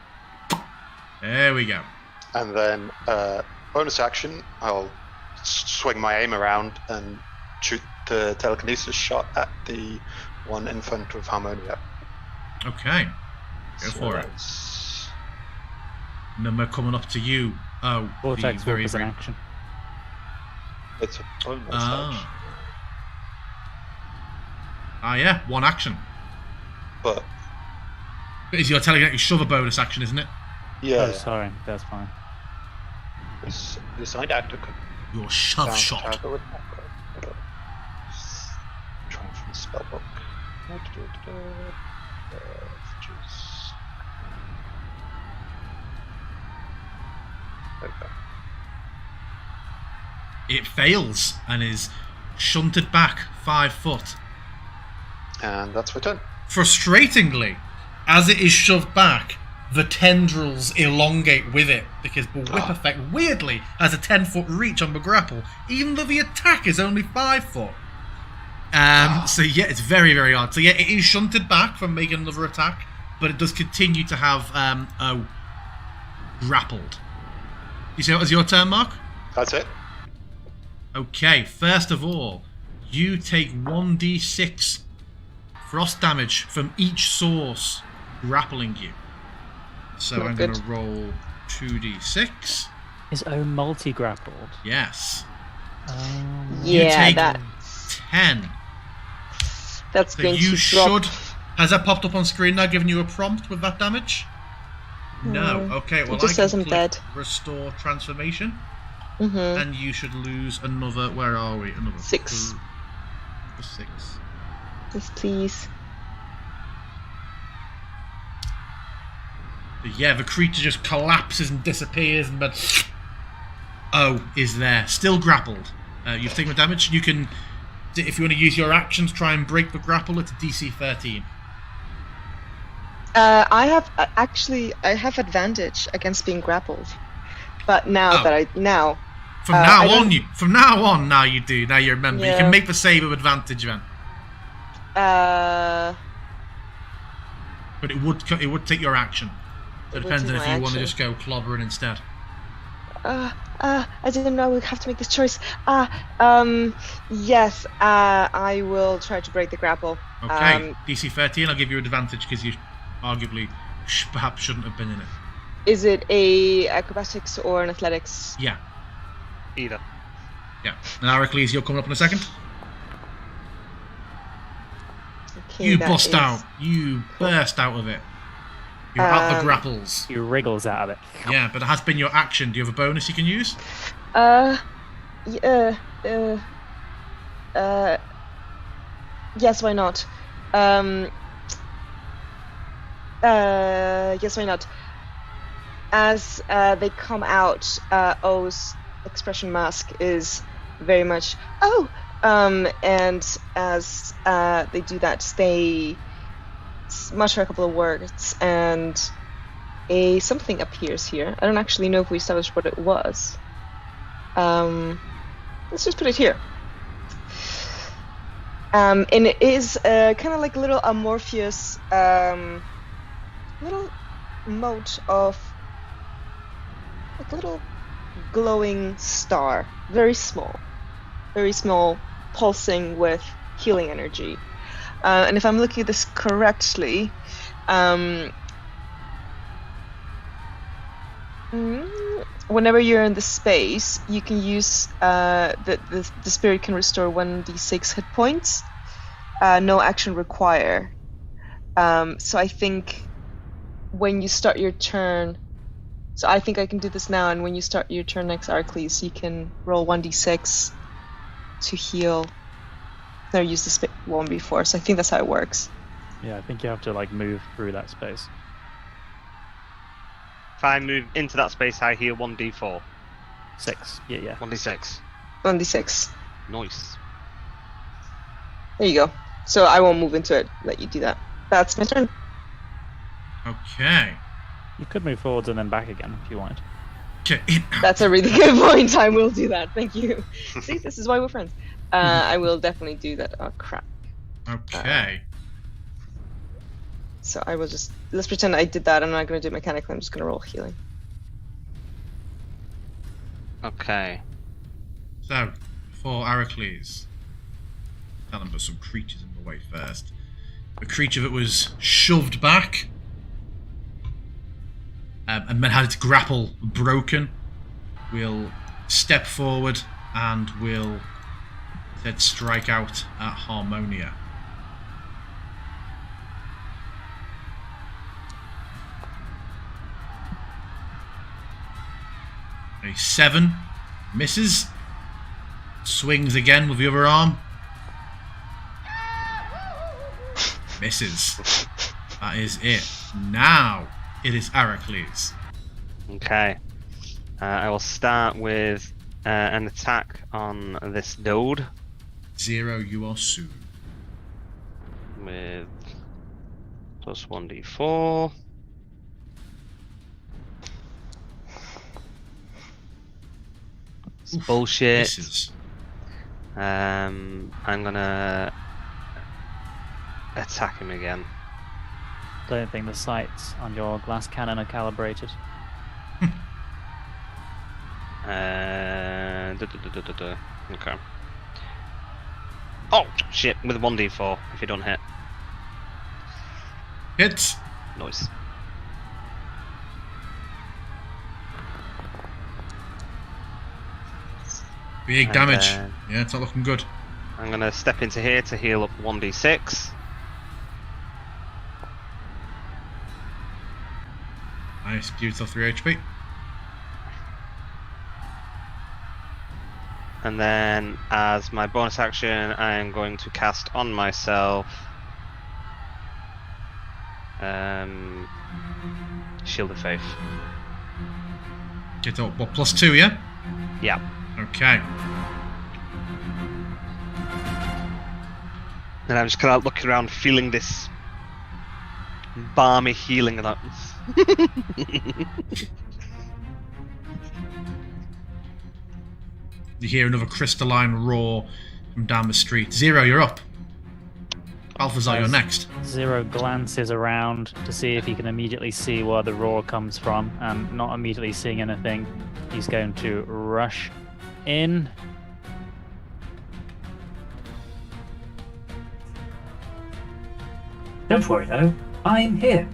There we go. And then bonus action, I'll swing my aim around and shoot the telekinesis shot at the one in front of Harmonia. Okay. Go for it. And then we're coming up to you. Oh, Vortex Warp is an action. It's a bonus action. Yeah, one action. But Is your telekinetic shove a bonus action, isn't it? yeah, Oh, sorry, that's fine. the side actor your shove Down shot. target with trying from the spellbook. There we go. It fails and is shunted back 5 foot. And that's my turn. Frustratingly, as it is shoved back, the tendrils elongate with it because the whip effect weirdly has a 10-foot reach on the grapple, even though the attack is only 5 foot. So yeah, it's very, very odd. So yeah, it is shunted back from making another attack, but it does continue to have grappled. You say it was your turn, Mark? That's it. Okay, first of all, you take 1d6 frost damage from each source grappling you. So Not I'm going good. to roll 2d6. Is O multi-grappled? Yes. You Yeah, take that's 10. that's So going you to drop. should... Has that popped up on screen now, giving you a prompt with that damage? No. Okay, well, it just I says can I'm click dead. Restore transformation, Mm-hmm. and you should lose another... Where are we? Another 6. 6. Yes, please. Yeah, the creature just collapses and disappears, and but is there, still grappled. You've taken the damage. You can, if you want to use your actions, try and break the grapple. It's a DC 13. I have I have advantage against being grappled, but now that I From now on, now you do. Now you remember. You Yeah. can make the save with advantage, then. But it would take your action. So it It would depends on take if my you want to action. just go clobbering instead. I didn't know we have to make this choice. Yes, I will try to break the grapple. Okay, DC 13. I'll give you advantage because you arguably perhaps shouldn't have been in it. Is it a acrobatics or an athletics? Yeah. Either. Yeah. And Aracles, you're coming up in a second. Okay, You that bust is- out. You burst out of it. You're at the grapples. He wriggles out of it. Yeah, but it has been your action. Do you have a bonus you can use? Yes, why not? Yes, why not? As they come out, O's expression mask is very much and as they do that, they mutter a couple of words, and something appears here. I don't actually know if we established what it was. Let's just put it here. And it is kind of like a little amorphous, little mote of like a little glowing star, very small, pulsing with healing energy. And if I'm looking at this correctly, whenever you're in the space, you can use the spirit can restore 1d6 hit points. No action required. So I think when you start your turn, so I think I can do this now. And when you start your turn next, Aracles, you can roll 1d6 to heal. Never used this one before, so I think that's how it works. Yeah, I think you have to like move through that space. If I move into that space, I heal 1d4. 6. Yeah. 1d6. 1d6. Nice. There you go. So I won't move into it. Let you do that. That's my turn. Okay. You could move forwards and then back again if you wanted. That's a really good point. I will do that. Thank you. See, this is why we're friends. I will definitely do that. Oh crap. Okay. So I will just let's pretend I did that. I'm not going to do it mechanically. I'm just going to roll healing. Okay. So, for Aracles, tell them there's some creatures in the way first. A creature that was shoved back and then had its grapple broken will step forward and will instead strike out at Harmonia. A 7 misses. Swings again with the other arm. Misses. That is it. Now it is Heracles. Okay. I will start with an attack on this node. 0, you are soon. With plus 1d4. It's bullshit. Misses. I'm gonna attack him again. Don't think the sights on your glass cannon are calibrated. Okay. Oh shit! With 1d4 if you don't hit. Hits. Nice. Big And damage. then- Yeah, it's not looking good. I'm gonna step into here to heal up 1d6. Nice, beautiful 3 HP. And then, as my bonus action, I am going to cast on myself Shield of Faith. Get up. What, +2, yeah? Yeah. Okay. And I'm just kind of looking around, feeling this balmy healing and that. You hear another crystalline roar from down the street. 0, you're up. Balthazar, you're next. 0 glances around to see if he can immediately see where the roar comes from, and not immediately seeing anything, he's going to rush in. Don't worry though, I'm here.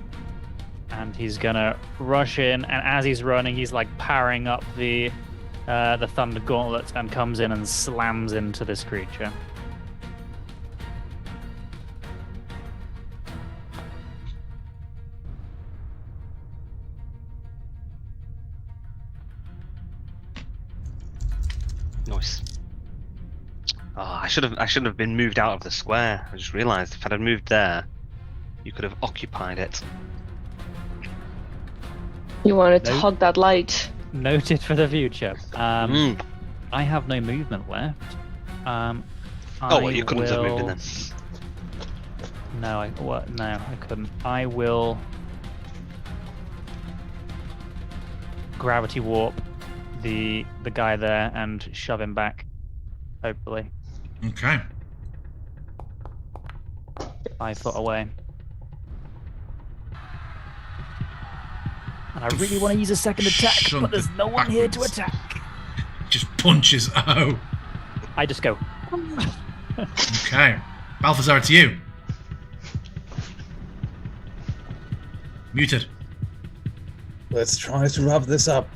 And he's gonna rush in, and as he's running, he's like powering up the thunder gauntlet and comes in and slams into this creature. Nice. Oh, I should have been moved out of the square. I just realised if I'd have moved there, you could have occupied it. You wanted to Nope. hug that light. Noted for the future. I have no movement left. Oh, well, you couldn't have moved in then. No, I couldn't. I will gravity warp the guy there and shove him back. Hopefully, Okay. 5 foot away. And I really want to use a second attack, Shunk but there's no one here to backwards. attack. Just punches. Oh. I just go. Okay. Balthazar, it's you. Muted. Let's try to wrap this up.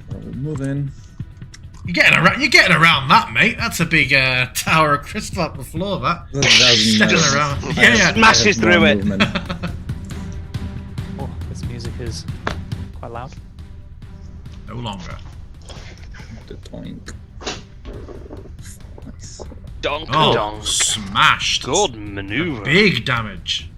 We'll move in. You're getting around that, mate. That's a big tower of crystal up the floor, that. Stepping around. Yeah. Smashes through it. Oh, this music is quite loud. No longer. The toink. Nice. Donk Oh, donk. smashed. Good maneuver. Big damage.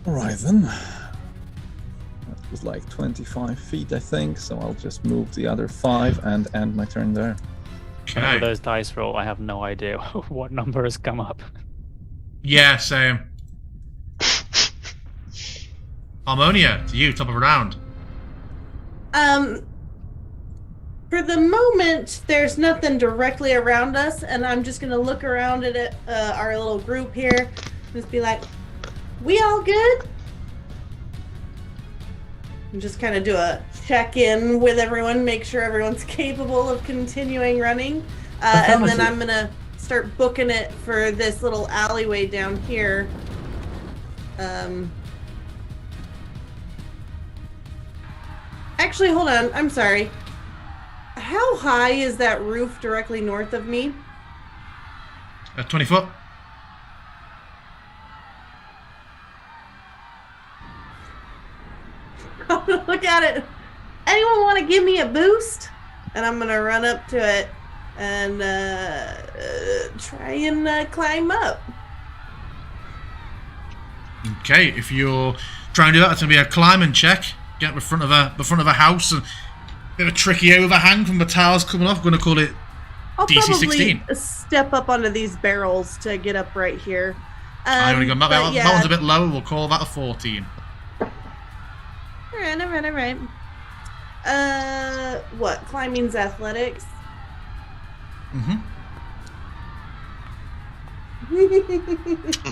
Alright then. That was like 25 feet, I think, so I'll just move the other 5 and end my turn there. Whenever Okay. those dice roll, I have no idea what number has come up. Yeah, same. Harmonia, to you, top of the round. For the moment, there's nothing directly around us, and I'm just gonna look around at it, our little group here, just be like, "We all good?" And just kind of do a check-in with everyone, make sure everyone's capable of continuing running, and then I'm gonna start booking it for this little alleyway down here. Actually, hold on. I'm sorry. How high is that roof directly north of me? 20 foot. I'm gonna look at it. anyone want to give me a boost? And I'm gonna run up to it and try and climb up. Okay, if you're trying to do that, it's gonna be a climbing check. Get up the front of a house, and a bit of a tricky overhang from the towers coming off. I'm gonna call it I'll DC probably 16. step up onto these barrels to get up right here. I only got that. But That one's a bit lower. We'll call that a 14. All right. What? Climbing's athletics.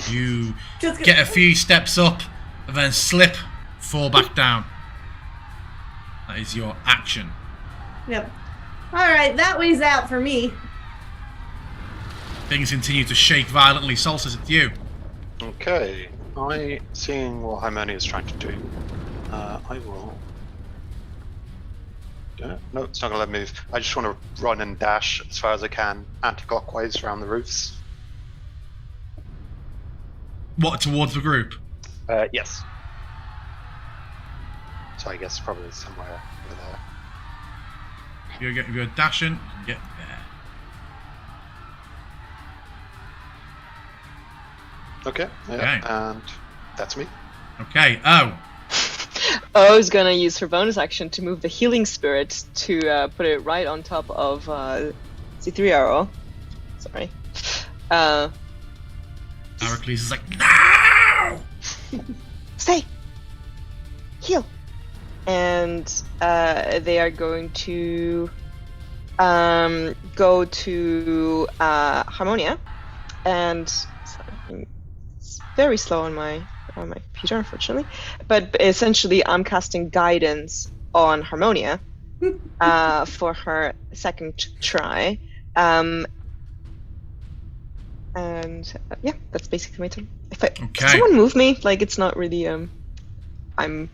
You Just get a few steps up, and then slip, fall back down. That is your action. Yep. All right, that way's out for me. Things continue to shake violently. Solstice, it's you. Okay, seeing what Harmonia is trying to do, I will. No, it's not gonna let me move. I just want to run and dash as far as I can, anti-clockwise around the roofs. What, towards the group? Yes. So I guess probably somewhere over there. If you're dashing, you can get there. Okay. Yeah, Okay. and that's me. Okay. Oh, O's gonna use her bonus action to move the healing spirit to put it right on top of C3RO. Sorry. Heracles is like, no! Stay! Heal! And they are going to go to Harmonia. And sorry, it's very slow on my computer, unfortunately. But essentially, I'm casting guidance on Harmonia for her second try. And yeah, that's basically my turn. Can someone move me? Like, it's not really. I'm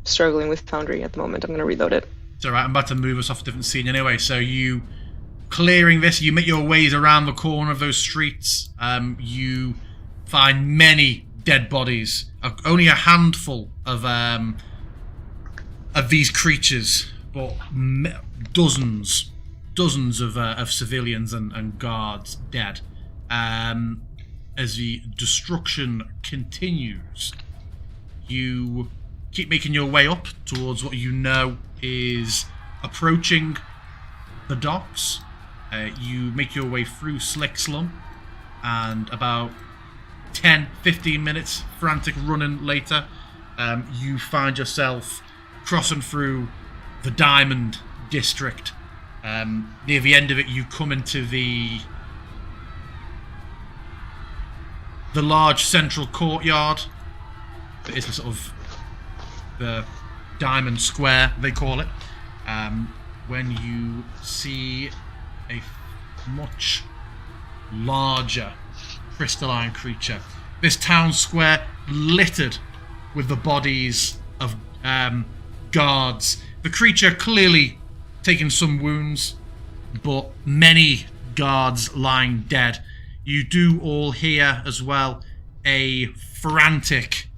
struggling with Foundry at the moment. I'm going to reload it. It's alright, I'm about to move us off a different scene anyway. So you clearing this, you make your ways around the corner of those streets. You find many dead bodies. Only a handful of these creatures, but dozens of civilians and guards dead. As the destruction continues, you keep making your way up towards what you know is approaching the docks. You make your way through Slick Slum, and about 10-15 minutes frantic running later, you find yourself crossing through the Diamond District. Near the end of it, you come into the large central courtyard. It's a sort of the Diamond Square, they call it. When you see a much larger crystalline creature. This town square littered with the bodies of guards. The creature clearly taken some wounds, but many guards lying dead. You do all hear as well a frantic,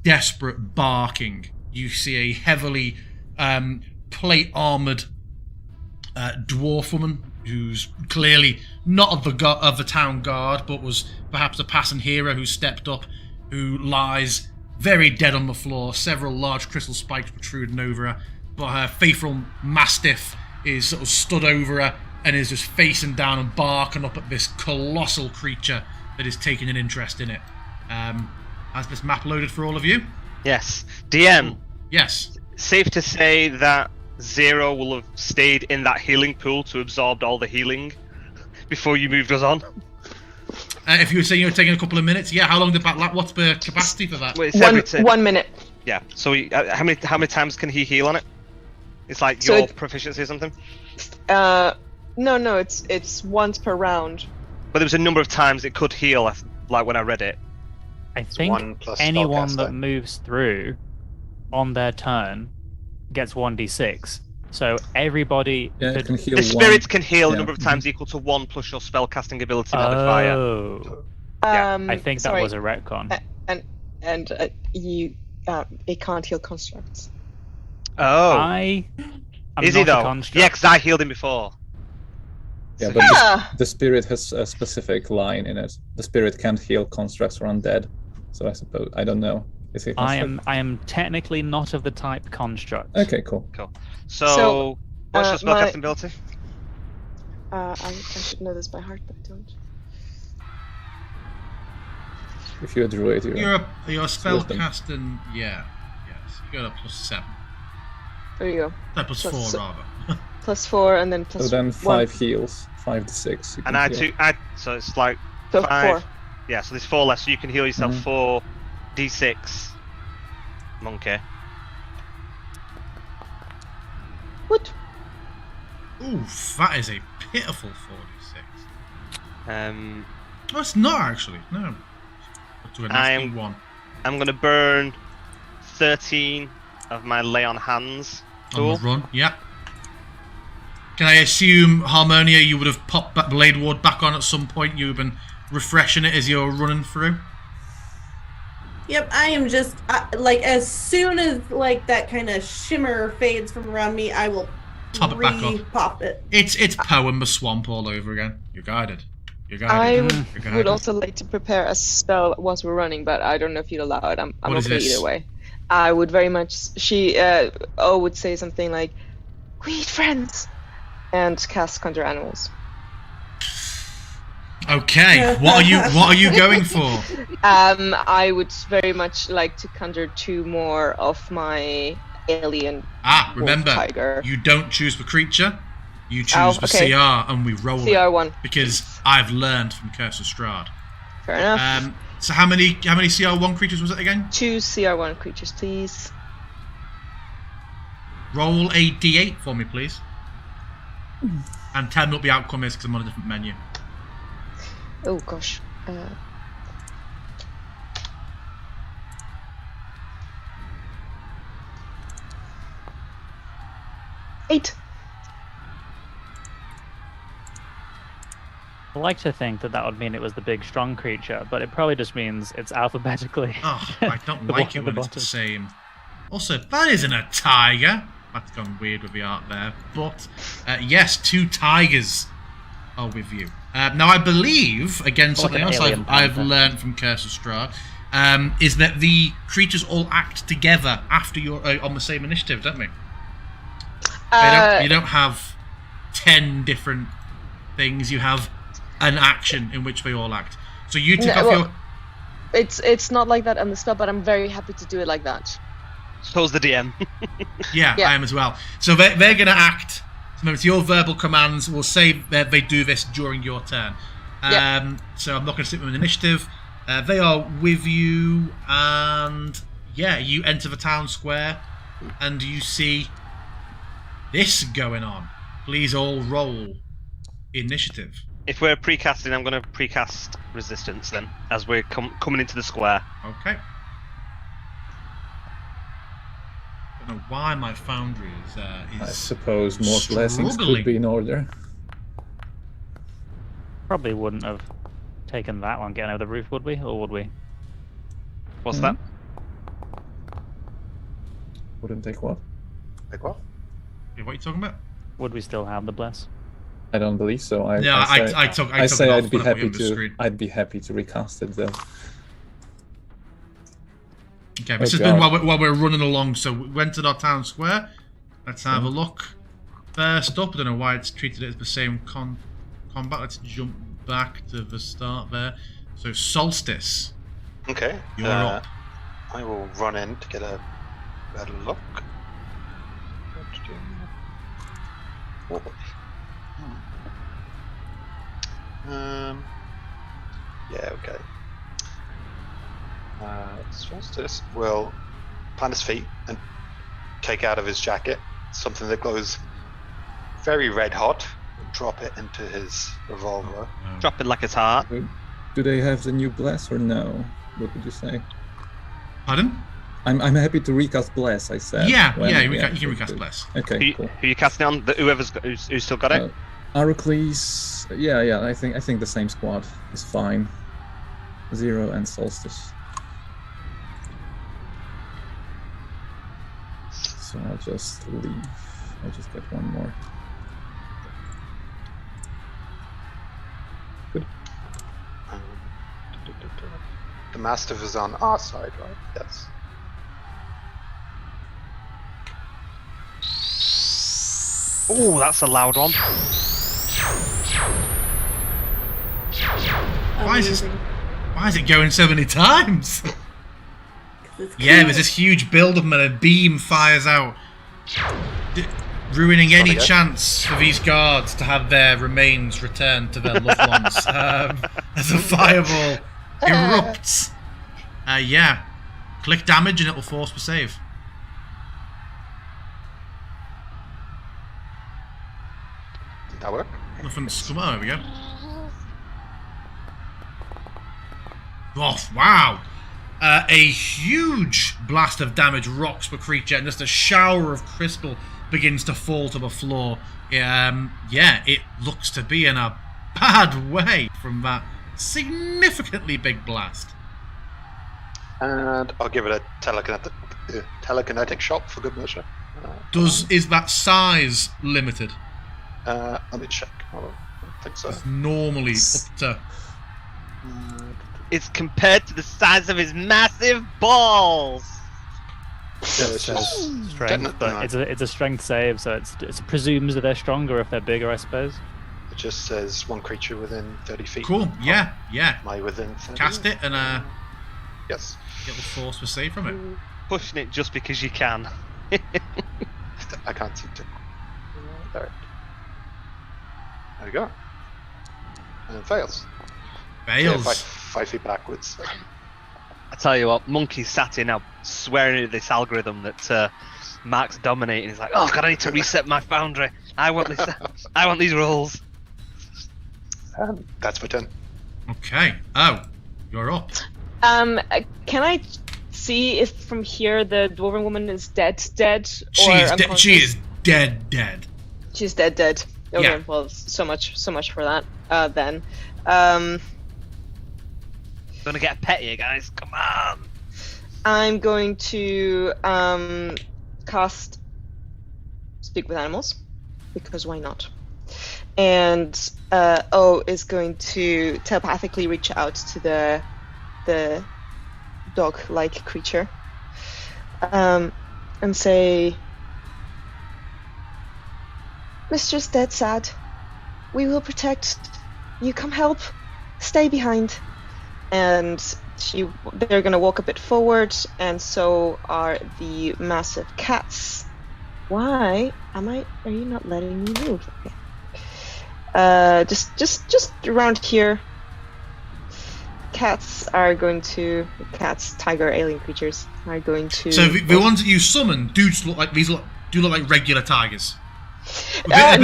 desperate barking. You see a heavily plate-armoured dwarf woman who's clearly not of the town guard, but was perhaps a passing hero who stepped up, who lies very dead on the floor, several large crystal spikes protruding over her, but her faithful mastiff is sort of stood over her and is just facing down and barking up at this colossal creature that is taking an interest in it. Has this map loaded for all of you? Yes. DM. Yes. Safe to say that Zero will have stayed in that healing pool to absorb all the healing before you moved us on. If you were saying you were taking a couple of minutes, yeah. How long did that? What's the capacity for that? Wait, it's 1 minute. Yeah. So how many times can he heal on it? It's like so your proficiency or something. No, it's once per round. But there was a number of times it could heal, like when I read it. I think anyone that moves through on their turn gets 1d6. So everybody can heal the spirits one. can heal a number of times equal to 1 plus your spellcasting ability modifier. Oh. Yeah, I think that was a retcon. And it can't heal constructs. Oh, I'm is not he a though? construct. Yeah, because I healed him before. Yeah, So but Ah, the spirit has a specific line in it. The spirit can't heal constructs or undead. So I suppose I don't know. Is he a construct? I am technically not of the type construct. Okay, cool. Cool. So, what's your my- spellcasting ability? I should know this by heart, but I don't. If you're a druid, You're a spell wisdom. casting. Yeah. Yes. You got a +7. There you go. Plus Plus 4 rather. +4 and then plus So then 1. 5 heals, 5 to 6. And so it's like So 5. 4. Yeah, so there's 4 less, so you can heal yourself Mhm. 4 d6. Monkey. What? Oof, that is a pitiful 46. Oh, it's not actually. No. To a nasty I'm- 1. I'm gonna burn 13 of my lay on hands. On Cool. the run, yeah. Can I assume, Harmonia, you would have popped that Blade Ward back on at some point? You've been refreshing it as you're running through? Yep, I am just like as soon as like that kind of shimmer fades from around me, I will Top it back up. pop it. It's Poem the Swamp all over again. You're guided. You're guided. I You're would guided. also like to prepare a spell whilst we're running, but I don't know if you'd allow it. I'm What is okay this? either way. I would very much. She would say something like, "We eat friends," and cast Conjure Animals. Okay, what are you going for? I would very much like to conjure 2 more of my alien wolf Remember, tiger. you don't choose the creature. You choose the okay. CR, and we roll it. CR1. Because I've learned from Curse of Strahd. Fair enough. So how many CR1 creatures was it again? 2 CR1 creatures, please. Roll a D8 for me, please. And tell me what the outcome is, because I'm on a different menu. Oh gosh. 8. I like to think that would mean it was the big strong creature, but it probably just means it's alphabetically. Oh, I don't The like one it at when the it's the bottom. same. Also, that isn't a tiger. That's gone weird with the art there. But, yes, 2 tigers are with you. Now, I believe, again, Like something an else alien I've panther. learned from Curse of Strahd, is that the creatures all act together after you're on the same initiative, don't they? You don't have 10 different things. You have an action in which they all act. So you took off your... It's not like that on the spell, but I'm very happy to do it like that. So's the DM. Yeah, Yeah. I am as well. So they're going to act. So it's your verbal commands. We'll say that they do this during your turn. Yeah. So I'm not going to sit with an initiative. They are with you, and yeah, you enter the town square, and you see this going on. Please all roll initiative. If we're precasting, I'm going to precast resistance then, as we're coming into the square. Okay. Don't know why my foundry I is suppose more blessings struggling. could be in order. Probably wouldn't have taken that one getting over the roof, would we? Or would we? What's Mhm. that? Wouldn't take what? Like what? Yeah, what are you talking about? Would we still have the bless? I don't believe so. I took I it say off I'd be when I put it happy on the to. screen. I'd be happy to recast it though. Okay, this Oh, has been God. while we're running along. So we went to our town square. Let's have a look. First up, I don't know why it's treated it as the same combat. Let's jump back to the start there. So Solstice, Okay. you're up. I will run in to get a better look. Oh boy. Yeah, okay. Solstice will plant his feet and take out of his jacket something that glows very red hot and drop it into his revolver. Drop it like it's hot. Do they have the new bless or no? What would you say? Pardon? I'm happy to recast bless. I said. Yeah, When- you can good, recast good. Bless. Okay, cool. Who you casting on? Who's still got it? Aracles, yeah. I think the same squad is fine. Zero and Solstice. So I'll just leave. I'll just get one more. Good. The Mastiff is on our side, right? Yes. Oh, that's a loud one. Why is it going so many times? Yeah, there's this huge build-up and a beam fires out, ruining any chance for these guards to have their remains returned to their loved ones. As a fireball erupts. Yeah. Click damage and it will force the save. Did that work? Nothing's come on, there we go. Oh, wow. A huge blast of damage rocks the creature, and just a shower of crystal begins to fall to the floor. Yeah, it looks to be in a bad way from that significantly big blast. And I'll give it a telekinetic shot for good measure. Is that size limited? Let me check. I don't think so. It's normally up to... It's compared to the size of his massive balls. Yeah, it's just Strength, but it's a strength save, so it presumes that they're stronger if they're bigger, I suppose. It just says one creature within 30 feet. Cool, yeah. Am I within 30? Cast it and yes. get the force for save from it. Pushing it just because you can. I can't seem to. There we go. And it fails. Fails. Yeah, 5 feet backwards. I tell you what, Monkey's sat here now swearing at this algorithm that Mark's dominating. He's like, oh god, I need to reset my foundry. I want this. I want these rolls. That's my turn. Okay. Oh, you're up. Can I see if from here the dwarven woman is dead? She is dead. She's dead. Okay, Yeah. well, so much for that. Then, Gonna get a pet here, guys. Come on. I'm going to cast Speak with Animals, because why not? And O is going to telepathically reach out to the dog-like creature and say, Mistress Dead Sad, we will protect you. Come help. Stay behind. And they're gonna walk a bit forward, and so are the massive cats. Why are you not letting me move? Okay. Just around here. Cats, tiger, alien creatures are going to. So the ones that you summon do look like regular tigers. A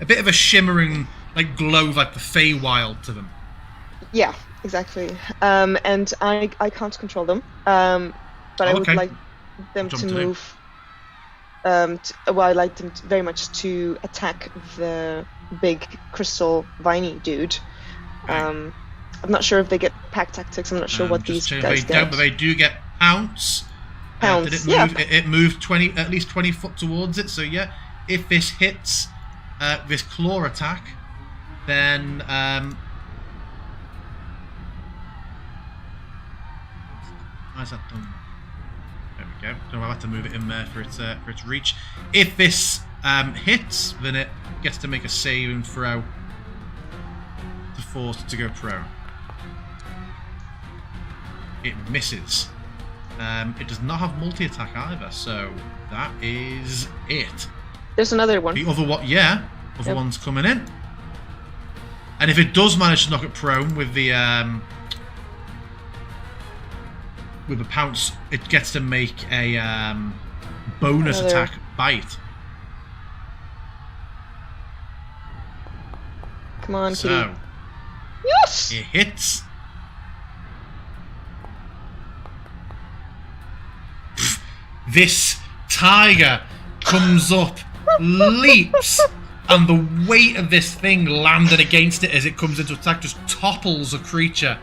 bit of a shimmering like glow, like the Feywild to them. Yeah, exactly. And I can't control them. But I would like them to move. I'd like them very much to attack the big crystal viney dude. I'm not sure if they get pack tactics. I'm not sure what these guys get. But they do get pounce. Pounce. Did it move? It moved at least 20 foot towards it. So yeah, if this hits this claw attack, then how's that done? There we go. So I'll have to move it in there for its reach. If this hits, then it gets to make a saving throw to force it to go prone. It misses. It does not have multi-attack either, so that is it. There's another one. The other one, yeah, one's coming in. And if it does manage to knock it prone with the pounce, it gets to make a bonus attack bite. Come on, so, kitty. Yes! It hits. This tiger comes up, leaps, and the weight of this thing landed against it as it comes into attack just topples a creature,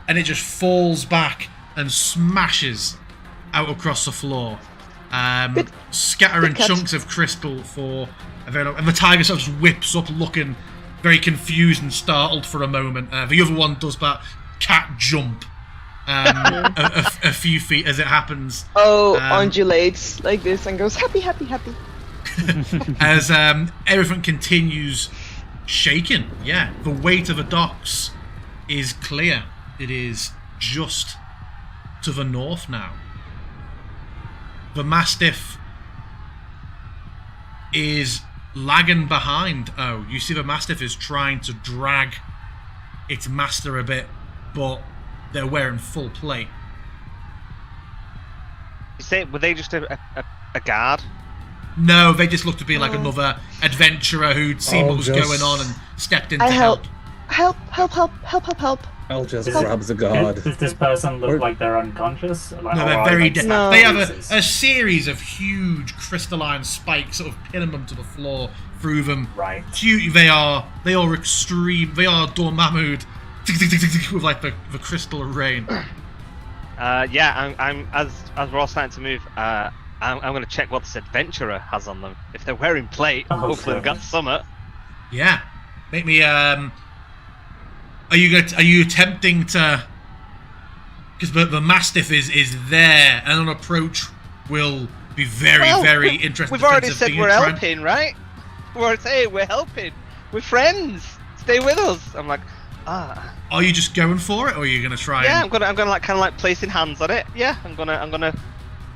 and it just falls back and smashes out across the floor. scattering catch. chunks of crystal for a very long. And the tiger sort of just whips up, looking very confused and startled for a moment. The other one does that cat jump a few feet as it happens. Undulates like this and goes happy, happy, happy. As everything continues shaking. Yeah, the weight of the docks is clear. It is just to the north now. The Mastiff is lagging behind. Oh, you see the Mastiff is trying to drag its master a bit, but they're wearing full plate. You say, were they just a guard? No, they just looked to be like another adventurer who'd seen what was going on and stepped in to help. Help. I'll just grab the guard. Does this person look like they're unconscious? Like, No, they're or very like dead. No. They have a series of huge crystalline spikes sort of pinning them to the floor through them. Right. They are extreme. They are Dormammu with like the crystal rain. Yeah, I'm as we're all starting to move. I'm going to check what this adventurer has on them. If they're wearing plate, hopefully they've got summit. Yeah, make me. Are you attempting to? Because the Mastiff is there, and an approach will be very interesting. We've already said we're helping, right? We're helping. We're friends. Stay with us. I'm like, Are you just going for it, or are you gonna try? Yeah, I'm gonna like kind of like placing hands on it. Yeah, I'm gonna.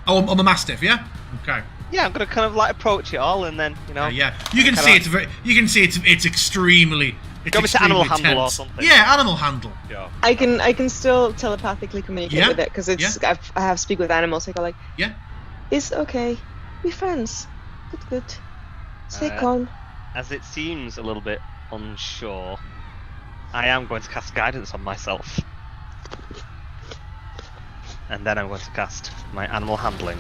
Oh, on the Mastiff, yeah. Okay. Yeah, I'm gonna kind of like approach it all, and then Yeah, you can see it's very. You can see it's extremely. Go to animal extremely handle or tense. something. Yeah, animal handle. Yeah. I can still telepathically communicate Yeah? with it because it's I have speak with animals. I go like, Yeah. it's okay, we friends. Good. Stay calm. As it seems a little bit unsure, I am going to cast guidance on myself. And then I'm going to cast my animal handling.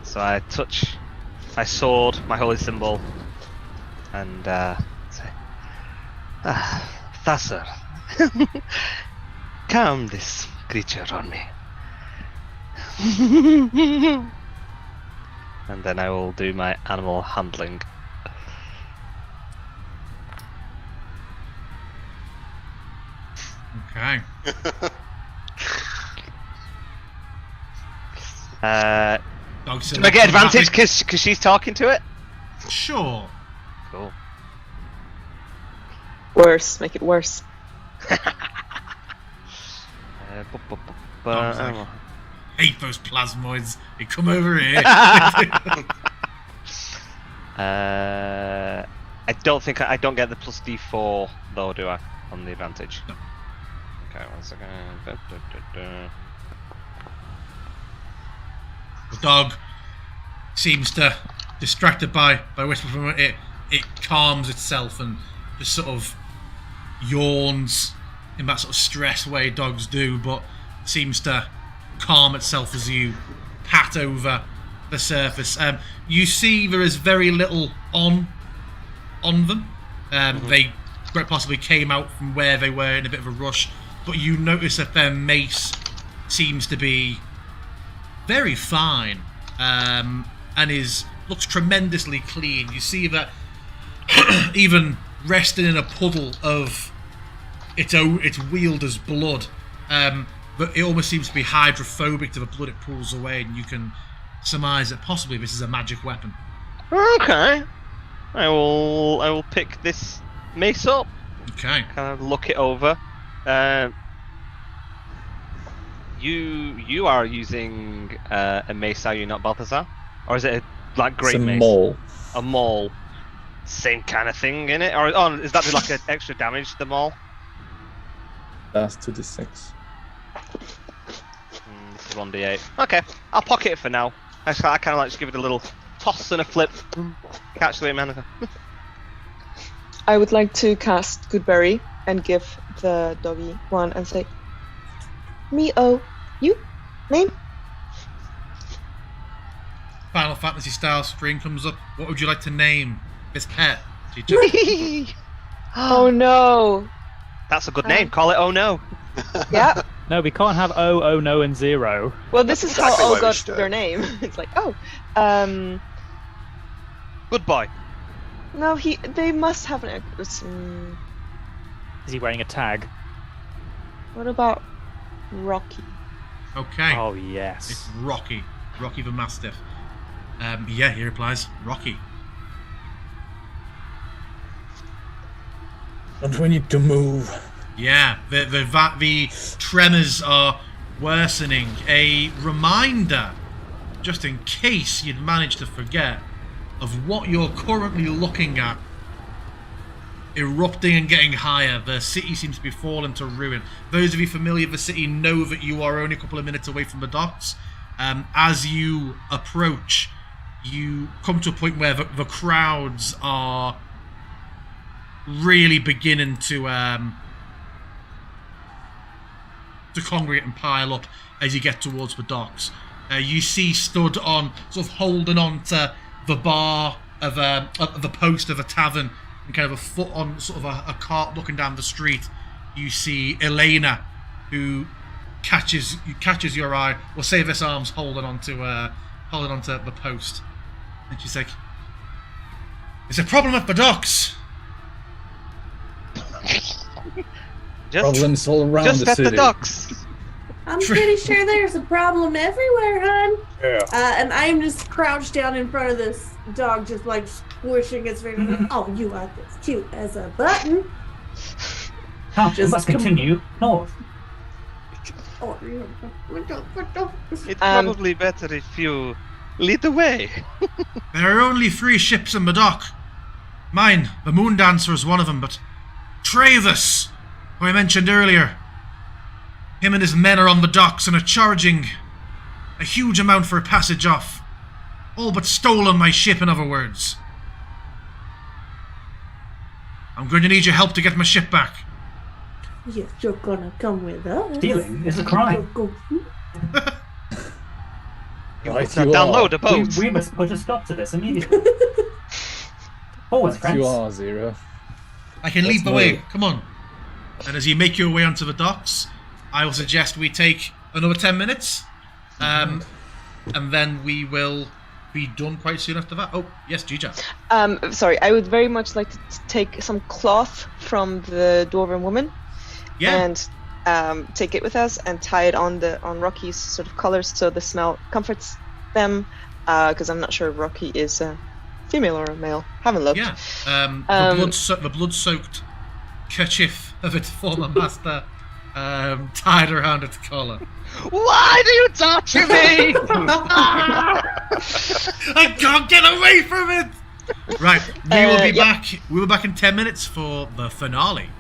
So I touch my sword, my holy symbol, and say, Thasser, calm this creature on me. And then I will do my animal handling. Okay. Dog's Do I get advantage because she's talking to it? Sure. Cool. Worse, make it worse. Dog's like, hate those plasmoids. They come over here. I don't think I don't get the plus D4 though, do I? On the advantage. No. Okay, 1 second. The dog seems to, distracted by whisper from it, it calms itself and just sort of yawns in that sort of stress way dogs do, but seems to calm itself as you pat over the surface. You see there is very little on them. They quite possibly came out from where they were in a bit of a rush, but you notice that their mace seems to be very fine, and looks tremendously clean. You see that even resting in a puddle of its wielder's blood, but it almost seems to be hydrophobic to the blood it pulls away, and you can surmise that possibly this is a magic weapon. Okay, I will pick this mace up. Okay. Kind of look it over. You are using a mace, are you not, Balthazar? Or is it a great it's a mace? maul. A maul. Same kind of thing in it? Or is that like an extra damage, the maul? That's 2d6. This is 1d8. Okay, I'll pocket it for now. I kind of like just give it a little toss and a flip. Catch the way, man. I would like to cast Goodberry and give the doggy one and say, me-oh, you? Name? Final Fantasy style screen comes up. What would you like to name this pet? Oh no! That's a good name. Call it Oh No. Yeah. No, we can't have oh no and 0. Well, this is exactly how why O we got should do their it. name. It's like, oh, Goodbye. no, they must have an. Is he wearing a tag? What about Rocky? Okay. Oh, It's yes. Rocky. Rocky the Mastiff. Yeah, he replies, Rocky. And we need to move. Yeah, the tremors are worsening. A reminder, just in case you'd managed to forget, of what you're currently looking at. Erupting and getting higher. The city seems to be falling to ruin. Those of you familiar with the city know that you are only a couple of minutes away from the docks. As you approach, you come to a point where the crowds are really beginning to congregate and pile up as you get towards the docks. You see stood on, sort of holding on to the bar of the post of a tavern, and kind of a foot on sort of a cart looking down the street. You see Elena, who catches your eye. We'll say this arm's holding onto the post, and she's like, "There's a problem at the docks." Problems all around Just the at city. the docks. I'm pretty sure there's a problem everywhere, hon. Yeah. And I'm just crouched down in front of this dog, just like squishing its face. Oh, you are as cute as a button. Now, we Just must continue north. Oh, It's probably better if you lead the way. There are only 3 ships in the dock. Mine, the Moon Dancer, is one of them, but Travis, who I mentioned earlier, him and his men are on the docks and are charging a huge amount for a passage off. All but stolen my ship, in other words. I'm going to need your help to get my ship back. yes, you're gonna come with us. Stealing is a crime. Go. You Right must not you are. download a boat. We must put a stop to this immediately. Forwards, Right you friends. are, Zero. I can Let's lead the way. move. Come on. And as you make your way onto the docks, I will suggest we take another 10 minutes. And then we will be done quite soon after that. Oh, yes, Gija. Sorry, I would very much like to take some cloth from the dwarven woman Yeah. and take it with us and tie it on Rocky's sort of collars so the smell comforts them. Because I'm not sure if Rocky is a female or a male. Haven't looked. Yeah. The blood-soaked kerchief of its former master tied around its collar. Why do you torture me? I can't get away from it! Right, we will be back. We will be back in 10 minutes for the finale.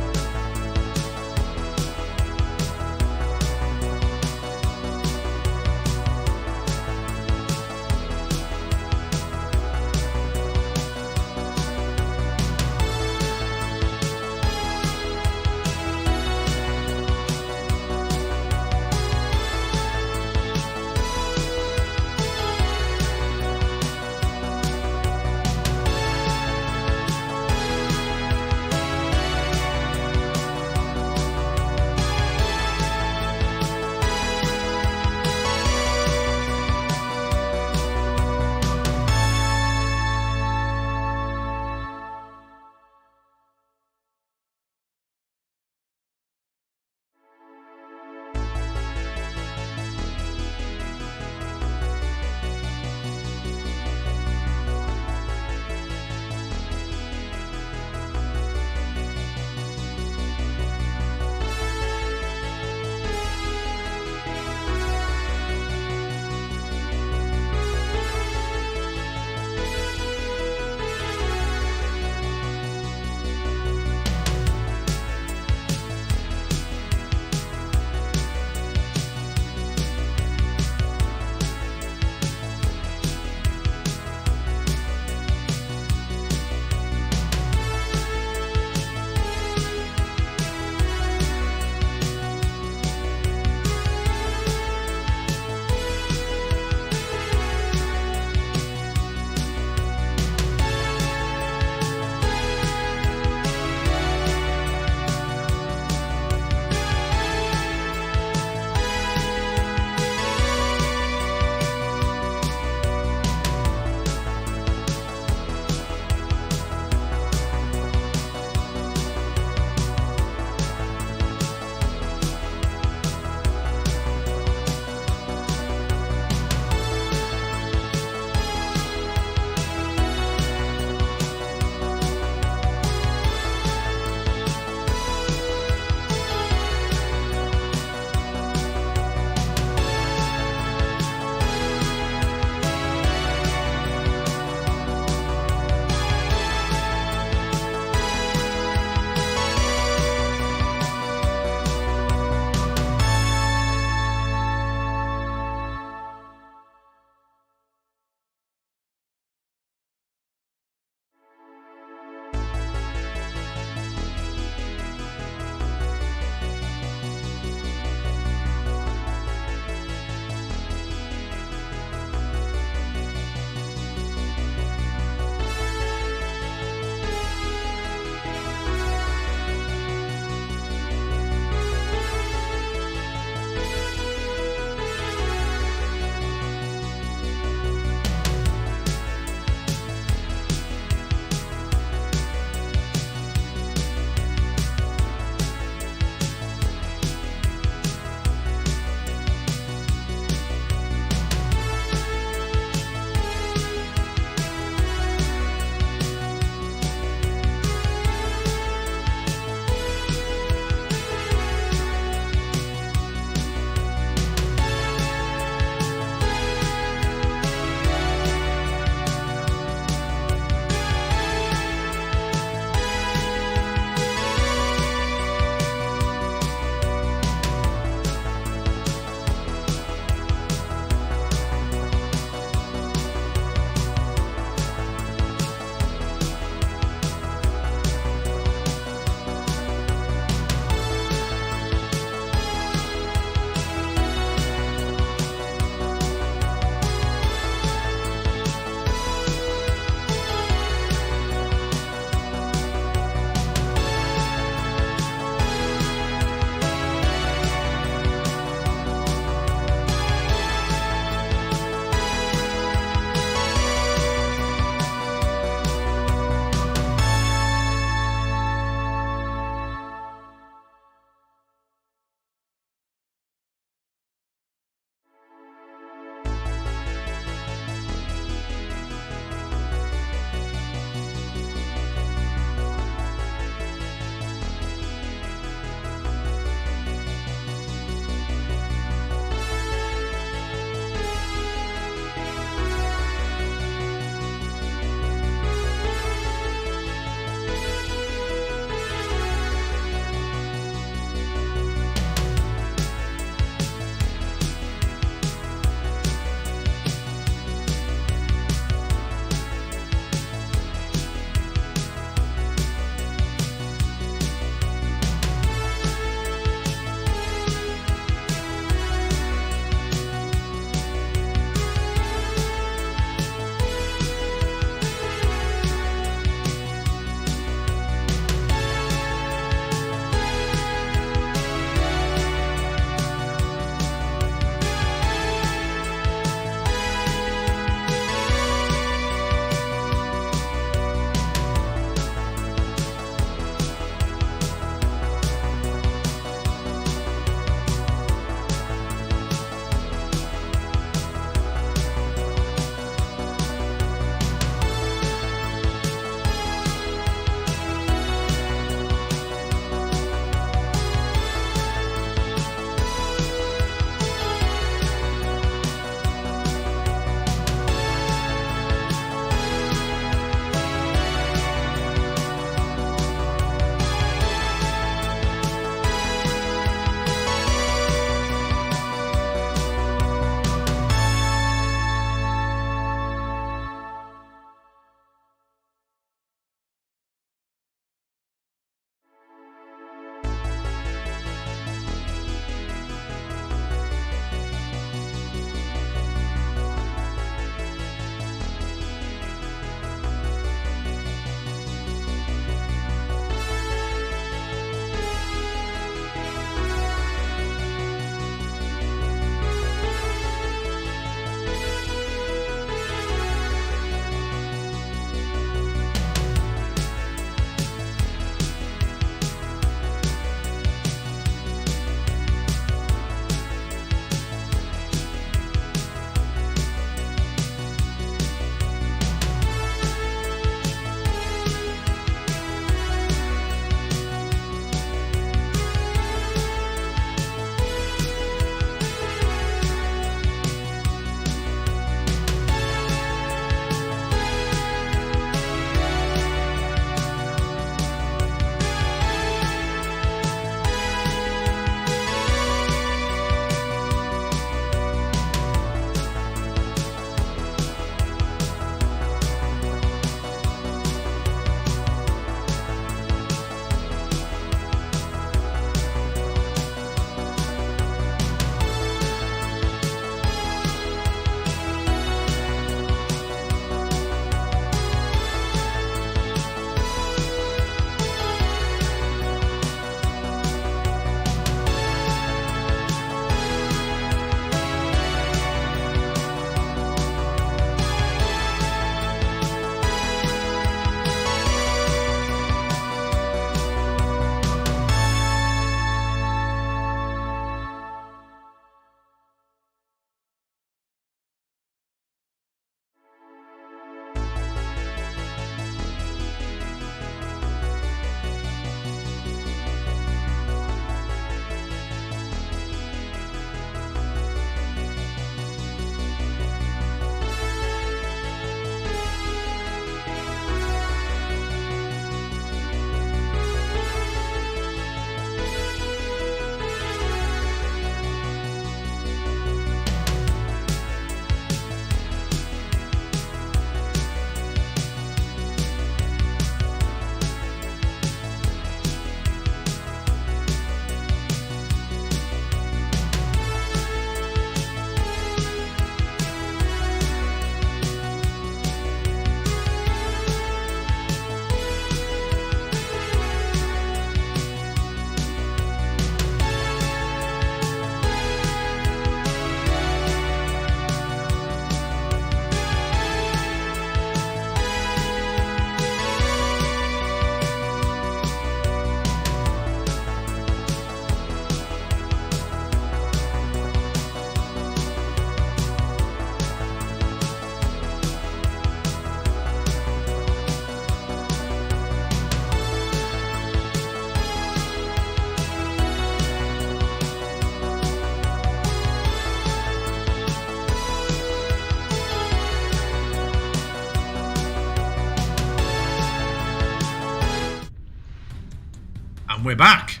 we're back.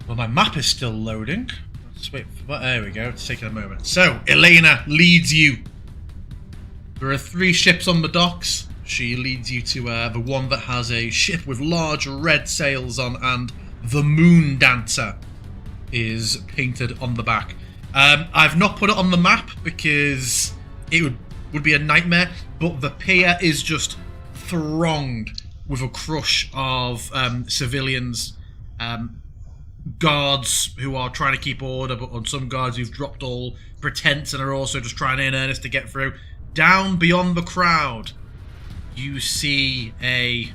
Well, my map is still loading. Let's wait for there we go. It's taking a moment. So, Elena leads you. There are 3 ships on the docks. She leads you to the one that has a ship with large red sails on, and the Moon Dancer is painted on the back. I've not put it on the map because it would be a nightmare, but the pier is just thronged with a crush of civilians, guards who are trying to keep order, but on some guards who've dropped all pretense and are also just trying in earnest to get through. Down beyond the crowd, you see a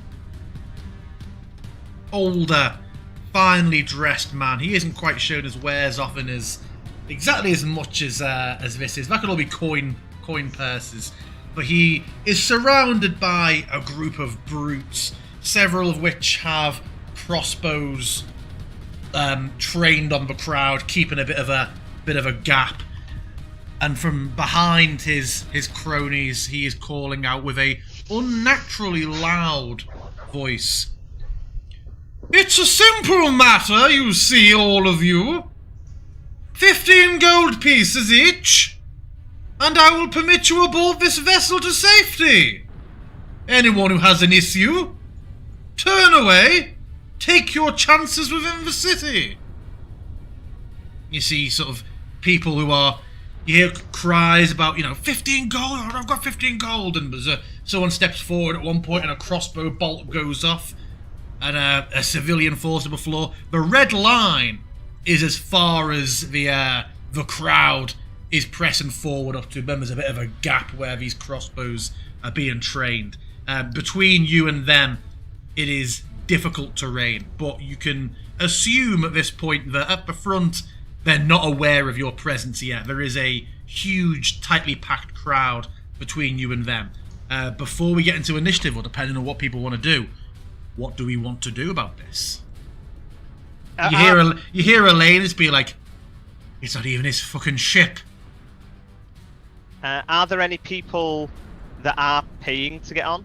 older, finely dressed man. He isn't quite shown his wares often as exactly as much as this is. That could all be coin purses. But he is surrounded by a group of brutes, several of which have crossbows trained on the crowd, keeping a bit of a gap. And from behind his cronies, he is calling out with a unnaturally loud voice. It's a simple matter, you see, all of you. 15 gold pieces each, and I will permit you aboard this vessel to safety. Anyone who has an issue, turn away, take your chances within the city. You see sort of people who are, you hear cries about, 15 gold, I've got 15 gold, and there's someone steps forward at one point and a crossbow bolt goes off, and a civilian falls to the floor. The red line is as far as the crowd is pressing forward up to them. There's a bit of a gap where these crossbows are being trained. Between you and them, it is difficult terrain, but you can assume at this point that at the front, they're not aware of your presence yet. There is a huge, tightly packed crowd between you and them. Before we get into initiative, or depending on what people want to do, what do we want to do about this? You hear Elaine just be like, it's not even his fucking ship. Are there any people that are paying to get on?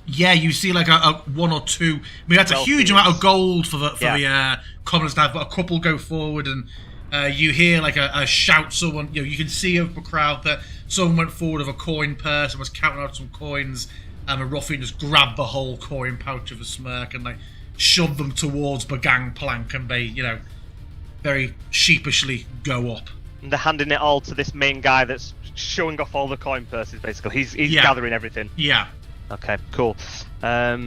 Yeah, you see like a 1 or 2. I mean, that's a huge amount of gold for the commoners to have, but a couple go forward, and you hear like a shout. Someone, you can see over the crowd that someone went forward with a coin purse and was counting out some coins, and a ruffian just grabbed the whole coin pouch of a smirk and like shoved them towards the gangplank, and they, very sheepishly go up. And they're handing it all to this main guy that's showing off all the coin purses, basically. He's gathering everything. Yeah. Okay, cool. Let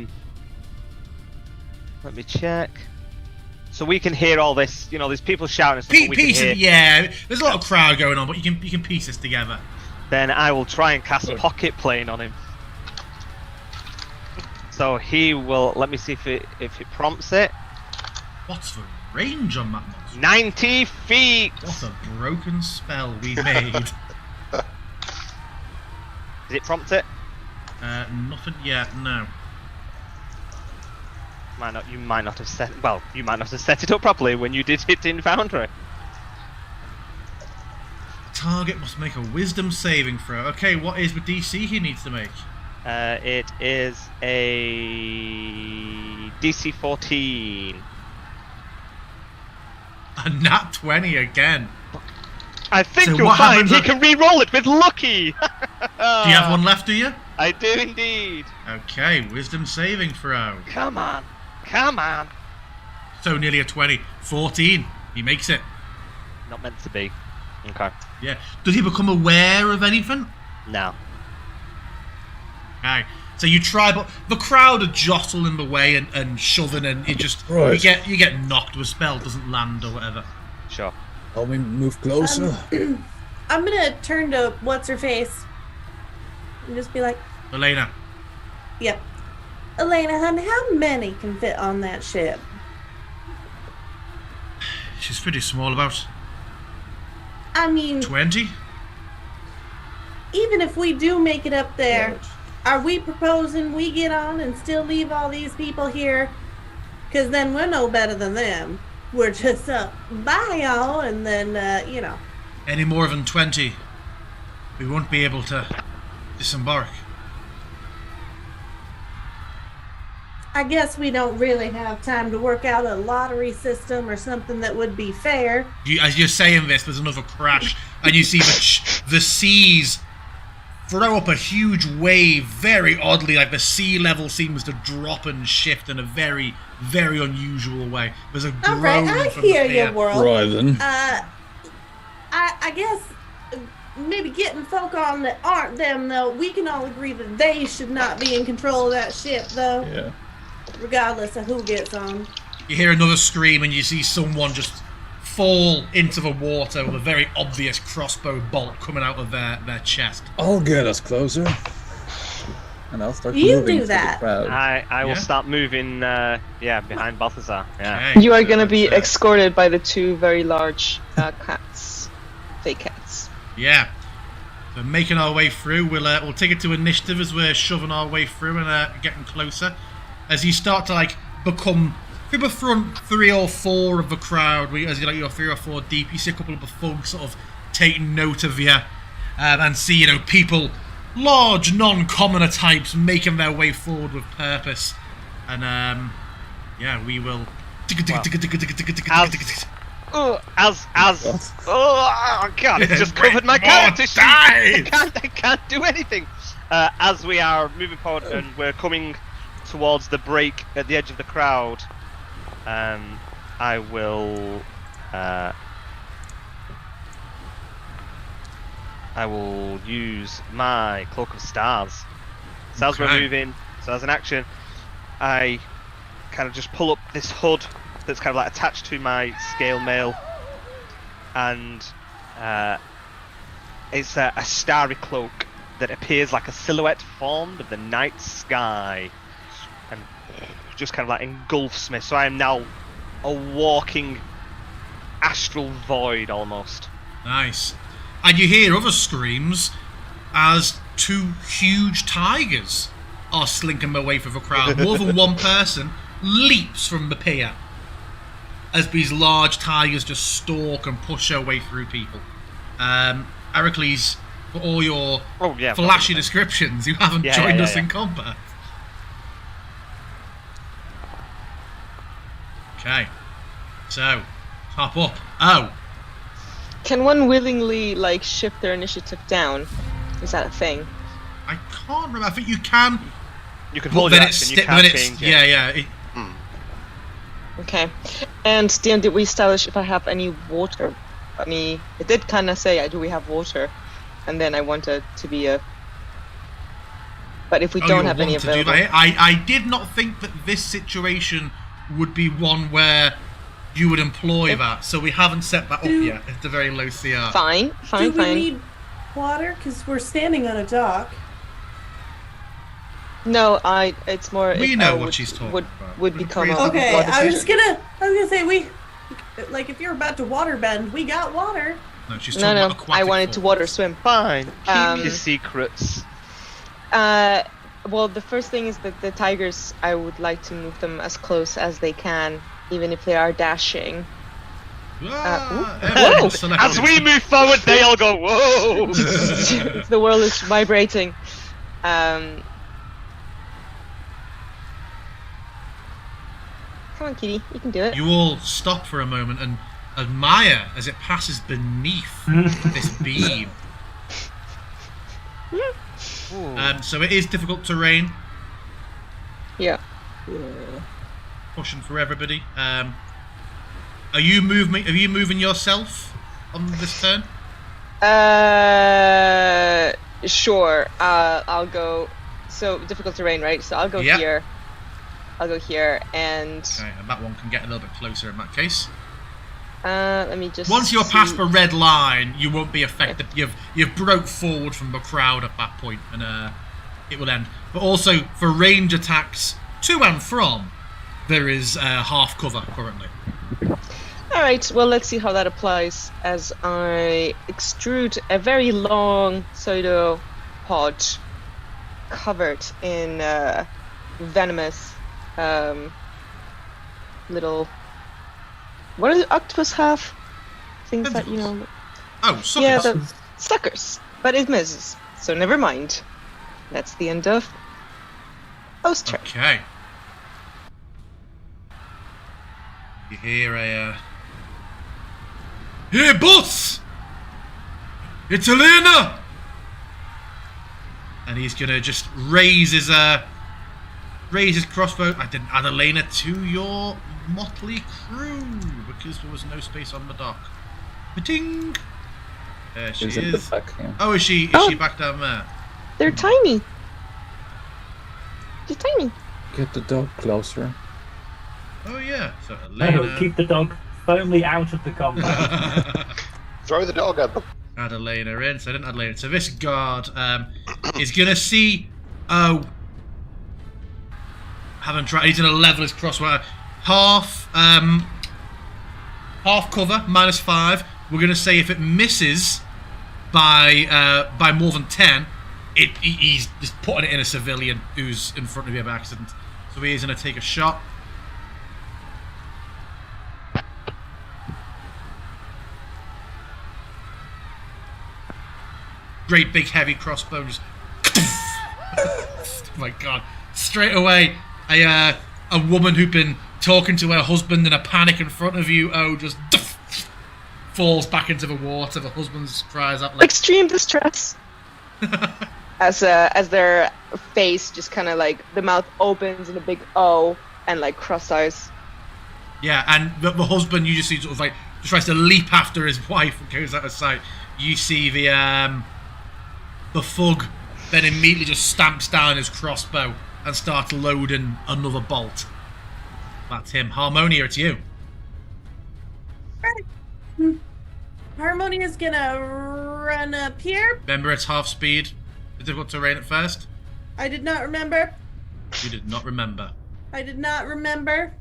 me check. So we can hear all this, there's people shouting and stuff. We can hear... Yeah, there's a lot of crowd going on, but you can piece this together. Then I will try and cast Pocket Plane on him. So he will. Let me see if it prompts it. What's the range on that monster? 90 feet. What a broken spell we made. Did it prompt it? Nothing yet. No. You might not have set. Well, you might not have set it up properly when you did it in Foundry. Target must make a Wisdom saving throw. Okay, what is the DC he needs to make? It is a DC 14. A nat 20 again. I think you'll find he can re-roll it with Lucky. Do you have one left, do you? I do indeed. Okay, Wisdom saving throw. Come on. So nearly a 20. 14. He makes it. Not meant to be. Okay. Yeah. Does he become aware of anything? No. Okay. So you try, but the crowd are jostling the way and shoving, and it just you get knocked. The spell doesn't land or whatever. Sure. Help me move closer. I'm gonna turn to what's her face and just be like, Elena. Yep. Elena, hun, how many can fit on that ship? She's pretty small, about. I mean, 20. Even if we do make it up there, are we proposing we get on and still leave all these people here? Because then we're no better than them. We're just bye y'all, and then Any more than 20, we won't be able to disembark. I guess we don't really have time to work out a lottery system or something that would be fair. As you're saying this, there's another crash, and you see the seas throw up a huge wave, very oddly, like the sea level seems to drop and shift in a very, very unusual way. There's a groan Alright, I from the hear pier. you, world. Right then. I guess maybe getting folk on that aren't them, though, we can all agree that they should not be in control of that ship, though. Yeah. Regardless of who gets on. You hear another scream, and you see someone just fall into the water with a very obvious crossbow bolt coming out of their chest. I'll get us closer. And I'll start You moving do that. through the crowd. I will Yeah? start moving, behind Balthazar. Yeah. Okay, You are so gonna be that's, escorted by the two very large cats, fake cats. Yeah. So making our way through, we'll take it to initiative as we're shoving our way through and getting closer. As you start to become through the front 3 or 4 of the crowd, as you're 3 or 4 deep, you see a couple of the folks sort of taking note of you, and see people, large non-commoner types, making their way forward with purpose, and we will. Oh, God, it's just covered my More character sheet. dice! I can't do anything. As we are moving forward and we're coming towards the break at the edge of the crowd, I will use my Cloak of Stars. So as we're Okay. moving, so as an action, I kind of just pull up this hood that's kind of attached to my scale mail, and it's a starry cloak that appears like a silhouette formed of the night sky, and just kind of engulfs me. So I am now a walking astral void almost. Nice. And you hear other screams as 2 huge tigers are slinking their way through the crowd. More than one person leaps from the pier as these large tigers just stalk and push their way through people. Heracles, for all your flashy descriptions, you haven't joined us in combat. Okay. So, top up. Oh. Can one willingly shift their initiative down? Is that a thing? I can't remember. I think you can. You can But hold then your it's action, you sti- but can't then it's change it. yeah. Okay. And Dan, did we establish if I have any water? It did kind of say, do we have water? And then I wanted to be a... But if we don't have any available... I did not think that this situation would be one where you would employ that, so we haven't set that up yet. It's a very low CR. Fine. Do we need water? Because we're standing on a dock. No, it's more... We if know I what would, she's talking would, about. Would become a Okay, water I was station. gonna say, if you're about to water bend, we got water. No, she's talking No, about aquatic I wanted to forms. water swim. Fine, keep Um, your secrets. Well, the first thing is that the tigers, I would like to move them as close as they can, even if they are dashing. Ah, Whoa. everyone select- As we move forward, they all go, whoa! The world is vibrating. Come on, kitty, you can do it. You all stop for a moment and admire as it passes beneath this beam. So it is difficult terrain, Yeah. pushing for everybody. Are you moving yourself on this turn? Sure. I'll go. So difficult terrain, right? So I'll go Yep. here. I'll go here, and Okay, and that one can get a little bit closer in that case. let me just. Once you're past see- the red line, you won't be affected. You've broke forward from the crowd at that point, and it will end. But also for range attacks to and from, there is half cover currently. All right. Well, let's see how that applies as I extrude a very long pseudopod covered in venomous little. What does the octopus have? Things that you know. Oh, suckers. Yeah, the suckers. But it misses. So never mind. That's the end of O's turn. Okay. You hear a... Hey, boss! It's Elena! And he's gonna just raise his crossbow. I didn't add Elena to your motley crew because there was no space on the dock. Ba-ding! There she She's in the is. back, yeah. Oh, is she back down there? They're tiny. They're tiny. Get the dog closer. Oh yeah. So Elena. No, keep the dog firmly out of the combat. Throw the dog at them. Add Elena in, so I didn't add Elena. So this guard is gonna see he's gonna level his crossbow. Half cover, -5. We're gonna say if it misses by more than 10, he's just putting it in a civilian who's in front of you by accident. So he's gonna take a shot. Great big heavy crossbow just oh my god. Straight away a woman who'd been talking to her husband in a panic in front of you, just falls back into the water. The husband cries out like Extreme distress. as their face just kind of like the mouth opens in a big O and like cross eyes. Yeah, and the husband, you just see sort of like just tries to leap after his wife and goes out of sight. You see the thug then immediately just stamps down his crossbow and starts loading another bolt. That's him. Harmonia, it's you. Harmonia's gonna run up here. Remember, it's half speed. The difficult terrain at first. I did not remember. You did not remember. I did not remember.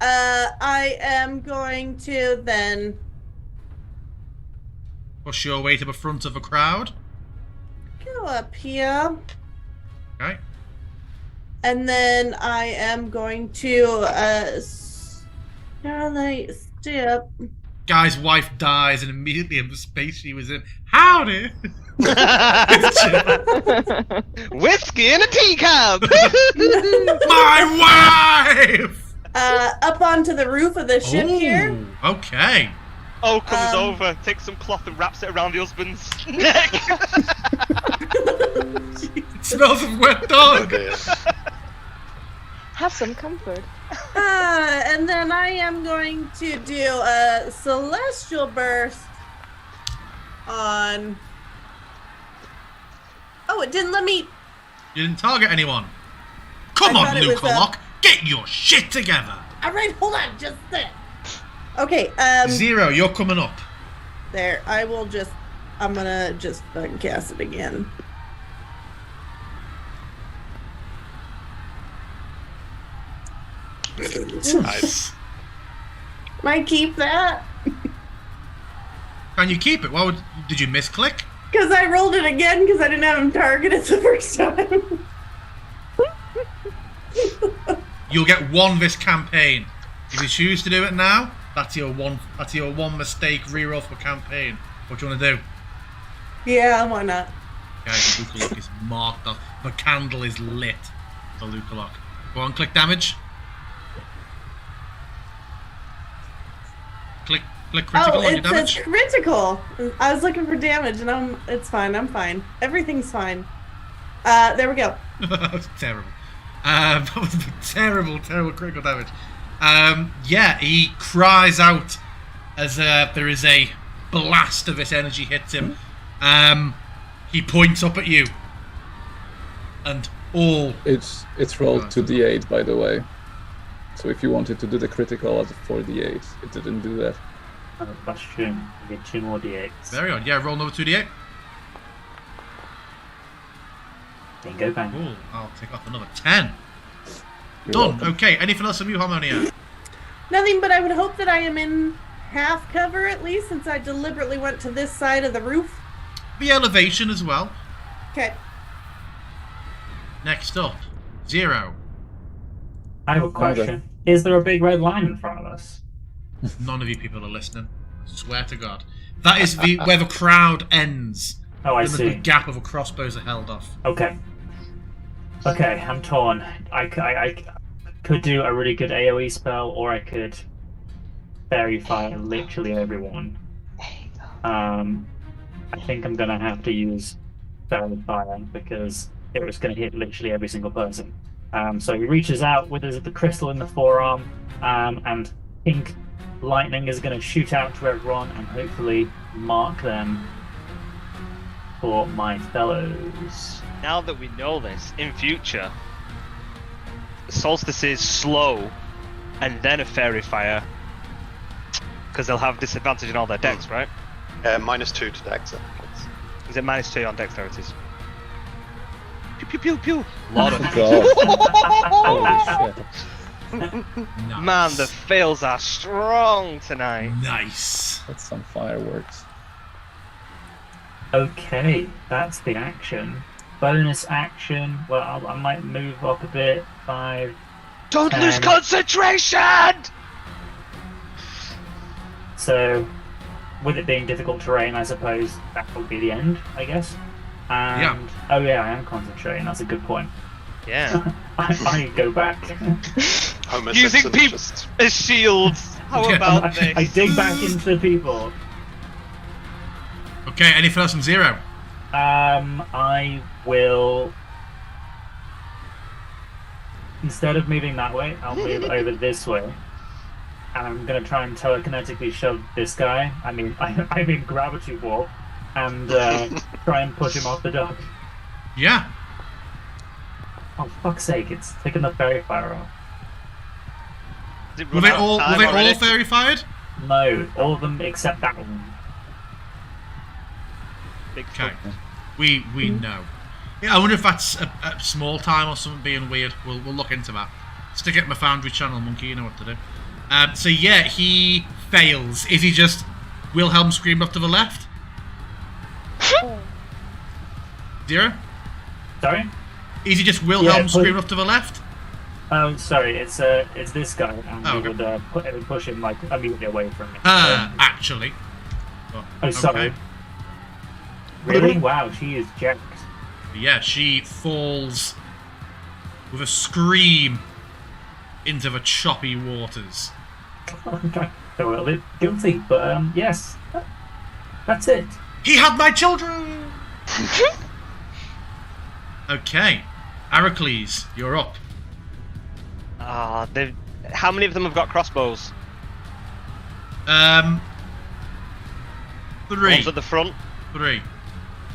I am going to then Push your way to the front of the crowd. go up here. Okay. And then I am going to Starlight step. Guy's wife dies, and immediately in the space she was in. Howdy! Whiskey in a teacup! My wife! Up onto the roof of the ship here. Okay. Oh, comes over, takes some cloth and wraps it around the husband's neck. It smells of wet dog. Have some comfort. And then I am going to do a celestial burst on. Oh, it didn't let me. You didn't target anyone. Come I on, thought it was Lukalok. Get your shit together. All right, hold on, just that. Okay. Zero, you're coming up. There, I will just. I'm gonna just cast it again. Nice. Might keep that. Can you keep it? Did you misclick? Because I rolled it again because I didn't have him targeted the first time. You'll get one this campaign. If you choose to do it now, that's your one mistake reroll for campaign. What do you want to do? Yeah, why not? Okay, the Lukalok is marked off. The candle is lit for Lukalok. Go on, click damage. Click critical on your damage. It's critical. I was looking for damage, and it's fine. I'm fine. Everything's fine. There we go. That was terrible. That was terrible critical damage. Yeah, he cries out as there is a blast of this energy hits him. He points up at you, and all. It's rolled 2d8, by the way. So if you wanted to do the critical as a 4d8, it didn't do that. Another question. You get 2 more d8s. Very odd. Yeah, roll another 2d8. Bingo bang. Ooh, I'll take off another 10. You're Done. welcome. Okay. Anything else from you, Harmonia? Nothing, but I would hope that I am in half cover at least, since I deliberately went to this side of the roof. The elevation as well. Okay. Next up, Zero. I have a question. Is there a big red line in front of us? None of you people are listening. I swear to God. That is where the crowd ends. Oh, I And the see. gap of a crossbows are held off. Okay. Okay, I'm torn. I could do a really good AoE spell, or I could fairy fire literally everyone. I think I'm gonna have to use fairy fire because it was gonna hit literally every single person. So he reaches out with the crystal in the forearm, and pink lightning is gonna shoot out to everyone and hopefully mark them for my fellows. Now that we know this, in future, Solstice is slow and then a fairy fire, because they'll have disadvantage in all their decks, right? -2 to dex. Is it -2 on dexterities? Pew pew pew pew. Lot of God. Holy shit. Nice. Man, the fails are strong tonight. Nice. That's some fireworks. Okay, that's the action. Bonus action. Well, I might move up a bit. 5. Don't lose 10. concentration! So, with it being difficult terrain, I suppose that will be the end, I guess. And, Yeah. Oh yeah, I am concentrating. That's a good point. Yeah. I go back. Homer Using Simpson people just- as shields. How Yeah. about this? I dig back into the people. Okay, anything else from Zero? I will. Instead of moving that way, I'll move over this way. And I'm going to try and telekinetically shove this guy. I mean gravity warp. And try and push him off the dock. Yeah. Oh, fuck's sake, it's taking the fairy fire off. Did it Were run they out of all time already? fairy fired? No, all of them except that one. Big Okay. fuck. We know. Yeah, I wonder if that's a small time or something being weird. We'll look into that. Stick it in my Foundry channel, Monkey. You know what to do. So yeah, he fails. Is he just Wilhelm screamed off to the left? Zero? Sorry? Is he just Wilhelm Yeah, screamed off to the left? Oh, sorry, it's this guy, and Oh, it okay. would push him like immediately away from me. Actually. Oh, sorry. okay. Really? Wow, she is jacked. Yeah, she falls with a scream into the choppy waters. I'm trying to feel a little bit guilty, but yes, that's it. He had my children! Okay. Heracles, you're up. How many of them have got crossbows? 3. Ones at the front? 3.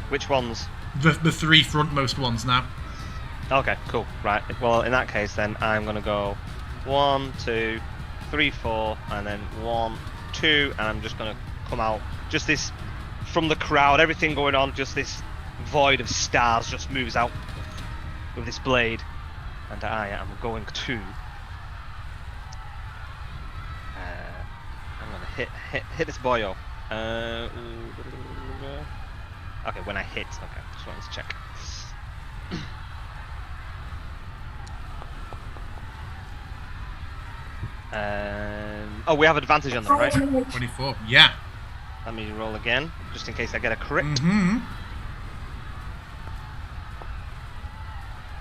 Which ones? The 3 frontmost ones now. Okay, cool. Right. Well, in that case, then I'm gonna go 1, 2, 3, 4, and then 1, 2, and I'm just gonna come out. Just this from the crowd, everything going on. Just this void of stars just moves out with this blade, and I am going to. I'm gonna hit this boyo. Okay, when I hit. Okay, just wanted to check. Oh, we have advantage on them, right? 24. Yeah. Let me roll again, just in case I get a crit. Mm-hmm.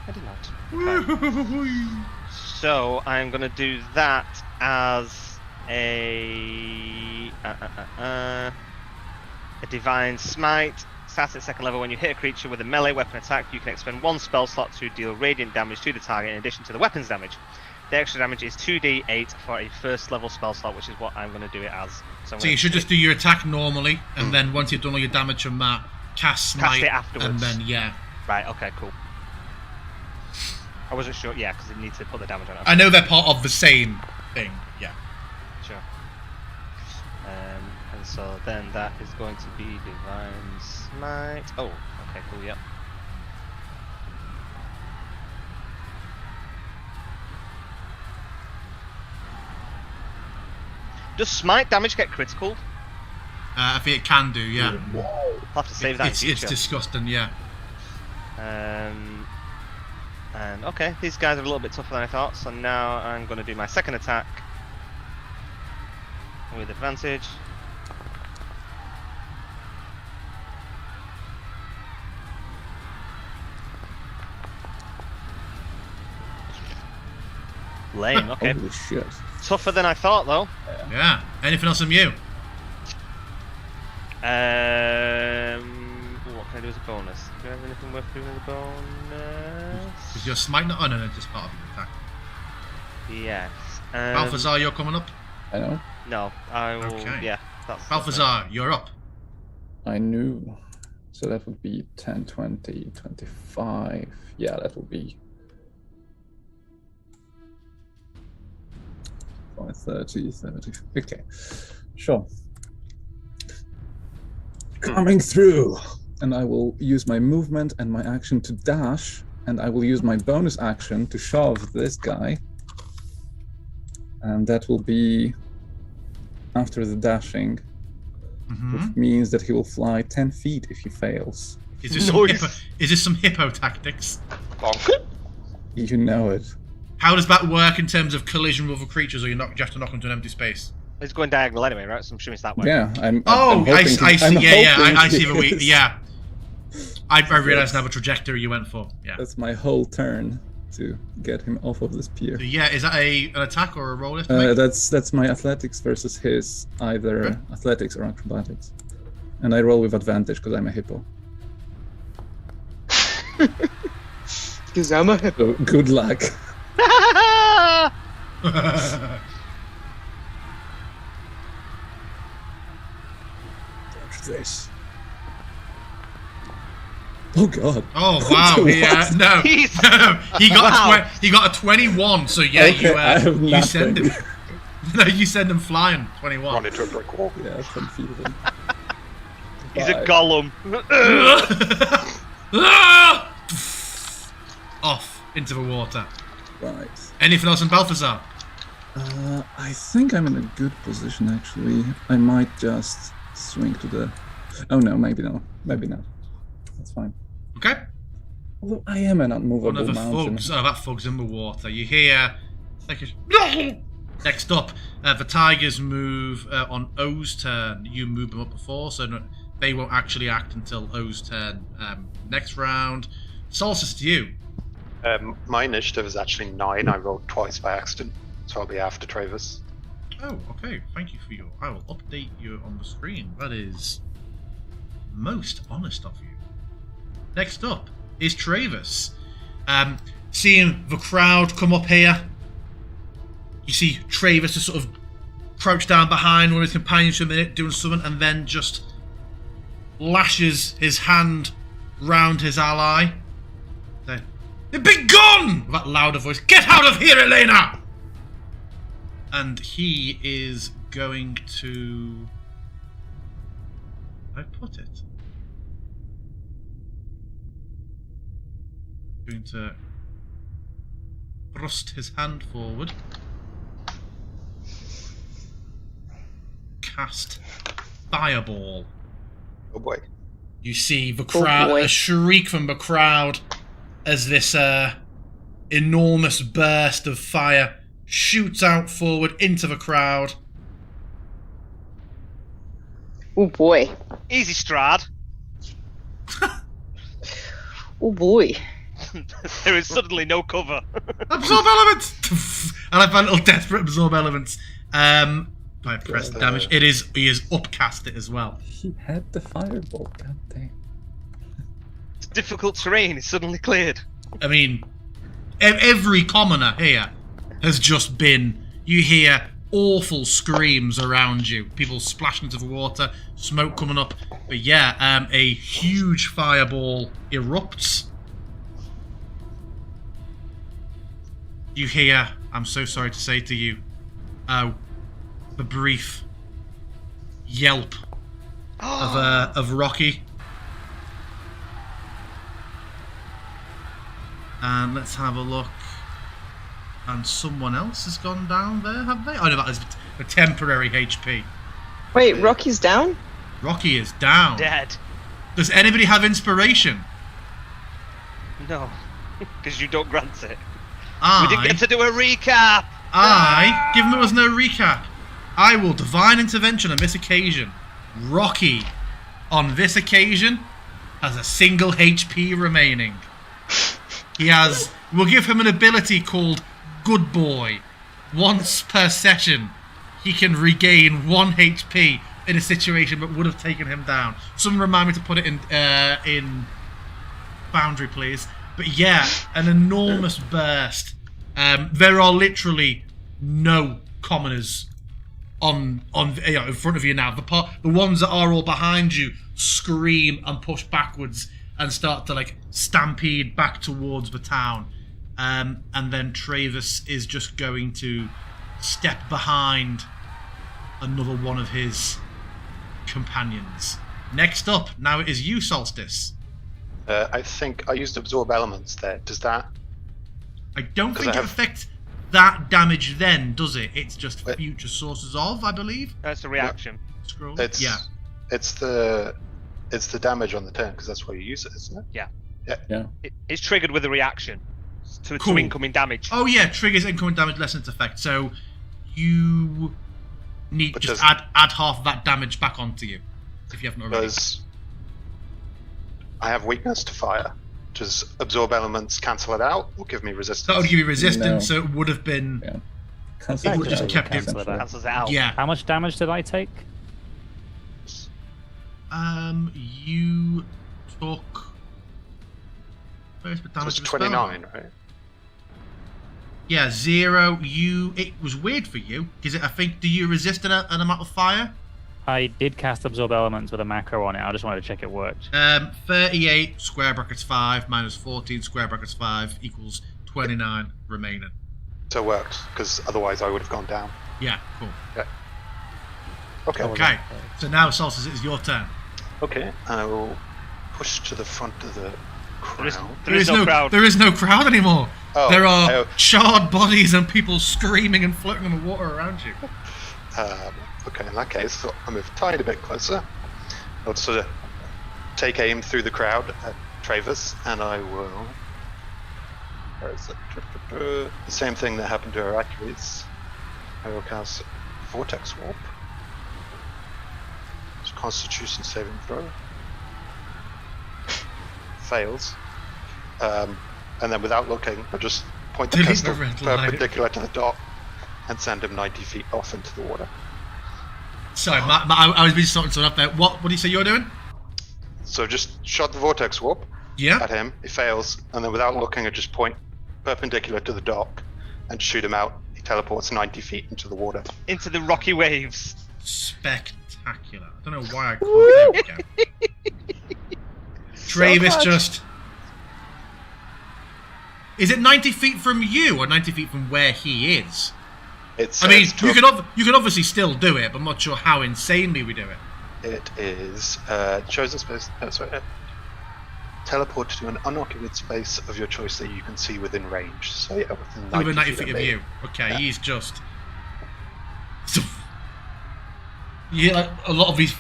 I did not. Okay. So I'm gonna do that as a divine smite. Starts at 2nd level. When you hit a creature with a melee weapon attack, you can expend 1 spell slot to deal radiant damage to the target in addition to the weapon's damage. The extra damage is 2d8 for a 1st level spell slot, which is what I'm going to do it as. So you should just do your attack normally, and then once you've done all your damage from that, cast smite, it afterwards. and then yeah. Right. Okay. Cool. I wasn't sure. Yeah, because it needs to put the damage on it. I know they're part of the same thing. Yeah. Sure. And so then that is going to be divine smite. Oh. Okay. Cool. Yep. Does smite damage get critical? I think it can do. Yeah. I'll have to save that. It's in future. disgusting. Yeah. And okay, these guys are a little bit tougher than I thought, so now I'm going to do my 2nd attack with advantage. Lame. Okay. Holy shit. Tougher than I thought, though. Yeah. Anything else from you? What can I do as a bonus? Do I have anything worth doing as a bonus? Is your smite not? Oh no, just part of your attack. Yes. Balthazar, you're coming up. I know. No, I will. Okay. Yeah, that's. Balthazar, you're up. I knew. So that would be 10, 20, 25. Yeah, that will be 30, 30. Okay, sure. Coming through. And I will use my movement and my action to dash. And I will use my bonus action to shove this guy. And that will be after the dashing. Which means that he will fly 10 feet if he fails. Is this some hippo tactics? You know it. How does that work in terms of collision with other creatures, or you have to knock into an empty space? It's going diagonal anyway, right? So I'm assuming it's that way. Yeah, I'm I see. I see the way. is. Yeah, I realised now the trajectory you went for. Yeah. That's my whole turn to get him off of this pier. So yeah, is that an attack or a roll? You have to make? That's my athletics versus his, either athletics or acrobatics, and I roll with advantage because I'm a hippo. Because I'm a hippo. So good luck. Watch this. Oh god. Oh wow! No, he got a 21. So yeah, Okay, you send him. No, you send him flying. 21. Run into a brick wall. Yeah, 10 feet of him. He's a golem. Off into the water. Right. Anything else in Balthazar? I think I'm in a good position actually. I might just swing to the. Oh no, maybe no. Maybe not. That's fine. Okay. Although I am an unmovable One of the mountain. thugs. Oh, that thug's in the water. You hear. Next up, the tigers move on O's turn. You moved them up before, so they won't actually act until O's turn. Next round. Solstice to you. My initiative is actually 9. I rolled twice by accident, so I'll be after Travis. Oh, okay. Thank you for your. I will update you on the screen. That is most honest of you. Next up is Travis. Seeing the crowd come up here, you see Travis just sort of crouch down behind one of his companions for a minute, doing something, and then just lashes his hand round his ally. Say, "Be gone!" with that louder voice. "Get out of here, Elena!" And he is going to. How do I put it? Going to thrust his hand forward, cast Fireball. Oh boy. You see the crowd, a shriek from the crowd as this enormous burst of fire shoots out forward into the crowd. Oh boy. Easy, Strad. Oh boy. There is suddenly no cover. Absorb elements! And I find little desperate absorb elements. I press damage. He is upcast it as well. He had the fireball, god damn. It's difficult terrain. It's suddenly cleared. I mean, every commoner here has just been. You hear awful screams around you. People splashing into the water, smoke coming up. But yeah, a huge fireball erupts. You hear, I'm so sorry to say to you, the brief yelp of Rocky. And let's have a look. And someone else has gone down there, have they? Oh no, that is a temporary HP. Wait, Rocky's down? Rocky is down. Dead. Does anybody have inspiration? No, because you don't grant it. We didn't get to do a recap. Given there was no recap, I will divine intervention on this occasion. Rocky, on this occasion, has a single HP remaining. We'll give him an ability called good boy. Once per session, he can regain 1 HP in a situation that would have taken him down. Someone remind me to put it in boundary, please. But yeah, an enormous burst. There are literally no commoners on in front of you now. The ones that are all behind you scream and push backwards and start to like stampede back towards the town. And then Travis is just going to step behind another one of his companions. Next up, now it is you, Solstice. I think I used absorb elements there. Does that? I don't think it affects that damage then, does it? It's just future sources of, I believe. That's a reaction. Scroll. It's the damage on the turn because that's where you use it, isn't it? Yeah. It's triggered with a reaction to incoming damage. Oh yeah, triggers incoming damage, lessens effect. So you need to add half of that damage back onto you if you haven't already. Because I have weakness to fire. Does absorb elements cancel it out or give me resistance? That would give you resistance, so it would have been. Yeah. It would have just kept it. Cancels it out. Yeah. How much damage did I take? You took. Where's the damage? So it's 29, right? Yeah, 0. It was weird for you because I think. Do you resist an amount of fire? I did cast Absorb Elements with a macro on it. I just wanted to check it worked. 38 square brackets 5 minus 14 square brackets 5 equals 29 remaining. So it worked, because otherwise I would have gone down. Yeah, cool. Yeah. Okay. Okay, so now Solstice, it's your turn. Okay, I will push to the front of the crowd. There is no crowd. There is no crowd anymore. Oh, there are charred bodies and people screaming and floating in the water around you. Okay, in that case, so I'll move a tiny bit closer. I'll sort of take aim through the crowd at Travis, and I will... Where is it? The same thing that happened to Hercules. I will cast Vortex Warp. It's a Constitution saving throw. Fails. And then without looking, I'll just point the pistol perpendicular to the dock and send him 90 feet off into the water. Sorry, I was being sorting something up there. What do you say you're doing? So just shot the Vortex Warp at him. He fails, and then without looking, I just point perpendicular to the dock and shoot him out. He teleports 90 feet into the water. Into the rocky waves. Spectacular. I don't know why I can't. There we go. Travis just... Is it 90 feet from you or 90 feet from where he is? It's, I mean, you can obviously still do it, but I'm not sure how insanely we do it. It is chosen space. Sorry, teleport to an unoccupied space of your choice that you can see within range. So yeah, within 90 feet of you. Okay, yeah. He's just. Yeah, like a lot of these.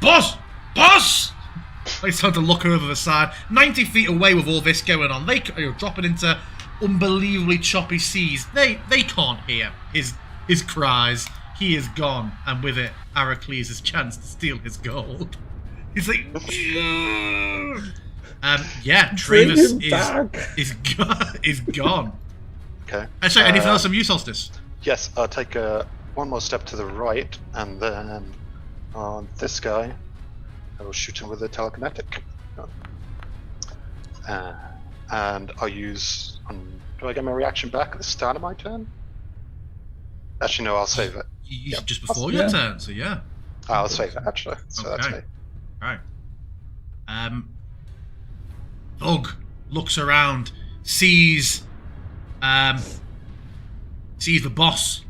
Boss! They start to look over the side. 90 feet away with all this going on, they are dropping into unbelievably choppy seas. They can't hear his cries. He is gone, and with it, Heracles' chance to steal his gold. He's like, yeah, Travis is gone. Okay. Sorry, anything else from you, Solstice? Yes, I'll take one more step to the right, and then on this guy, I will shoot him with a telekinetic. And I'll use... do I get my reaction back at the start of my turn? Actually, no, I'll save it. You used just before your turn, so yeah. I'll save it, actually. So okay. That's me. Right. Thug looks around, sees the boss.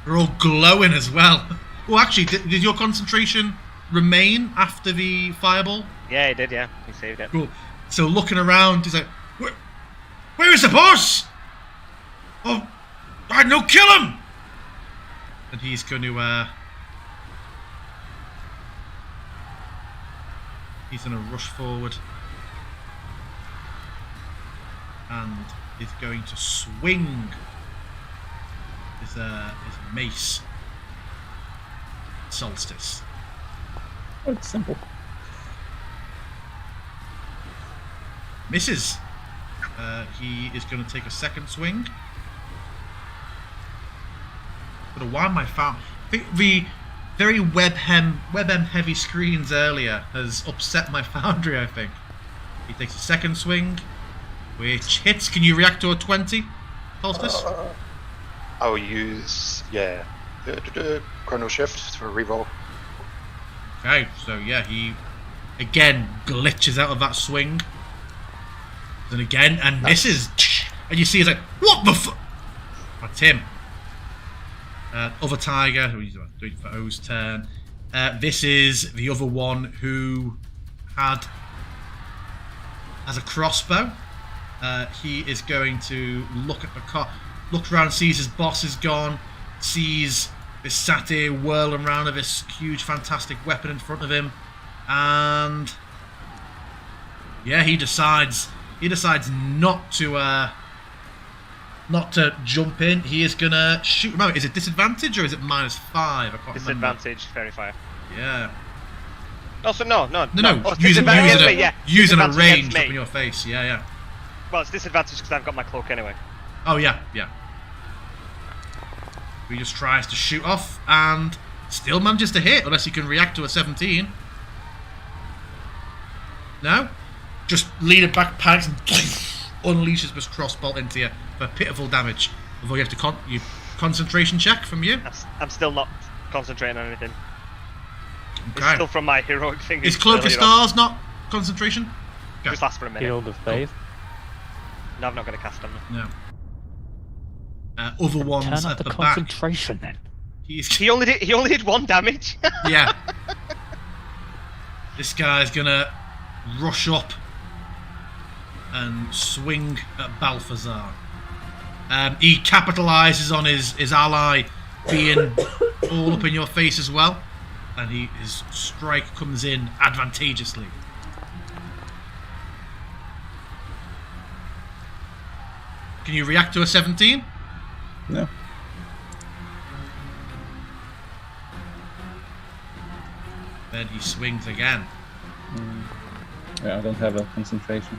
They're all glowing as well. Well, actually, did your concentration remain after the fireball? Yeah, he did, yeah. He saved it. Cool. So looking around, he's like, where is the boss? Oh, no, kill him! And he's going to, rush forward. And is going to swing his mace. Solstice. Oh, it's simple. Misses. He is going to take a second swing. But why am I found? I think the very WebM heavy screens earlier has upset my foundry, I think. He takes a second swing, which hits. Can you react to a 20, Solstice? I will use, Chrono Shift for a reroll. Okay, so yeah, he again glitches out of that swing. And again, and misses. And you see he's like, what the fuck? That's him. Other Tiger, who he's doing for O's turn. This is the other one who has a crossbow. He is going to look at the car, look around, sees his boss is gone, sees this satyr whirling around with this huge, fantastic weapon in front of him, and yeah, he decides not to jump in. He is gonna shoot him out. Is it disadvantage or is it -5? I can't remember. Disadvantage, fairy fire. Yeah. Also, no. No. Oh, Using a disadvantage range against up me. in your face. Yeah. Well, it's disadvantage because I've got my cloak anyway. Oh yeah. He just tries to shoot off and still manages to hit, unless you can react to a 17. No? Just lean it back, panics, and unleashes this crossbolt into you for pitiful damage. Although you have to concentration check from you. I'm still not concentrating on anything. Okay. It's still from my heroic thing. Is Cloak of Stars not concentration? Okay. Just lasts for a minute. Field of Faith. No, I'm not going to cast them. No. Other ones Turn at up the the back. concentration then. He only did 1 damage. Yeah. This guy's gonna rush up and swing at Balthazar. He capitalizes on his ally being all up in your face as well, and his strike comes in advantageously. Can you react to a 17? No. Then he swings again. Yeah, I don't have a concentration.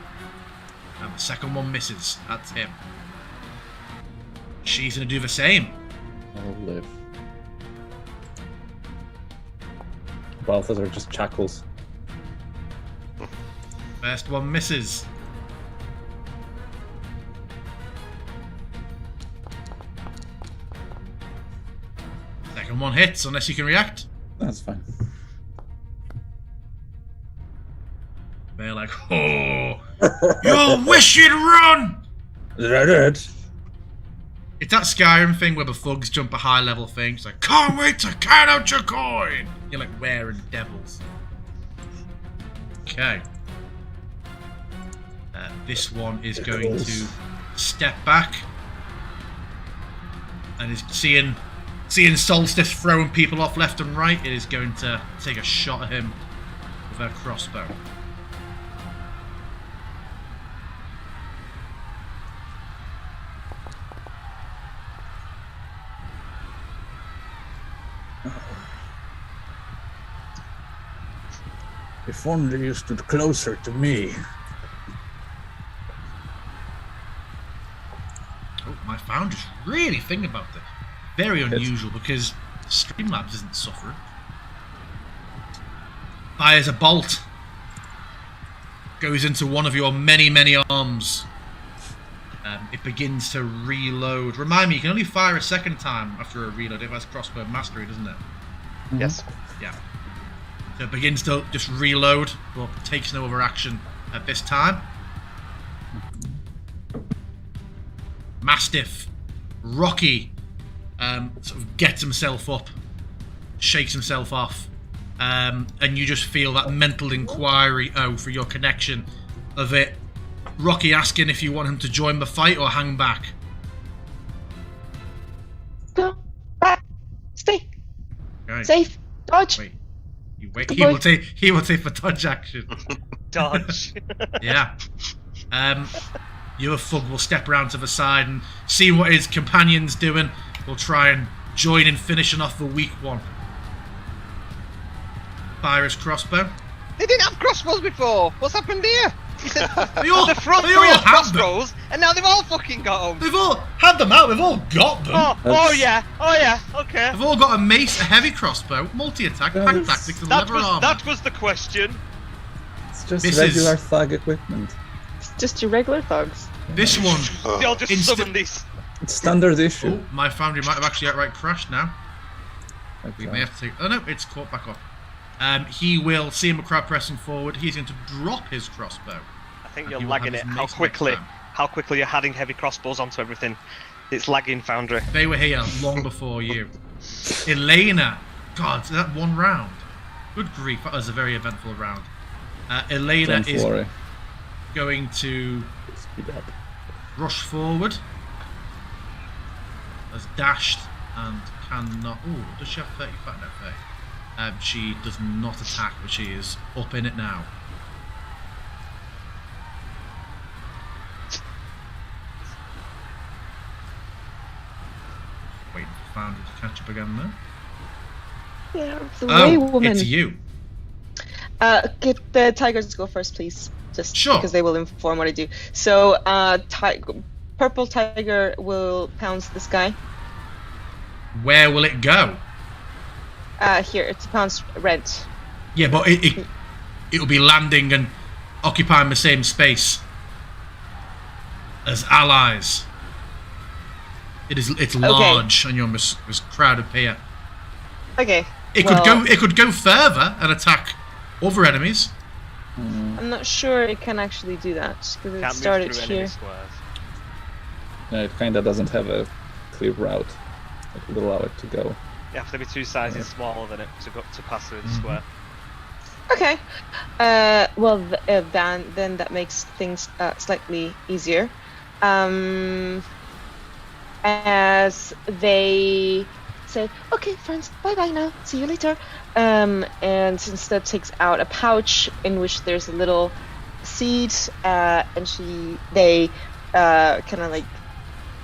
And the second one misses. That's him. She's going to do the same. I'll live. Balthazar just chuckles. First one misses. Second one hits, unless you can react. That's fine. They're like, oh, you'll wish you'd run! Is that it? It's that Skyrim thing where the thugs jump a high level thing. It's like, can't wait to count out your coin! You're like wearing devils. Okay. This one is going to step back and is seeing Solstice throwing people off left and right. It is going to take a shot at him with her crossbow. If only you stood closer to me. Oh, my founder's really thinking about this. Very unusual because Streamlabs isn't suffering. Fires a bolt. Goes into one of your many, many arms. It begins to reload. Remind me, you can only fire a second time after a reload. If that's crossbow mastery, doesn't it? Mm-hmm. Yes. Yeah. So it begins to just reload, but takes no other action at this time. Mastiff, Rocky, sort of gets himself up, shakes himself off, and you just feel that mental inquiry for your connection of it. Rocky asking if you want him to join the fight or hang back. Go back. Stay. Okay. Safe. Dodge. Wait. You wait. Good He boy. will take the dodge action. Dodge. Yeah. Your thug will step around to the side and see what his companion's doing. Will try and join in finishing off the weak one. Fire his crossbow. They didn't have crossbows before. What's happened here? They all, The front they three all had had them. crossbows, and now they've all fucking got them. They've all had them out. They've all got them. Oh yeah, okay. They've all got a mace, a heavy crossbow, multi-attack, Yeah, pack that's- tactics, and leather armor. That was the question. It's just This regular is- thug equipment. It's just your regular thugs. This one. They all just Instant- summon these. It's standard issue. Oh, my foundry might have actually outright crashed now. We Okay. may have to take. Oh no, it's caught back up. He will see him a crowd pressing forward. He's going to drop his crossbow. I think And you're he will have lagging his it. mace next time. How quickly you're adding heavy crossbows onto everything. It's lagging, Foundry. They were here long before you. Elena, God, that one round. Good grief, that was a very eventful round. Elena Don't is worry. going to Speed up. rush forward. Has dashed and cannot. Ooh, does she have 35? No, 30. She does not attack, but she is up in it now. Waiting for Founder to catch up again there. Yeah, the way woman. It's you. Get the tigers to go first, please. Just Sure. because they will inform what I do. So, purple tiger will pounce this guy. Where will it go? Here, it's a pounce red. Yeah, but it'll be landing and occupying the same space as allies. It's large and you're this crowded pier. Okay. It could go further and attack other enemies. I'm not sure it can actually do that because it Can't started move through here. enemy squares. Yeah, it kinda doesn't have a clear route that would allow it to go. You have to be two sizes smaller than it to pass through the Mm-hmm. square. Okay. Then that makes things slightly easier. As they say, "Okay, friends, bye bye now. See you later." And instead takes out a pouch in which there's a little seed, and they kind of like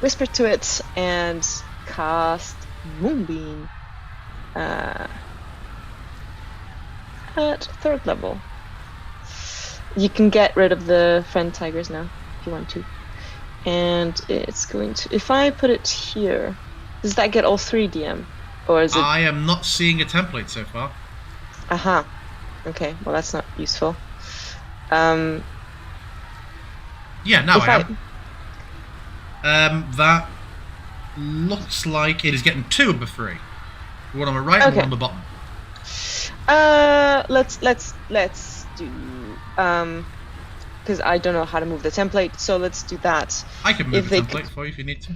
whisper to it and cast Moonbeam at 3rd level. You can get rid of the friend tigers now if you want to. And it's going to, if I put it here, does that get all 3 DM? Or is it? I am not seeing a template so far. Aha. Okay, well that's not useful. Yeah, now If I am. That looks like it is getting 2 of the 3. One on the right and Okay. one on the bottom. Let's do because I don't know how to move the template, so let's do that. I can move If the they template could- for you if you need to.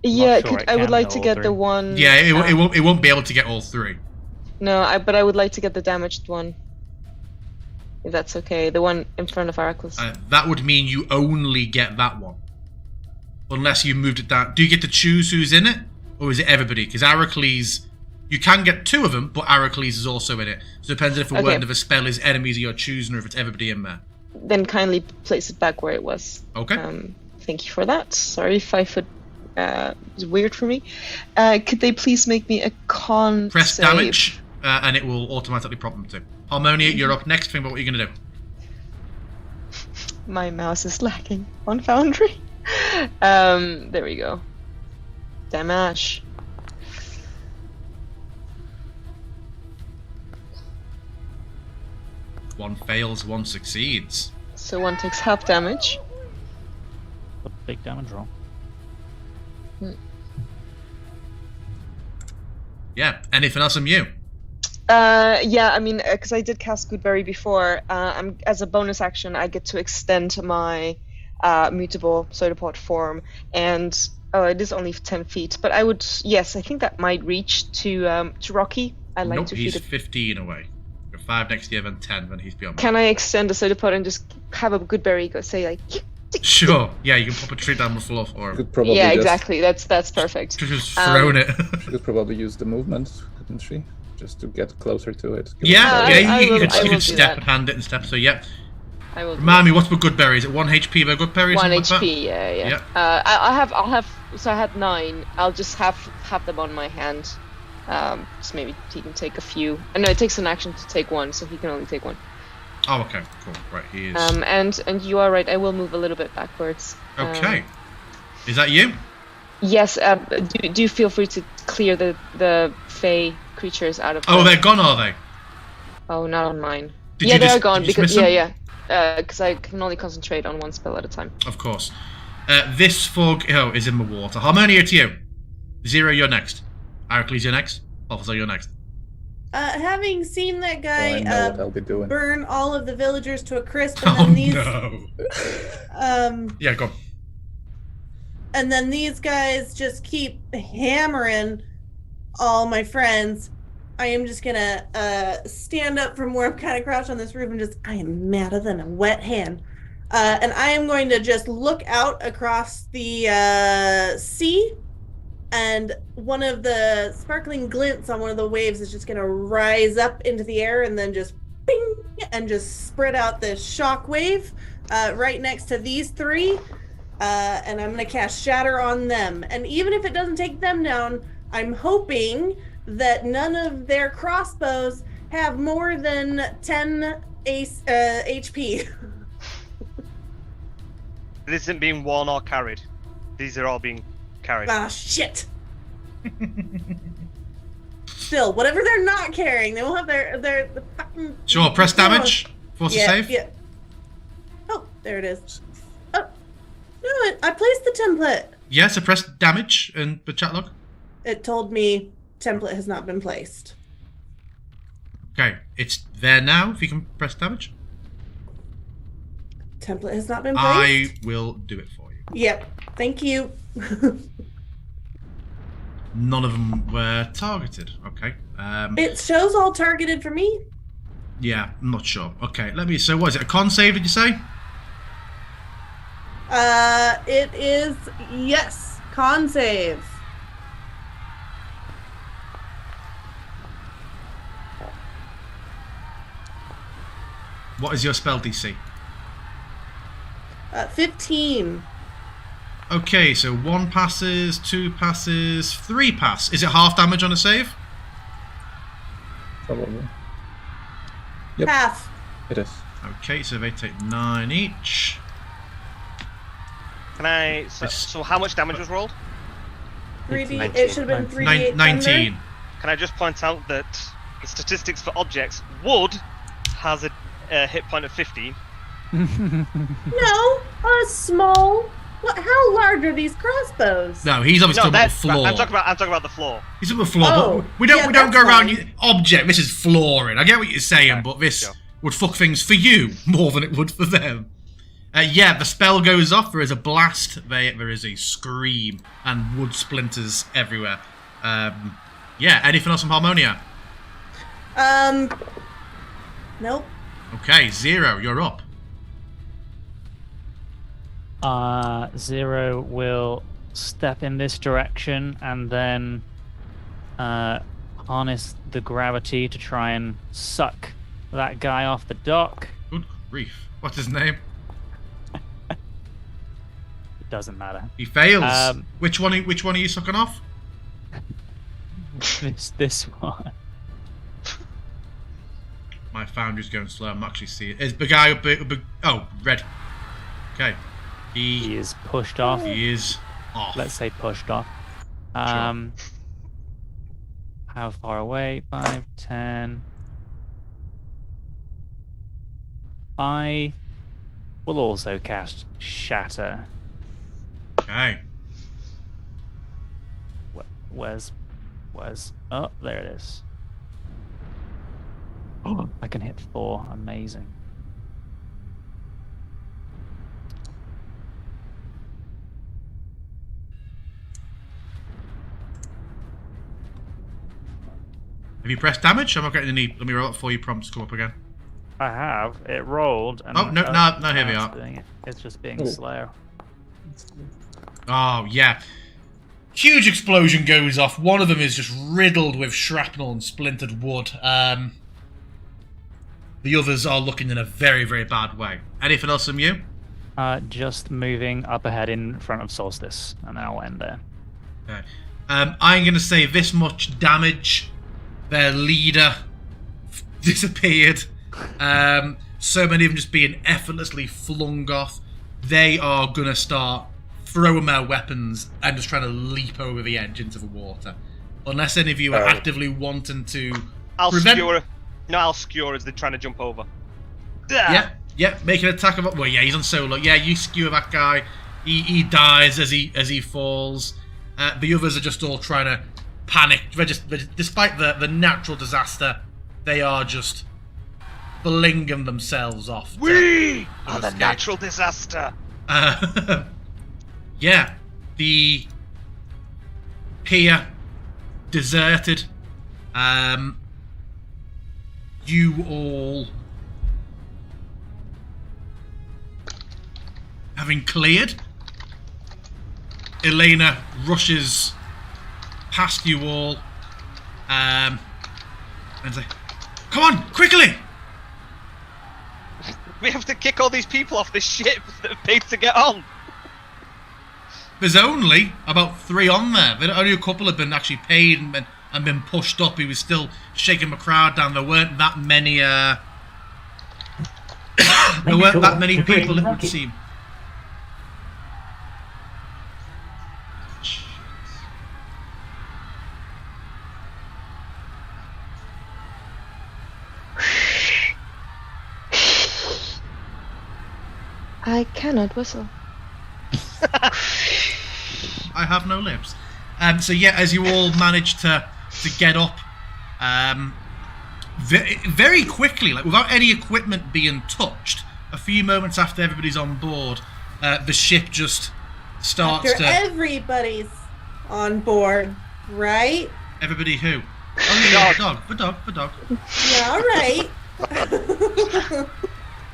Yeah, sure it I would can like go to all get 3. the one. Yeah, it won't be able to get all 3. No, but I would like to get the damaged one. If that's okay, the one in front of Aracles. That would mean you only get that one. Unless you moved it down. Do you get to choose who's in it? Or is it everybody? Because Aracles, you can get 2 of them, but Aracles is also in it. So it depends if a Okay. word of a spell is enemies you're choosing or if it's everybody in there. Then kindly place it back where it was. Okay. Thank you for that. Sorry, 5 foot is weird for me. Could they please make me a con Press save? damage, and it will automatically prompt them to. Harmonia, you're up next. Think about what you're going to do. My mouse is lagging on Foundry. There we go. Damage. One fails, one succeeds. So one takes half damage. A big damage roll. Yeah. Anything else from you? Yeah, I mean, because I did cast Goodberry before, as a bonus action, I get to extend my mutable pseudopod form, and it is only 10 feet. But I would, yes, I think that might reach to Rocky. I like Nope, to he's feed it. 15 away. You're 5 next year, then 10 when he's beyond. Can I extend the pseudopod and just have a Goodberry go say like? Sure. Yeah, you can pop a tree down the floor for him. Could probably Yeah, just, exactly. That's perfect. Just thrown it. She could probably use the movement, couldn't she? Just to get closer to it. Give it Yeah, a yeah, try. I you will- can I will do step that. and hand it and step. So yeah. I will. Remind me, what's the good berry? Is it 1 HP per good berry? or 1 something like HP. that? Yeah. Yeah. I'll have. So I had 9. I'll just have them on my hand. Just maybe he can take a few. No, it takes an action to take 1, so he can only take 1. Oh, okay, cool. Right, he is. And you are right. I will move a little bit backwards. Okay. Is that you? Yes. Do feel free to clear the Fey creatures out of. Oh, they're gone, are they? Oh, not on mine. Did yeah, you they're gone because them? because I can only concentrate on one spell at a time. Of course. This fog is in the water. Harmonia to you. Zero, you're next. Heracles, you're next. Balthazar, you're next. Having seen that guy I know what I'll be doing. burn all of the villagers to a crisp, and then these, no. Yeah, go on. And then these guys just keep hammering all my friends. I am just gonna stand up from where I'm kind of crouched on this roof and just, I am madder than a wet hen. And I am going to just look out across the sea, and one of the sparkling glints on one of the waves is just gonna rise up into the air and then just bing, and just spread out this shock wave right next to these three. And I'm gonna cast Shatter on them. And even if it doesn't take them down, I'm hoping that none of their crossbows have more than 10 HP. This isn't being worn or carried. These are all being carried. Ah, shit. Still, whatever they're not carrying, they will have their fucking... Sure, press damage. Force a save. Yeah. Oh, there it is. Oh, no, I placed the template. Yeah, so press damage in the chat log. It told me template has not been placed. Okay, it's there now. If you can press damage. Template has not been placed. I will do it for you. Yep, thank you. None of them were targeted. Okay. It shows all targeted for me. Yeah, I'm not sure. Okay, let me. So, what is it? A con save? Did you say? It is, yes, con save. What is your spell DC? 15. Okay, so 1 passes, 2 passes, 3 pass. Is it half damage on a save? Probably. Yep. Half. It is. Okay, so they take 9 each. Can I... So how much damage was rolled? 3D. It should have been 3d8 19. Can I just point out that the statistics for objects, wood has a hit point of 15. No, a small. What? How large are these crossbows? No, he's obviously talking about the floor. I'm talking about the floor. He's talking about the floor, Oh, but we don't yeah, go around fine. object. This is flooring. I get what you're saying, Okay, but this sure. would fuck things for you more than it would for them. Yeah, the spell goes off. There is a blast. There is a scream and wood splinters everywhere. Yeah. Anything else from Harmonia? Nope. Okay, Zero, you're up. Zero will step in this direction and then harness the gravity to try and suck that guy off the dock. Good grief. What's his name? It doesn't matter. He fails. Which one are you sucking off? This one. My foundry's going slow. I'm actually seeing. Is the guy up? Oh, red. Okay. He is pushed off. He is off. Let's say pushed off. How far away? 5, 10. I will also cast Shatter. Okay. Where's? Oh, there it is. Oh, I can hit 4. Amazing. Have you pressed damage? I'm not getting any. Let me roll it for you. Prompts come up again. I have. It rolled. And Oh, no, here we are. It's just being slow. Oh, yeah. Huge explosion goes off. One of them is just riddled with shrapnel and splintered wood. The others are looking in a very, very bad way. Anything else from you? Just moving up ahead in front of Solstice, and then I'll end there. Okay. I'm going to say this much damage. Their leader disappeared. so many of them just being effortlessly flung off, they are going to start throwing their weapons and just trying to leap over the edge into the water. Unless any of you are actively wanting to prevent... I'll skewer as they're trying to jump over. Yeah, make an attack of... Well, yeah, he's on solo. Yeah, you skewer that guy. He dies as he falls. The others are just all trying to panic. Despite the natural disaster, they are just flinging themselves off. We are the natural disaster. Yeah, the pier deserted. You all, having cleared, Elena rushes past you all and says, "Come on, quickly! We have to kick all these people off this ship that have paid to get on." There's only about 3 on there. Only a couple have been actually paid and been pushed up. He was still shaking the crowd down. There weren't that many. There weren't that many people, it would seem. I cannot whistle. I have no lips. So yeah, as you all manage to get up, very quickly, like without any equipment being touched, a few moments after everybody's on board, the ship just starts after everybody's on board, right? Everybody who? Oh yeah, the dog. Yeah, all right.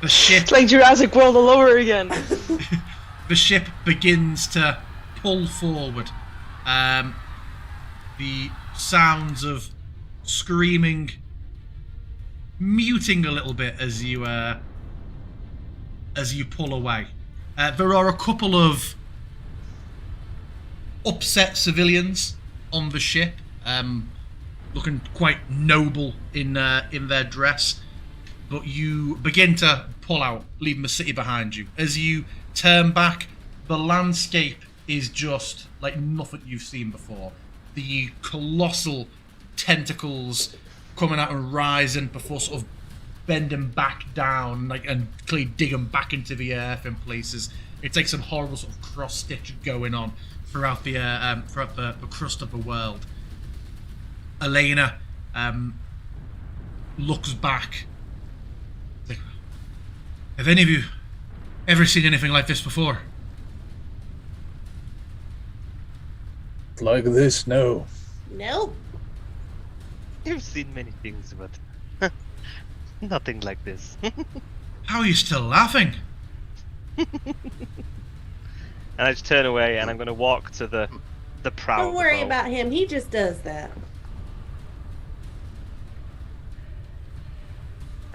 The ship. It's like Jurassic World all over again. The ship begins to pull forward. The sounds of screaming muting a little bit as you pull away. There are a couple of upset civilians on the ship, looking quite noble in their dress. But you begin to pull out, leaving the city behind you. As you turn back, the landscape is just like nothing you've seen before. The colossal tentacles coming out and rising before sort of bending back down, and clearly digging back into the earth in places. It's like some horrible sort of cross stitch going on throughout the crust of the world. Elena looks back. Have any of you ever seen anything like this before? Like this, no. Nope. You've seen many things, but nothing like this. How are you still laughing? And I just turn away, and I'm going to walk to the prow. Don't worry about him. He just does that.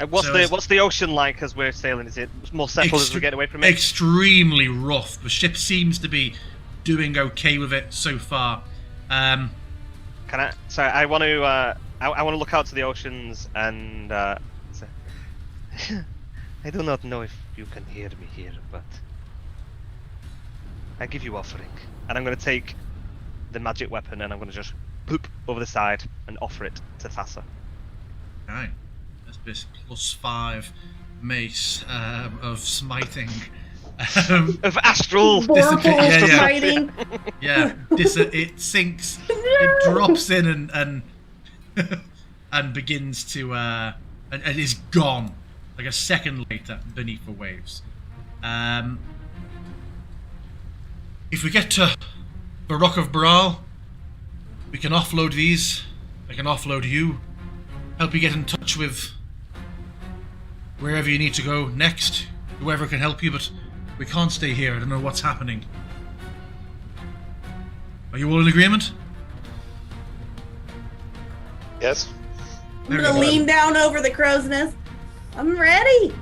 What's the ocean like as we're sailing? Is it more settled as we get away from it? Extremely rough. The ship seems to be doing okay with it so far. Can I? Sorry, I want to. I want to look out to the oceans and. Say, I do not know if you can hear me here, but I give you offering, and I'm going to take the magic weapon and I'm going to just poop over the side and offer it to Thassa. Right. This +5 mace of smiting. Of astral smiting. Yeah, it sinks, it drops in and begins to and is gone like a second later beneath the waves. If we get to the Rock of Brawl, we can offload these. I can offload you. Help you get in touch with wherever you need to go next, whoever can help you, but we can't stay here. I don't know what's happening. Are you all in agreement? Yes. I'm gonna lean down over the crow's nest. I'm ready.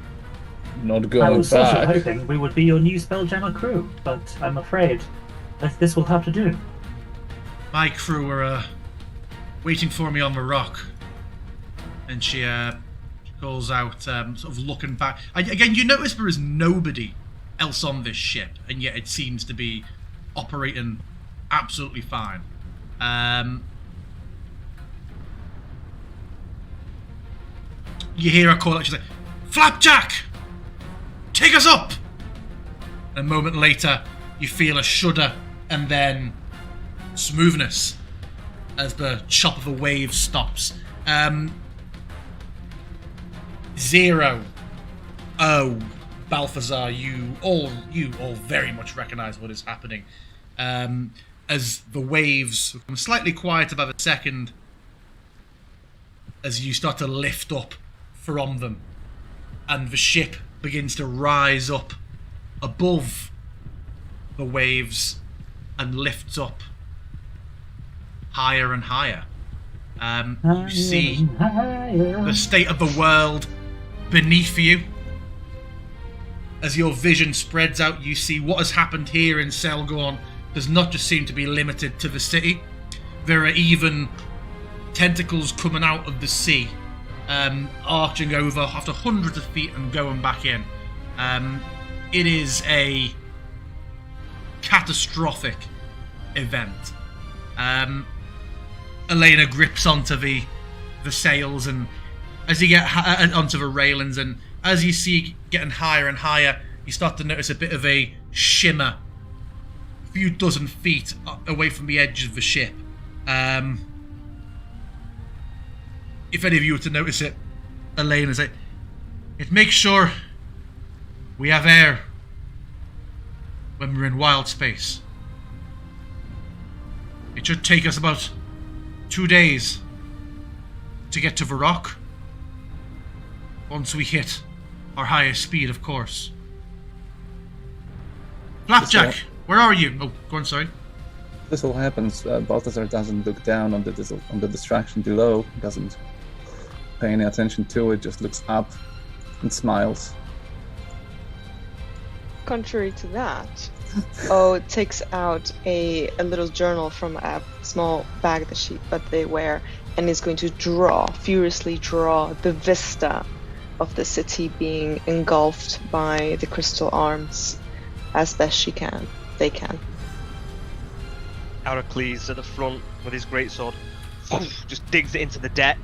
Not going I was back. also hoping we would be your new Spelljammer crew, but I'm afraid that this will have to do. My crew are waiting for me on the rock. And she calls out, sort of looking back. Again, you notice there is nobody else on this ship, and yet it seems to be operating absolutely fine. You hear her call out, she's like, "Flapjack! Take us up!" And a moment later, you feel a shudder and then smoothness as the chop of a wave stops. 0. Oh, Balthazar, you all very much recognise what is happening. As the waves become slightly quieter by the second, as you start to lift up from them, and the ship begins to rise up above the waves and lifts up higher and higher. You see the state of the world beneath you. As your vision spreads out, you see what has happened here in Selgorn does not just seem to be limited to the city. There are even tentacles coming out of the sea, arching over after hundreds of feet and going back in. It is a catastrophic event. Elena grips onto the sails, and as you get onto the railings, and as you see getting higher and higher, you start to notice a bit of a shimmer a few dozen feet away from the edge of the ship. If any of you were to notice it, Elena's like, "It makes sure we have air when we're in Wildspace. It should take us about 2 days to get to the rock. Once we hit our highest speed, of course." Flapjack, where are you? Oh, go on, sorry. This all happens. Balthazar doesn't look down on the distraction below, doesn't pay any attention to it, just looks up and smiles. Contrary to that, O takes out a little journal from a small bag that they wear, and is going to furiously draw the vista of the city being engulfed by the crystal arms as best they can. Heracles at the front with his greatsword just digs it into the deck,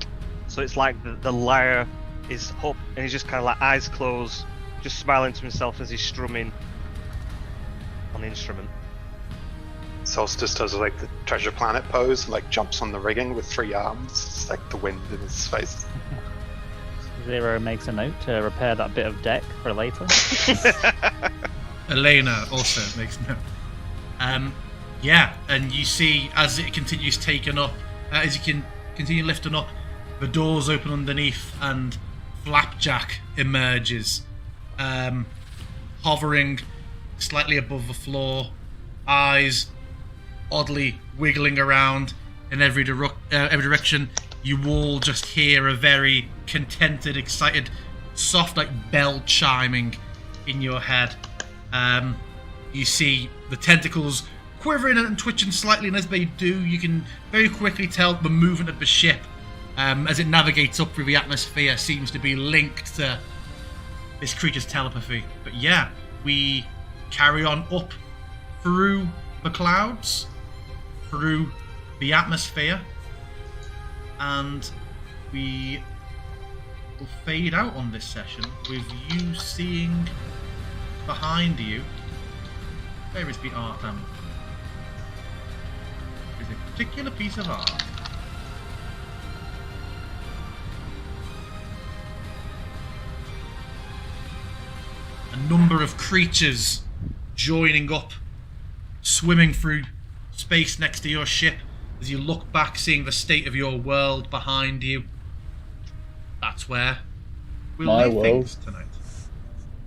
so it's like the lyre is up, and he's just kind of like eyes closed, just smiling to himself as he's strumming on the instrument. Solstice does like the Treasure Planet pose, and like jumps on the rigging with 3 arms, it's like the wind in his face. 0 makes a note to repair that bit of deck for later. Elena also makes note. Yeah, and you see as it continues taking up, as you can continue lifting up, the doors open underneath and Flapjack emerges, hovering slightly above the floor, eyes oddly wiggling around in every direction. You all just hear a very contented, excited, soft like bell chiming in your head. You see the tentacles quivering and twitching slightly, and as they do, you can very quickly tell the movement of the ship as it navigates up through the atmosphere seems to be linked to this creature's telepathy. But yeah, we carry on up through the clouds, through the atmosphere, and we will fade out on this session with you seeing behind you. Where is the art? There's a particular piece of art. A number of creatures joining up, swimming through space next to your ship. As you look back, seeing the state of your world behind you, that's where we'll leave things tonight.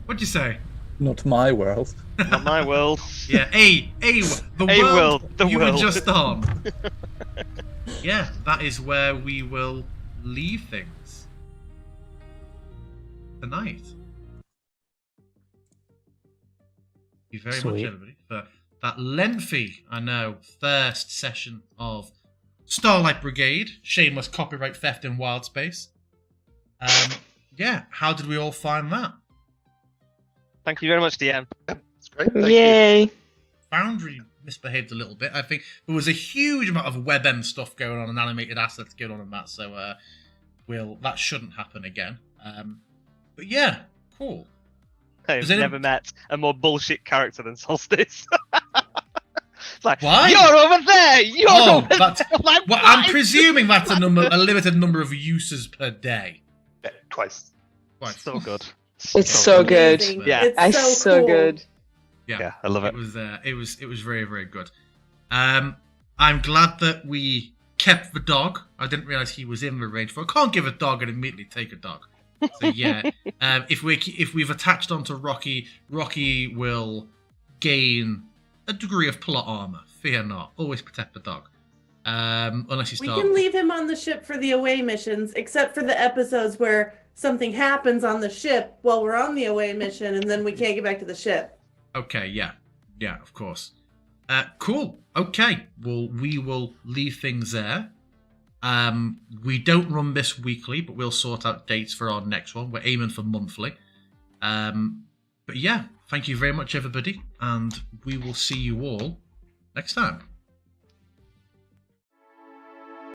What'd you say? Not my world. Not my world. Yeah, the world you were just on. Yeah, that is where we will leave things tonight. Thank you very much, everybody, for that lengthy, I know, first session of Starlight Brigade, shameless copyright theft in Wildspace. yeah, how did we all find that? Thank you very much, DM. It's great. Thank you. Yay! Foundry misbehaved a little bit. I think there was a huge amount of WebM stuff going on and animated assets going on in that, so that shouldn't happen again. But yeah, cool. I've never met a more bullshit character than Solstice. It's like, Why? you're over there! You're over there! Like, well, I'm presuming that's a limited number of uses per day. Yeah, twice. So good. It's so good. Amazing. Yeah. It's It's so cool. good. Yeah, I love it. It was very, very good. I'm glad that we kept the dog. I didn't realize he was in the range. I can't give a dog and immediately take a dog. So yeah, if we've attached onto Rocky, Rocky will gain a degree of plot armor. Fear not. Always protect the dog. Unless you We start. can leave him on the ship for the away missions, except for the episodes where something happens on the ship while we're on the away mission, and then we can't get back to the ship. Okay, yeah, of course. Cool. Okay, well, we will leave things there. We don't run this weekly, but we'll sort out dates for our next one. We're aiming for monthly. But yeah, thank you very much, everybody, and we will see you all next time.